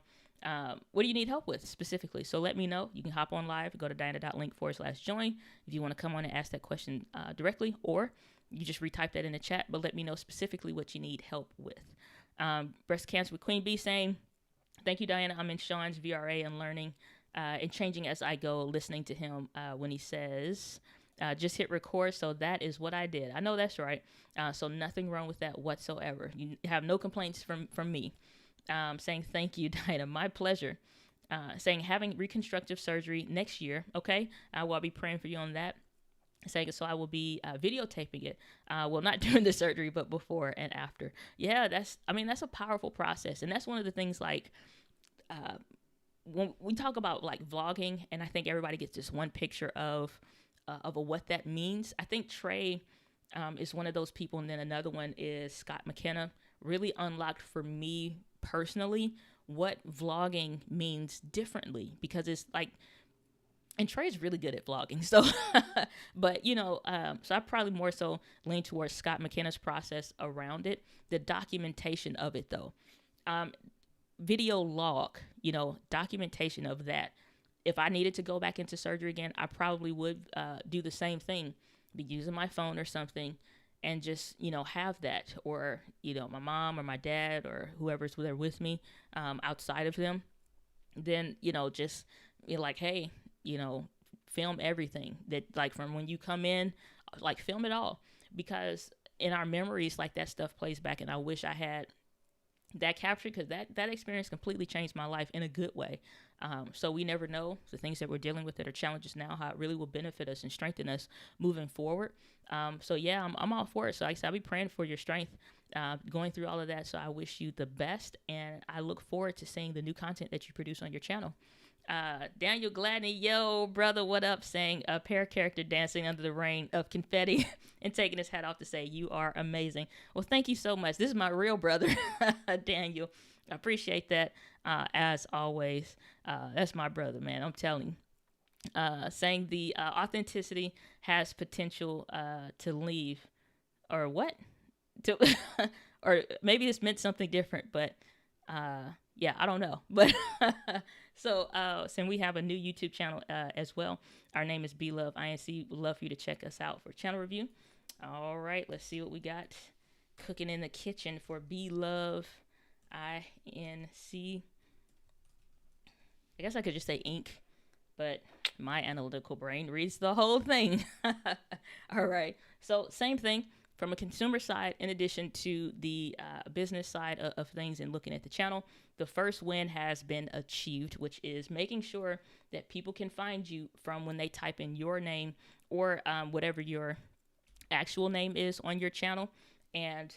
What do you need help with specifically? So let me know. You can hop on live, go to diana.link/join if you want to come on and ask that question directly, or you just retype that in the chat, but let me know specifically what you need help with. Breast Cancer with Queen Bee saying, thank you, Diana. I'm in Sean's VRA and learning and changing as I go, listening to him when he says, just hit record. So that is what I did. I know that's right. So nothing wrong with that whatsoever. You have no complaints from me. Saying thank you, Diana. My pleasure. Saying having reconstructive surgery next year. Okay. Well, I'll be praying for you on that. Saying so I will be videotaping it. Well, not during the surgery, but before and after. Yeah, that's a powerful process. And that's one of the things, like, when we talk about like vlogging, and I think everybody gets this one picture of what that means. I think Trey is one of those people. And then another one is Scott McKenna. Really unlocked for me personally what vlogging means differently, because it's like, and Trey's really good at vlogging, so but so I probably more so lean towards Scott McKenna's process around it, the documentation of it though. Video log, documentation of that. If I needed to go back into surgery again, I probably would do the same thing, be using my phone or something, and just, have that, or, my mom or my dad or whoever's there with me, outside of them, then, just be like, hey, film everything that, like, from when you come in, like, film it all, because in our memories, like, that stuff plays back, and I wish I had that captured, because that experience completely changed my life in a good way. So we never know the things that we're dealing with that are challenges now, how it really will benefit us and strengthen us moving forward. So yeah, I'm all for it. So like I said, I'll be praying for your strength going through all of that. So I wish you the best, and I look forward to seeing the new content that you produce on your channel. Daniel Gladney, yo, brother, what up? Saying a pair character dancing under the rain of confetti and taking his hat off to say, you are amazing. Well, thank you so much. This is my real brother, Daniel. I appreciate that, as always. That's my brother, man. I'm telling you. Saying the authenticity has potential to leave, or what? To, or maybe this meant something different, but yeah, I don't know. But so we have a new YouTube channel as well. Our name is Be Love INC. Would love for you to check us out for channel review. All right, let's see what we got cooking in the kitchen for Be Love INC. I guess I could just say Inc., but my analytical brain reads the whole thing. All right, so same thing from a consumer side, in addition to the business side of things and looking at the channel. The first win has been achieved, which is making sure that people can find you from when they type in your name or whatever your actual name is on your channel, and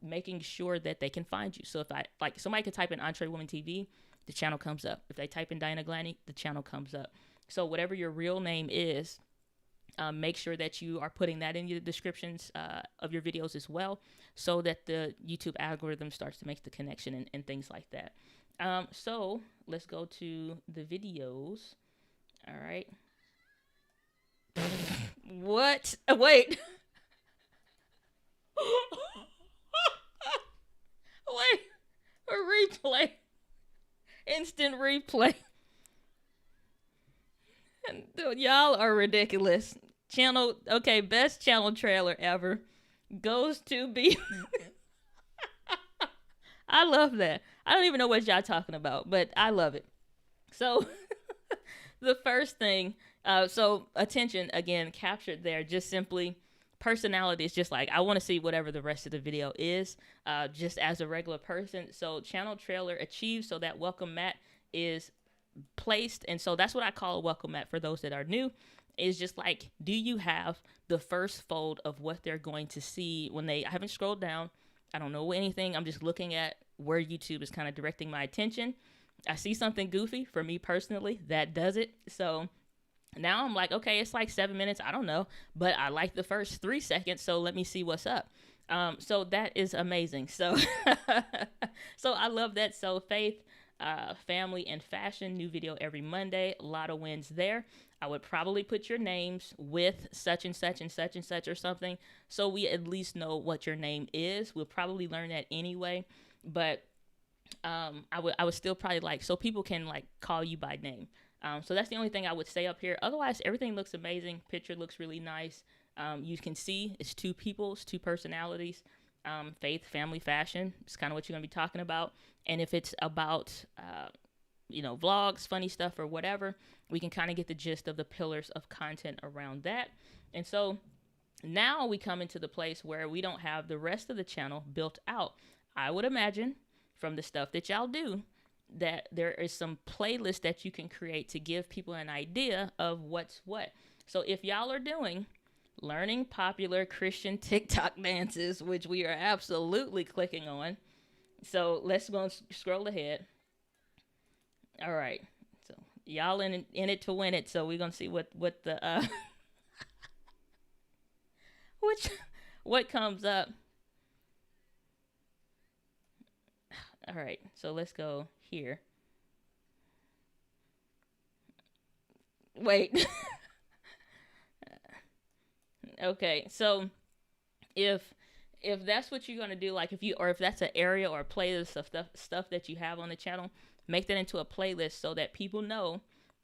making sure that they can find you. So if somebody could type in Entree Woman TV, the channel comes up. If they type in Diana Gladney, the channel comes up. So whatever your real name is, make sure that you are putting that in the descriptions of your videos as well, so that the YouTube algorithm starts to make the connection and things like that. So let's go to the videos. All right. What? Wait. Wait. A replay. Instant replay. Dude, y'all are ridiculous. Best channel trailer ever goes to be. I love that. I don't even know what y'all talking about, but I love it. So the first thing, so attention again captured there, just simply personality is just like, I want to see whatever the rest of the video is, just as a regular person. So channel trailer achieved, so that welcome mat is placed. And so that's what I call a welcome mat for those that are new. Is just like, do you have the first fold of what they're going to see when I haven't scrolled down, I don't know anything, I'm just looking at where YouTube is kind of directing my attention. I see something goofy, for me personally, that does it. So now I'm like, okay, it's like 7 minutes, I don't know, but I like the first 3 seconds, so let me see what's up. So that is amazing. So so I love that. So Faith, family, and fashion, new video every Monday, a lot of wins there. I would probably put your names with such and such and such and such or something, so we at least know what your name is. We'll probably learn that anyway, but I would still probably so people can call you by name. So that's the only thing I would say up here. Otherwise, everything looks amazing. Picture looks really nice. You can see it's two personalities. Faith, family, fashion. It's kind of what you're going to be talking about. And if it's about, vlogs, funny stuff, or whatever, we can kind of get the gist of the pillars of content around that. And so now we come into the place where we don't have the rest of the channel built out. I would imagine from the stuff that y'all do that there is some playlist that you can create to give people an idea of what's what. So if y'all are doing learning popular Christian TikTok dances, which we are absolutely clicking on. So let's go and scroll ahead. All right. So y'all in it to win it. So we're going to see what the what comes up. All right. So let's go here. Wait. Okay, so if that's what you're gonna do, if that's an area or a playlist of stuff that you have on the channel, make that into a playlist so that people know.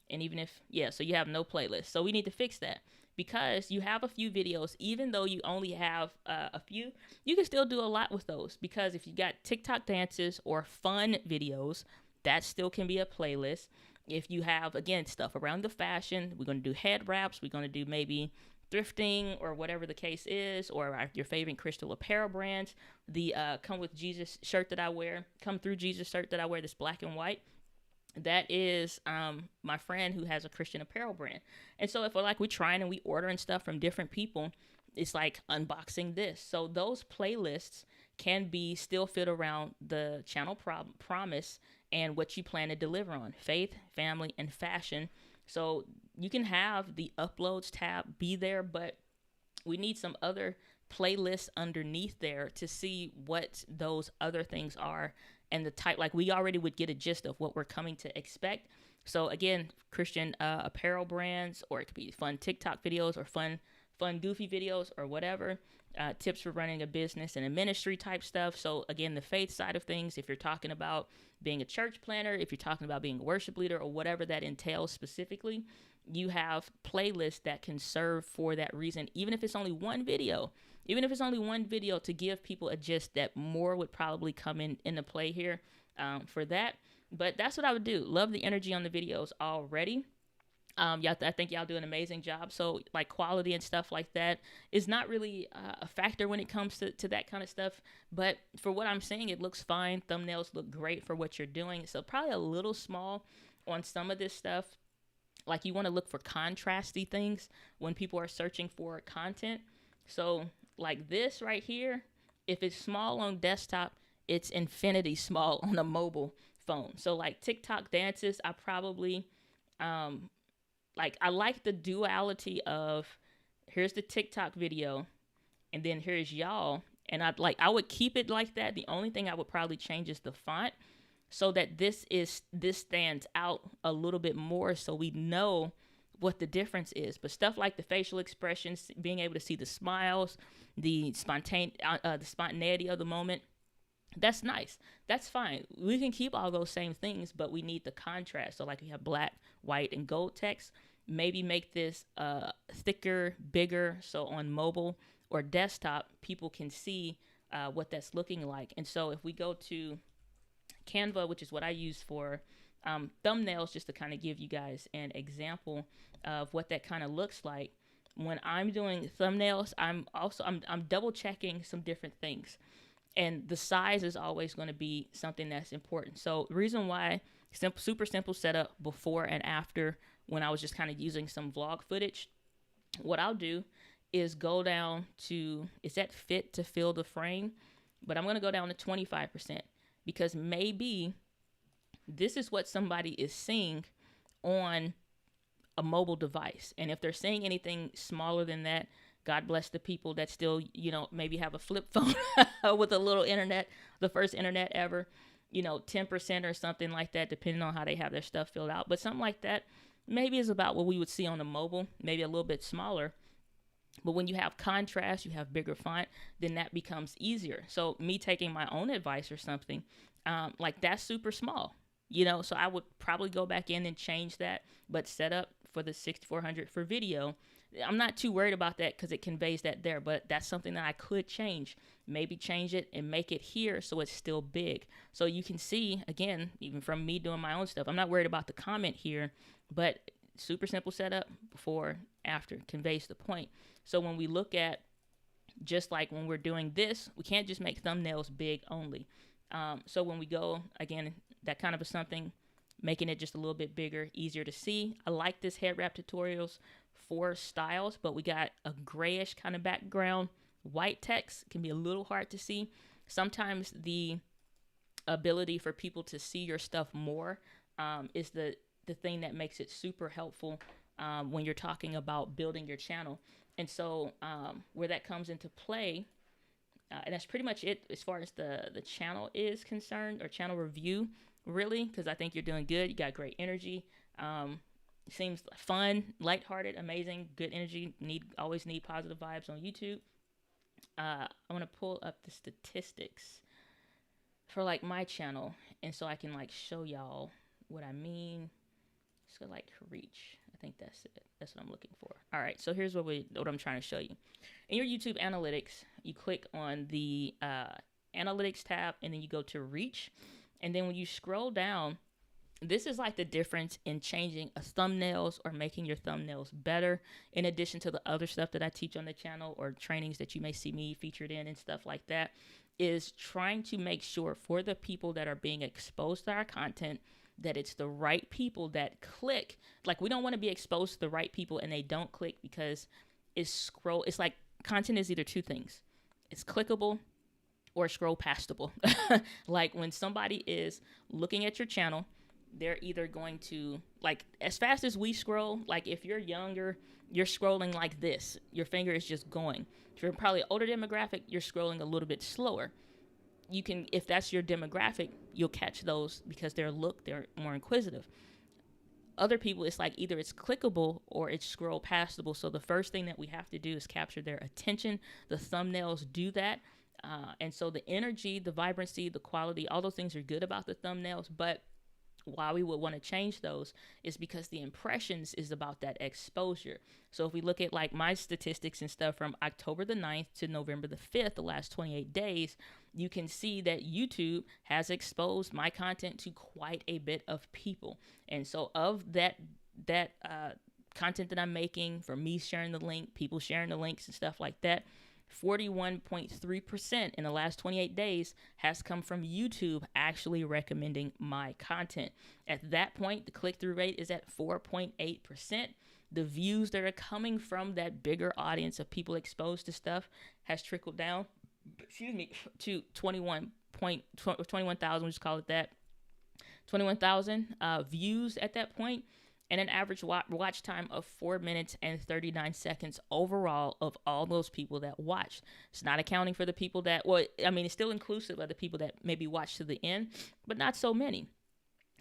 And even if so you have no playlist, so we need to fix that, because you have a few videos. Even though you only have a few, you can still do a lot with those, because if you got TikTok dances or fun videos, that still can be a playlist. If you have, again, stuff around the fashion, we're gonna do head wraps, we're gonna do maybe thrifting or whatever the case is, or your favorite crystal apparel brands. The Come With Jesus shirt that I wear, Come Through Jesus shirt that I wear, this black and white, that is my friend who has a Christian apparel brand. And so if we're trying and we ordering stuff from different people, it's like unboxing this. So those playlists can be still fit around the channel promise and what you plan to deliver on: faith, family, and fashion. So you can have the uploads tab be there, but we need some other playlists underneath there to see what those other things are and the type. Like, we already would get a gist of what we're coming to expect. So again, Christian apparel brands, or it could be fun TikTok videos, or fun goofy videos, or whatever. Tips for running a business and a ministry type stuff. So again, the faith side of things, if you're talking about being a church planner, if you're talking about being a worship leader, or whatever that entails specifically, you have playlists that can serve for that reason, even if it's only one video. Even if it's only one video, to give people a gist that more would probably come into play here for that. But that's what I would do. Love the energy on the videos already. I think y'all do an amazing job. So like, quality and stuff like that is not really a factor when it comes to that kind of stuff. But for what I'm seeing, it looks fine. Thumbnails look great for what you're doing. So probably a little small on some of this stuff. Like, you want to look for contrasty things when people are searching for content. So like this right here, if it's small on desktop, it's infinity small on a mobile phone. So like TikTok dances, I probably I like the duality of, here's the TikTok video and then here's y'all. And I would keep it like that. The only thing I would probably change is the font, so that this stands out a little bit more, so we know what the difference is. But stuff like the facial expressions, being able to see the smiles, the spontaneity of the moment, that's nice. That's fine. We can keep all those same things, but we need the contrast. So like, we have black, white, and gold text. Maybe make this thicker, bigger, so on mobile or desktop, people can see what that's looking like. And so if we go to Canva, which is what I use for thumbnails, just to kind of give you guys an example of what that kind of looks like. When I'm doing thumbnails, I'm double checking some different things, and the size is always going to be something that's important. So the reason why, super simple setup before and after, when I was just kind of using some vlog footage, what I'll do is go down to, it's at fit to fill the frame, but I'm going to go down to 25%, because maybe this is what somebody is seeing on a mobile device. And if they're seeing anything smaller than that, God bless the people that still, maybe have a flip phone with a little internet, the first internet ever, 10% or something like that, depending on how they have their stuff filled out. But something like that maybe is about what we would see on the mobile, maybe a little bit smaller. But when you have contrast, you have bigger font, then that becomes easier. So me taking my own advice or something, like, that's super small, so I would probably go back in and change that, but set up for the 6400 for video. I'm not too worried about that because it conveys that there, but that's something that I could change. Maybe change it and make it here so it's still big. So you can see, again, even from me doing my own stuff, I'm not worried about the comment here, but super simple setup, before, after, conveys the point. So when we look at, just like when we're doing this, we can't just make thumbnails big only. So when we go, again, that kind of is something, making it just a little bit bigger, easier to see. I like this head wrap tutorials for styles, but we got a grayish kind of background. White text can be a little hard to see. Sometimes the ability for people to see your stuff more is the thing that makes it super helpful when you're talking about building your channel. And so where that comes into play, and that's pretty much it as far as the channel is concerned, or channel review, really, because I think you're doing good. You got great energy. Seems fun, lighthearted, amazing, good energy. Always need positive vibes on YouTube. I want to pull up the statistics for like my channel, and so I can like show y'all what I mean. So like reach, I think that's it. That's what I'm looking for. All right, so here's what I'm trying to show you. In your YouTube analytics, you click on the analytics tab, and then you go to reach, and then when you scroll down, this is like the difference in changing a thumbnails or making your thumbnails better, in addition to the other stuff that I teach on the channel, or trainings that you may see me featured in and stuff like that, is trying to make sure for the people that are being exposed to our content, that it's the right people that click. Like, we don't want to be exposed to the right people and they don't click, because it's like content is either two things. It's clickable or scroll pastable. Like when somebody is looking at your channel, they're either going to, like, as fast as we scroll, like if you're younger, you're scrolling like this. Your finger is just going. If you're probably older demographic, you're scrolling a little bit slower. You can, if that's your demographic, you'll catch those because they're more inquisitive. Other people, it's like either it's clickable or it's scroll pastable. So the first thing that we have to do is capture their attention. The thumbnails do that. And so the energy, the vibrancy, the quality, all those things are good about the thumbnails. But why we would want to change those is because the impressions is about that exposure. So if we look at like my statistics and stuff from October the 9th to November the 5th, the last 28 days, you can see that YouTube has exposed my content to quite a bit of people. And so of that content that I'm making, for me sharing the link, people sharing the links and stuff like that, 41.3% in the last 28 days has come from YouTube actually recommending my content. At that point, the click-through rate is at 4.8%. The views that are coming from that bigger audience of people exposed to stuff has trickled down, to 21,000, just call it that, 21,000 views at that point, and an average watch time of 4 minutes and 39 seconds overall of all those people that watched. It's not accounting for the people that, well, I mean, it's still inclusive of the people that maybe watched to the end, but not so many.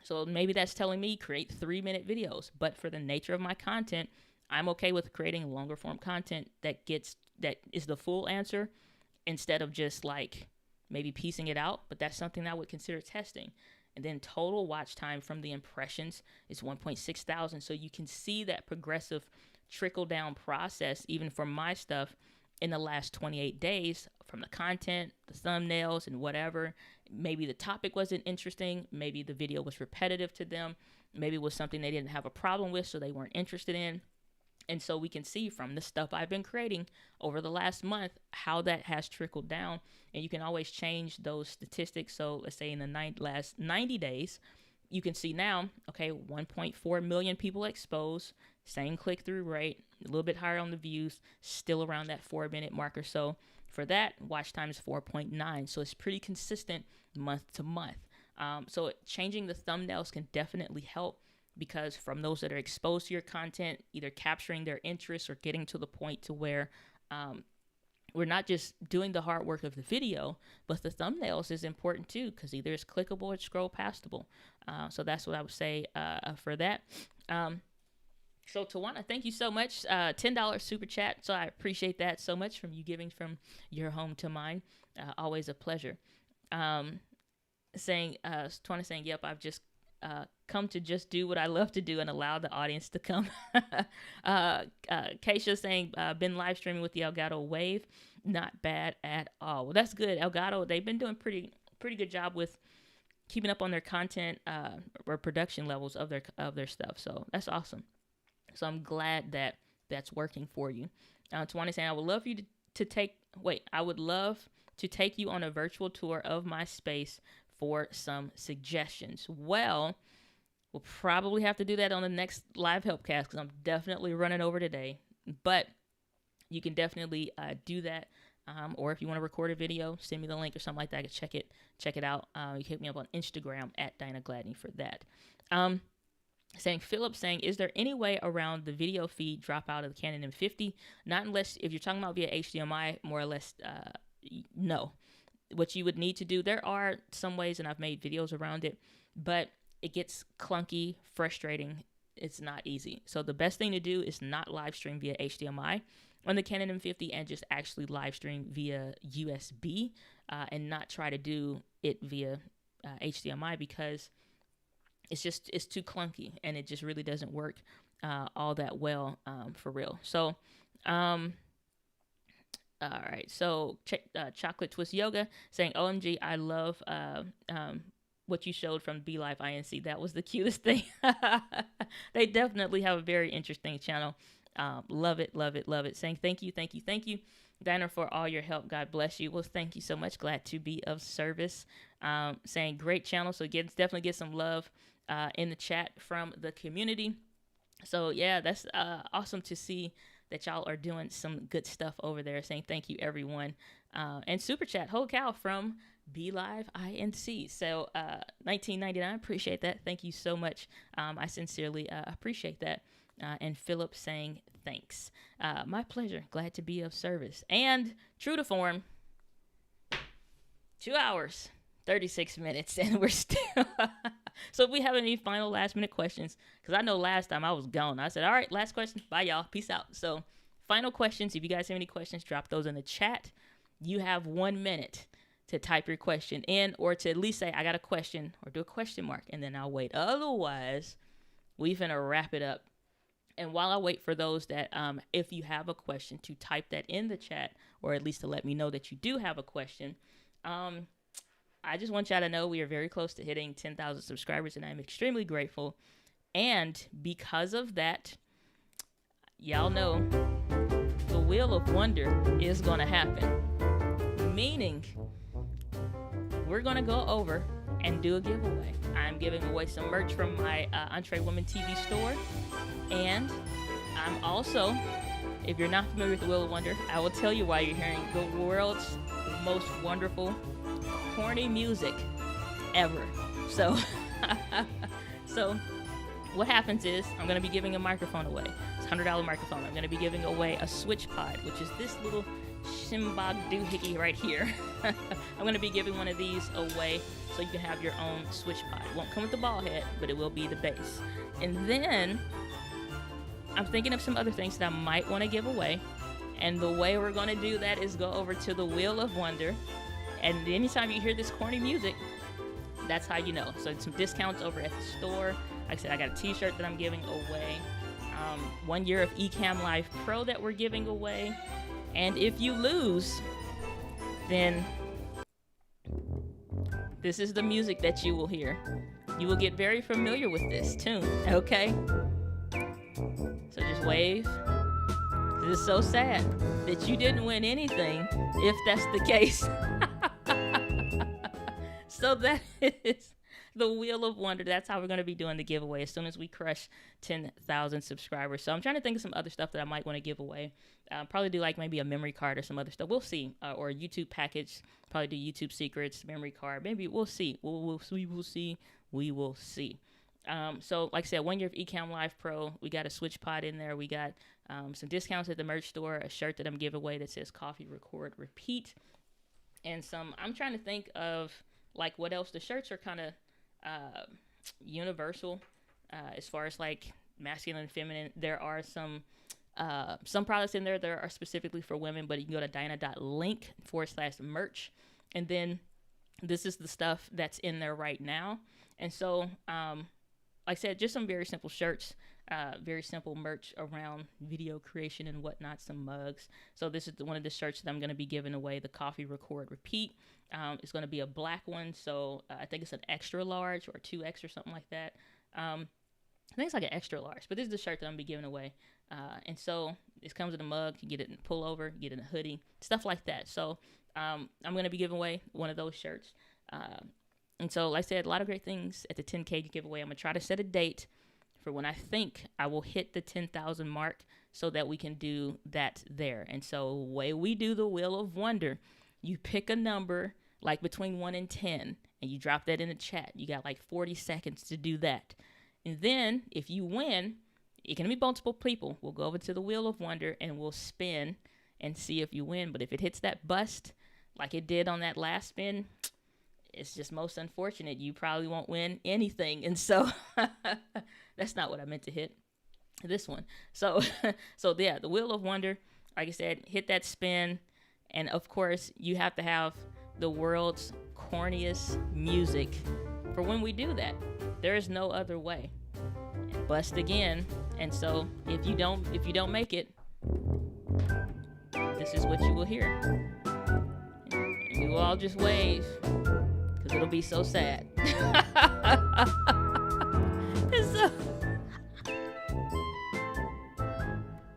So maybe that's telling me create 3-minute videos. But for the nature of my content, I'm okay with creating longer form content that is the full answer instead of just like maybe piecing it out. But that's something I would consider testing. And then total watch time from the impressions is 1.6 thousand. So you can see that progressive trickle down process, even for my stuff, in the last 28 days, from the content, the thumbnails, and whatever. Maybe the topic wasn't interesting. Maybe the video was repetitive to them. Maybe it was something they didn't have a problem with, so they weren't interested in. And so we can see from the stuff I've been creating over the last month how that has trickled down. And you can always change those statistics. So let's say in the last 90 days, you can see now, okay, 1.4 million people exposed, same click-through rate, a little bit higher on the views, still around that 4-minute mark or so. For that, watch time is 4.9. So it's pretty consistent month to month. So changing the thumbnails can definitely help, because from those that are exposed to your content, either capturing their interests or getting to the point to where we're not just doing the hard work of the video, but the thumbnails is important too, because either it's clickable or scroll pastable. So that's what I would say for that. So Tawana, thank you so much. $10 super chat. So I appreciate that so much, from you giving from your home to mine. Always a pleasure. Tawana saying, yep, I've just come to just do what I love to do and allow the audience to come. Keisha saying, been live streaming with the Elgato Wave. Not bad at all. Well, that's good. Elgato, they've been doing pretty good job with keeping up on their content or production levels of their stuff. So that's awesome. So I'm glad that that's working for you. Tawana saying, I would love to take you on a virtual tour of my space for some suggestions. Well, we'll probably have to do that on the next live helpcast, because I'm definitely running over today. But you can definitely do that. Or if you want to record a video, send me the link or something like that. I can check it out. You can hit me up on Instagram at Dinah Gladney for that. Philip saying, is there any way around the video feed drop out of the Canon M50? Not unless, if you're talking about via HDMI, more or less, no. What you would need to do, there are some ways, and I've made videos around it, but it gets clunky, frustrating. It's not easy. So the best thing to do is not live stream via HDMI on the Canon M50, and just actually live stream via USB, and not try to do it via HDMI, because it's too clunky, and it just really doesn't work all that well for real. So all right, so Chocolate Twist Yoga saying, OMG, I love what you showed from Be Life INC. That was the cutest thing. They definitely have a very interesting channel. Love it. Saying thank you, Dinah, for all your help. God bless you. Well, thank you so much. Glad to be of service. Saying great channel. So definitely get some love in the chat from the community. So yeah, that's awesome to see that y'all are doing some good stuff over there. Saying thank you, everyone. And Super Chat, holy cow, from Be Live INC. So 1999, appreciate that. Thank you so much. I sincerely appreciate that. And Philip saying thanks. My pleasure. Glad to be of service. And true to form, 2 hours, 36 minutes, and we're still. So if we have any final last minute questions, because I know last time I was gone, I said, all right, last question. Bye, y'all. Peace out. So final questions. If you guys have any questions, drop those in the chat. You have 1 minute to type your question in, or to at least say, I got a question, or do a question mark, and then I'll wait. Otherwise, we finna wrap it up. And while I wait for those that, if you have a question, to type that in the chat, or at least to let me know that you do have a question, I just want y'all to know we are very close to hitting 10,000 subscribers, and I'm extremely grateful. And because of that, y'all know the Wheel of Wonder is going to happen. Meaning, we're going to go over and do a giveaway. I'm giving away some merch from my Entree Woman TV store. And I'm also, if you're not familiar with the Wheel of Wonder, I will tell you why you're hearing the world's most wonderful, corny music ever. So, so what happens is I'm going to be giving a microphone away. It's a $100 microphone. I'm going to be giving away a switch pod, which is this little shimbag doohickey right here. I'm going to be giving one of these away so you can have your own switch pod. It won't come with the ball head, but it will be the base. And then I'm thinking of some other things that I might want to give away. And the way we're going to do that is go over to the Wheel of Wonder. And anytime you hear this corny music, that's how you know. So some discounts over at the store. Like I said, I got a t-shirt that I'm giving away. 1 year of Ecamm Live Pro that we're giving away. And if you lose, then this is the music that you will hear. You will get very familiar with this tune, okay? So just wave. This is so sad that you didn't win anything, if that's the case. So that is the Wheel of Wonder. That's how we're going to be doing the giveaway as soon as we crush 10,000 subscribers. So I'm trying to think of some other stuff that I might want to give away. Probably do like maybe a memory card or some other stuff. We'll see. Or a YouTube package. Probably do YouTube secrets, memory card. Maybe we'll see. We will see. We will see. So like I said, 1 year of Ecamm Live Pro. We got a switch pod in there. We got some discounts at the merch store. A shirt that I'm giving away that says Coffee, Record, Repeat. And some, I'm trying to think of like what else. The shirts are kind of universal as far as like masculine and feminine. There are some products in there that are specifically for women, but you can go to Dinah.link/merch, and then this is the stuff that's in there right now. And so like I said, just some very simple shirts, very simple merch around video creation and whatnot, some mugs. So this is one of the shirts that I'm going to be giving away, the Coffee, Record, Repeat. It's going to be a black one, so I think it's an extra large or 2X or something like that. I think it's like an extra large, but this is the shirt that I'm going to be giving away. And so this comes in a mug. You get it in a pullover, you get it in a hoodie, stuff like that. So I'm going to be giving away one of those shirts. And so, like I said, a lot of great things at the 10K giveaway. I'm going to try to set a date for when I think I will hit the 10,000 mark so that we can do that there. And so the way we do the Wheel of Wonder, you pick a number like between 1 and 10, and you drop that in the chat. You got like 40 seconds to do that. And then if you win, it can be multiple people. We'll go over to the Wheel of Wonder and we'll spin and see if you win. But if it hits that bust like it did on that last spin, it's just most unfortunate. You probably won't win anything. And so that's not what I meant to hit, this one. So yeah, the Wheel of Wonder, like I said, hit that spin. And of course, you have to have the world's corniest music for when we do that. There is no other way. Bust again. And so if you don't make it, this is what you will hear. And we will all just wave, because it'll be so sad. So,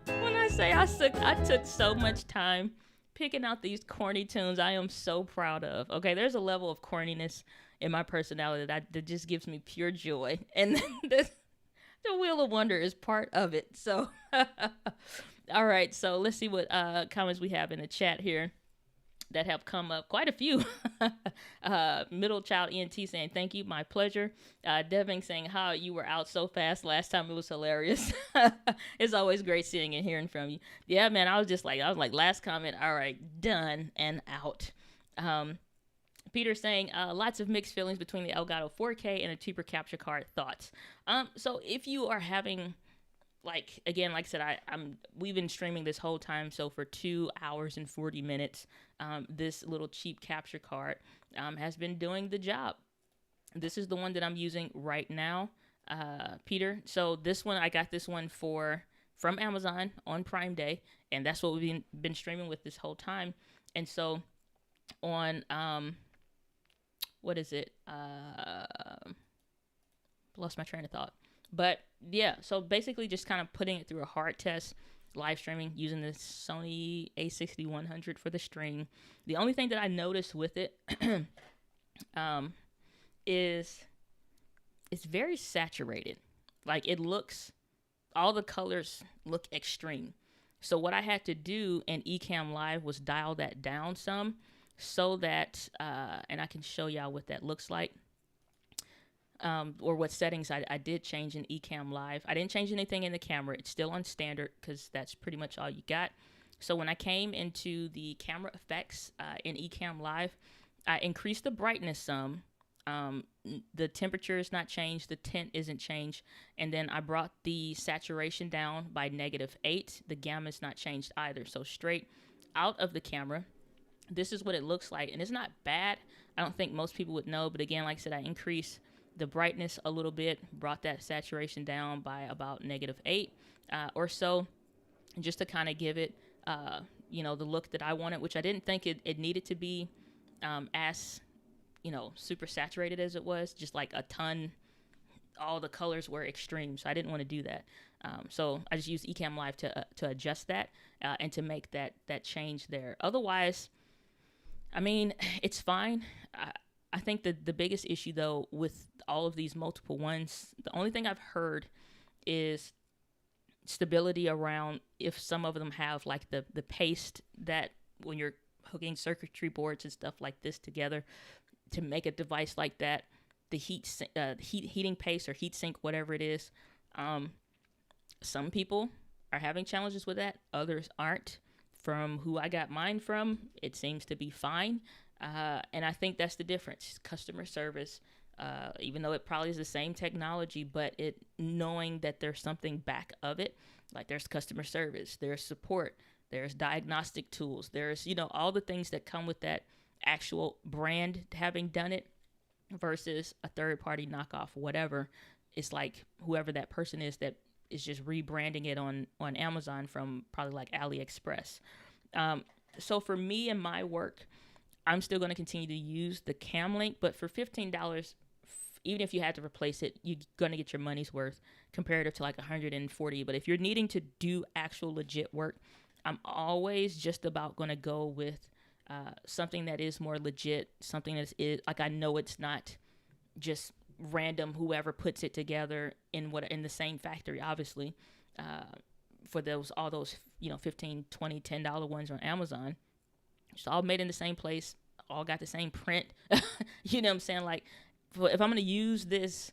when I say I took so much time picking out these corny tunes I am so proud of. Okay, there's a level of corniness in my personality that just gives me pure joy. And the Wheel of Wonder is part of it. So, all right, so let's see what comments we have in the chat here. that have come up. Quite a few. Middle child ENT saying, thank you, my pleasure. Devin saying, how you were out so fast last time. It was hilarious. It's always great seeing and hearing from you. Yeah, man, I was like, last comment, all right, done and out. Peter saying, lots of mixed feelings between the Elgato 4K and a cheaper capture card. Thoughts? So if you are having, like, again, like I said, we've been streaming this whole time. So for 2 hours and 40 minutes, this little cheap capture card has been doing the job. This is the one that I'm using right now, Peter. So this one, I got this one from Amazon on Prime Day, and that's what we've been streaming with this whole time. And so on what is it? Lost my train of thought. But yeah, so basically just kind of putting it through a hard test, live streaming using the Sony A6100 for the stream. The only thing that I noticed with it is it's very saturated. Like all the colors look extreme. So what I had to do in Ecamm Live was dial that down some so that, and I can show y'all what that looks like. Or what settings I did change in Ecamm Live. I didn't change anything in the camera. It's still on standard because that's pretty much all you got. So when I came into the camera effects in Ecamm Live, I increased the brightness some. The temperature is not changed. The tint isn't changed. And then I brought the saturation down by -8. The gamma is not changed either. So straight out of the camera, this is what it looks like. And it's not bad. I don't think most people would know. But again, like I said, I increased the brightness a little bit, brought that saturation down by about -8 or so, just to kind of give it, the look that I wanted, which I didn't think it needed to be as, super saturated as it was, just like a ton. All the colors were extreme, so I didn't want to do that. So I just used Ecamm Live to adjust that and to make that change there. Otherwise, I mean, it's fine. I think the biggest issue, though, with all of these multiple ones, the only thing I've heard is stability around if some of them have, like, the paste that when you're hooking circuitry boards and stuff like this together to make a device like that, the heating paste or heat sink, whatever it is. Some people are having challenges with that. Others aren't. From who I got mine from, it seems to be fine. And I think that's the difference. Customer service, even though it probably is the same technology, but it knowing that there's something back of it, like there's customer service, there's support, there's diagnostic tools, there's, all the things that come with that actual brand having done it versus a third party knockoff, whatever. It's like whoever that person is that is just rebranding it on Amazon from probably like AliExpress. So for me and my work, I'm still going to continue to use the Camlink, but for $15, even if you had to replace it, you're going to get your money's worth comparative to like $140. But if you're needing to do actual legit work, I'm always just about going to go with something that is more legit, something that is like, I know it's not just random whoever puts it together in the same factory, obviously, for all those $15, $20, $10 ones on Amazon. It's all made in the same place, all got the same print. You know what I'm saying? Like, if I'm going to use this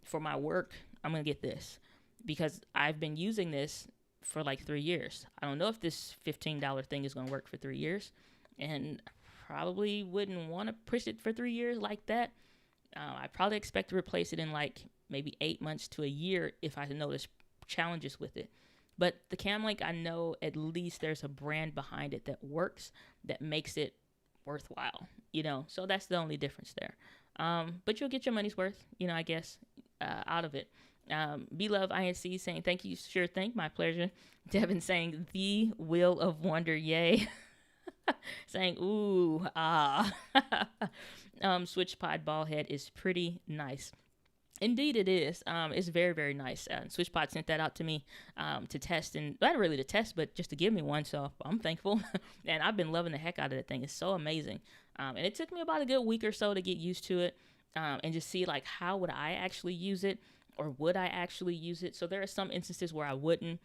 for my work, I'm going to get this because I've been using this for like 3 years. I don't know if this $15 thing is going to work for 3 years, and probably wouldn't want to push it for 3 years like that. I probably expect to replace it in like maybe 8 months to a year if I notice challenges with it. But the Camlink, I know at least there's a brand behind it that works, that makes it worthwhile, So that's the only difference there. But you'll get your money's worth, I guess, out of it. B-Love INC saying, thank you, sure thing, my pleasure. Devin saying, the Wheel of Wonder, yay. Saying, ooh, ah. SwitchPod Ballhead is pretty nice. Indeed, it is. It's very, very nice. SwitchPod sent that out to me to test, and not really to test, but just to give me one. So I'm thankful, and I've been loving the heck out of that thing. It's so amazing. And it took me about a good week or so to get used to it, and just see like how would I actually use it, or would I actually use it. So there are some instances where I wouldn't,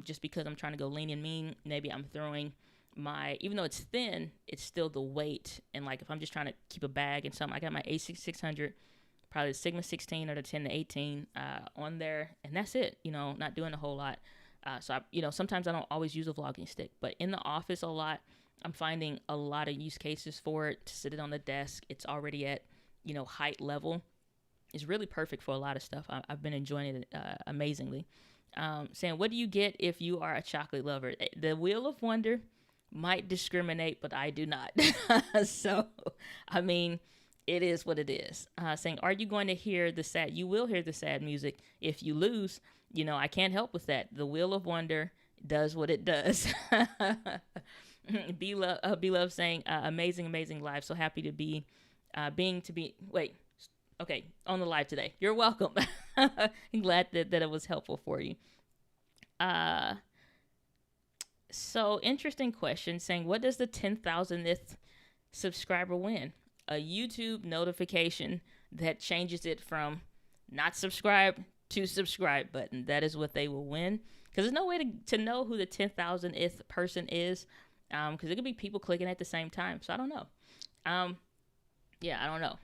just because I'm trying to go lean and mean. Maybe I'm throwing even though it's thin, it's still the weight. And like if I'm just trying to keep a bag and something, I got my A6600, probably the Sigma 16 or the 10 to 18 on there, and that's it. Not doing a whole lot. So sometimes I don't always use a vlogging stick, but in the office a lot, I'm finding a lot of use cases for it. To sit it on the desk, it's already at height level. It's really perfect for a lot of stuff. I've been enjoying it amazingly. Saying, what do you get if you are a chocolate lover? The Wheel of Wonder might discriminate, but I do not. So, I mean, it is what it is. Saying, are you going to hear the sad? You will hear the sad music if you lose. I can't help with that. The Wheel of Wonder does what it does. Be love saying, amazing, amazing live. So happy to be, okay, on the live today. You're welcome. I'm glad that it was helpful for you. So interesting question saying, what does the 10,000th subscriber win? A YouTube notification that changes it from not subscribe to subscribe button. That is what they will win. Because there's no way to know who the 10,000th person is. Because it could be people clicking at the same time. So I don't know. Yeah, I don't know.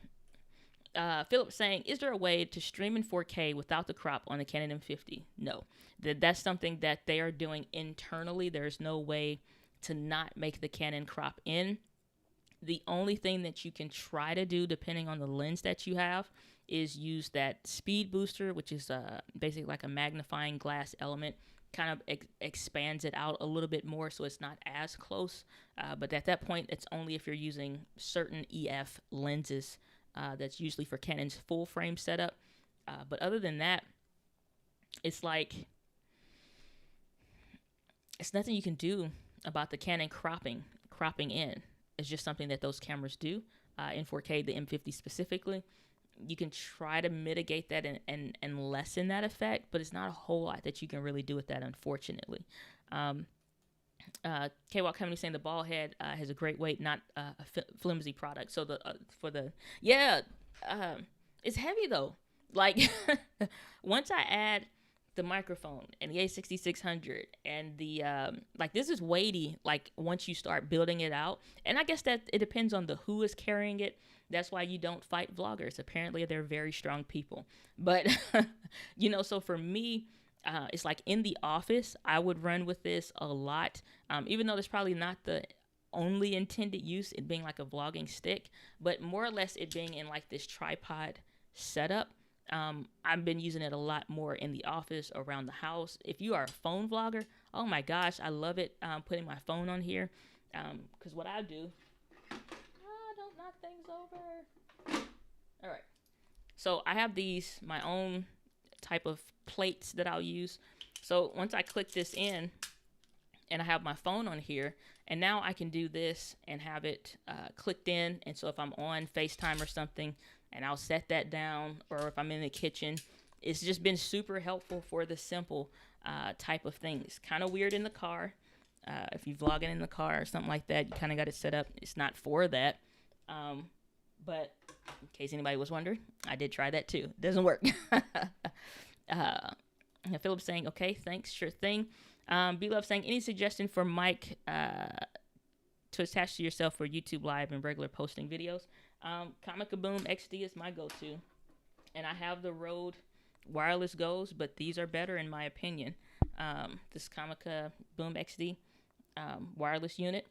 Philip saying, is there a way to stream in 4K without the crop on the Canon M50? No. That's something that they are doing internally. There's no way to not make the Canon crop in. The only thing that you can try to do, depending on the lens that you have, is use that speed booster, which is basically like a magnifying glass element. Kind of expands it out a little bit more so it's not as close. But at that point, it's only if you're using certain EF lenses. That's usually for Canon's full frame setup. But other than that, it's nothing you can do about the Canon cropping in. It's just something that those cameras do in 4K, the M50 specifically. You can try to mitigate that and lessen that effect, but it's not a whole lot that you can really do with that, unfortunately. K-Walk Company saying the ball head has a great weight, not a flimsy product. So it's heavy though. Like once I add the microphone and the A6600 and the this is weighty. Like once you start building it out, and I guess that it depends on who is carrying it. That's why you don't fight vloggers. Apparently, they're very strong people. But so for me. It's like in the office, I would run with this a lot, even though there's probably not the only intended use, it being like a vlogging stick, but more or less it being in like this tripod setup. I've been using it a lot more in the office, around the house. If you are a phone vlogger, oh my gosh, I love it, putting my phone on here, because what I do, don't knock things over. All right. So I have my own type of plates that I'll use. So once I click this in and I have my phone on here, and now I can do this and have it clicked in. And so if I'm on FaceTime or something and I'll set that down, or if I'm in the kitchen, it's just been super helpful for the simple type of things. Kind of weird in the car. If you're vlogging in the car or something like that, you kind of got it set up. It's not for that. But in case anybody was wondering, I did try that too. It doesn't work. Philip's saying, okay, thanks, sure thing. B-Love saying, any suggestion for mic to attach to yourself for YouTube Live and regular posting videos? Comica Boom XD is my go-to. And I have the Rode Wireless Goes, but these are better in my opinion. This Comica Boom XD wireless unit.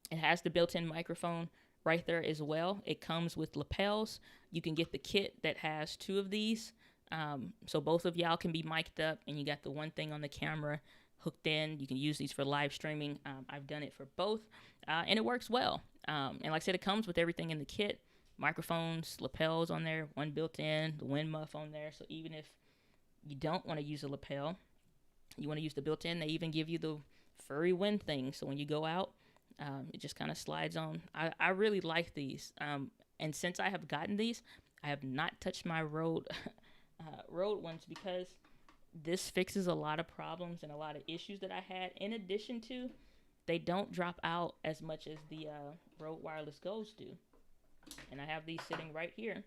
It has the built-in microphone right there as well. It comes with lapels. You can get the kit that has 2 of these. So both of y'all can be mic'd up, and you got the one thing on the camera hooked in. You can use these for live streaming. I've done it for both, and it works well. And like I said, it comes with everything in the kit. Microphones, lapels on there, one built in, the wind muff on there. So even if you don't want to use a lapel, you want to use the built-in, they even give you the furry wind thing. So when you go out, it just kind of slides on. I really like these. And since I have gotten these, I have not touched my Rode ones, because this fixes a lot of problems and a lot of issues that I had. In addition to, they don't drop out as much as the Rode Wireless Goes do. And I have these sitting right here,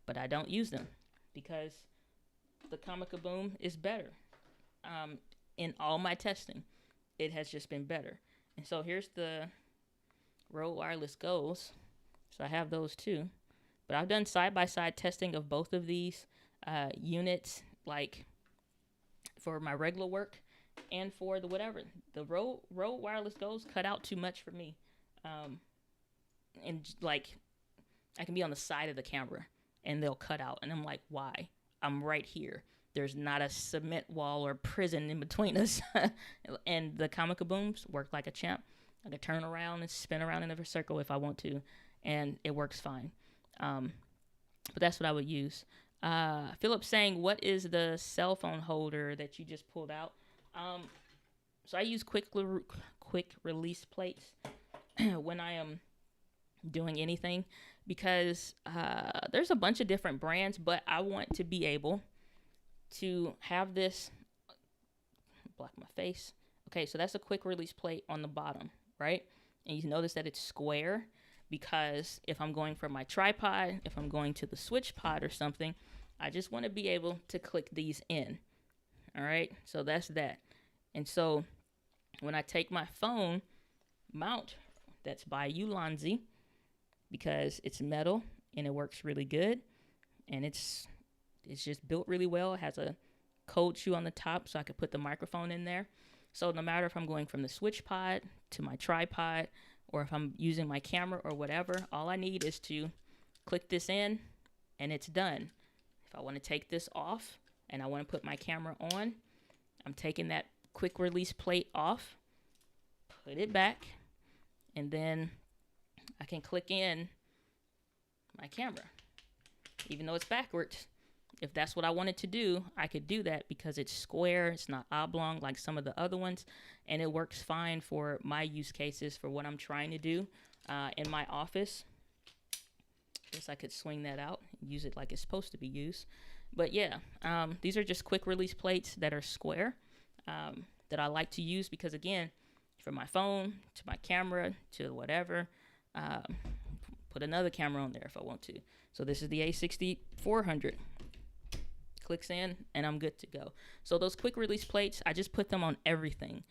but I don't use them because the Comica Boom is better. In all my testing, it has just been better. And so here's the Rode Wireless Goes. So I have those too. But I've done side-by-side testing of both of these units, like for my regular work and for the whatever. The Rode Wireless Goes cut out too much for me. And like, I can be on the side of the camera and they'll cut out. And I'm like, why? I'm right here. There's not a cement wall or prison in between us. And the Comica Booms work like a champ. I can turn around and spin around in a circle if I want to, and it works fine. But that's what I would use. Philip saying, what is the cell phone holder that you just pulled out? So I use quick release plates when I am doing anything, because there's a bunch of different brands, but I want to be able to have this. Block my face. Okay, so that's a quick release plate on the bottom, right? And you notice that it's square, because if I'm going from my tripod, if I'm going to the switch pod or something, I just want to be able to click these in. All right, so that's that. And so when I take my phone mount, that's by Ulanzi, because it's metal and it works really good, and it's just built really well. It has a cold shoe on the top, so I could put the microphone in there. So no matter if I'm going from the switch pod to my tripod, or if I'm using my camera or whatever, all I need is to click this in and it's done. If I want to take this off and I want to put my camera on, I'm taking that quick release plate off, put it back, and then I can click in my camera. Even though it's backwards, if that's what I wanted to do, I could do that, because it's square, it's not oblong like some of the other ones, and it works fine for my use cases for what I'm trying to do in my office. Guess I could swing that out and use it like it's supposed to be used. But yeah, these are just quick release plates that are square that I like to use, because again, from my phone to my camera to whatever, put another camera on there if I want to. So this is the A6400. Clicks in and I'm good to go. So those quick release plates, I just put them on everything,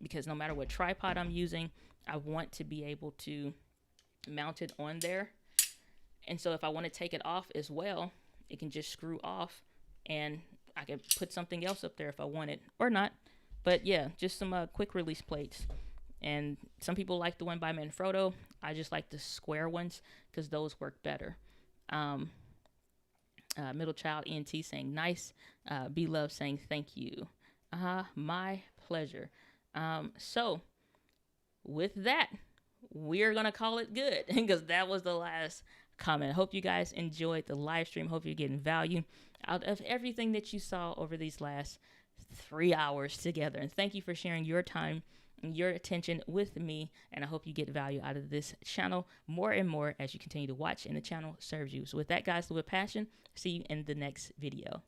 because no matter what tripod I'm using, I want to be able to mount it on there. And so if I want to take it off as well, it can just screw off, and I can put something else up there if I want it, or not. But yeah, just some quick release plates. And some people like the one by Manfrotto. I just like the square ones because those work better. Middle Child ENT saying nice. Be Love saying thank you. My pleasure. So with that, we're gonna call it good, because that was the last comment. Hope you guys enjoyed the live stream. Hope you're getting value out of everything that you saw over these last 3 hours together. And thank you for sharing your time and your attention with me. And I hope you get value out of this channel more and more as you continue to watch and the channel serves you. So with that, guys, with passion, see you in the next video.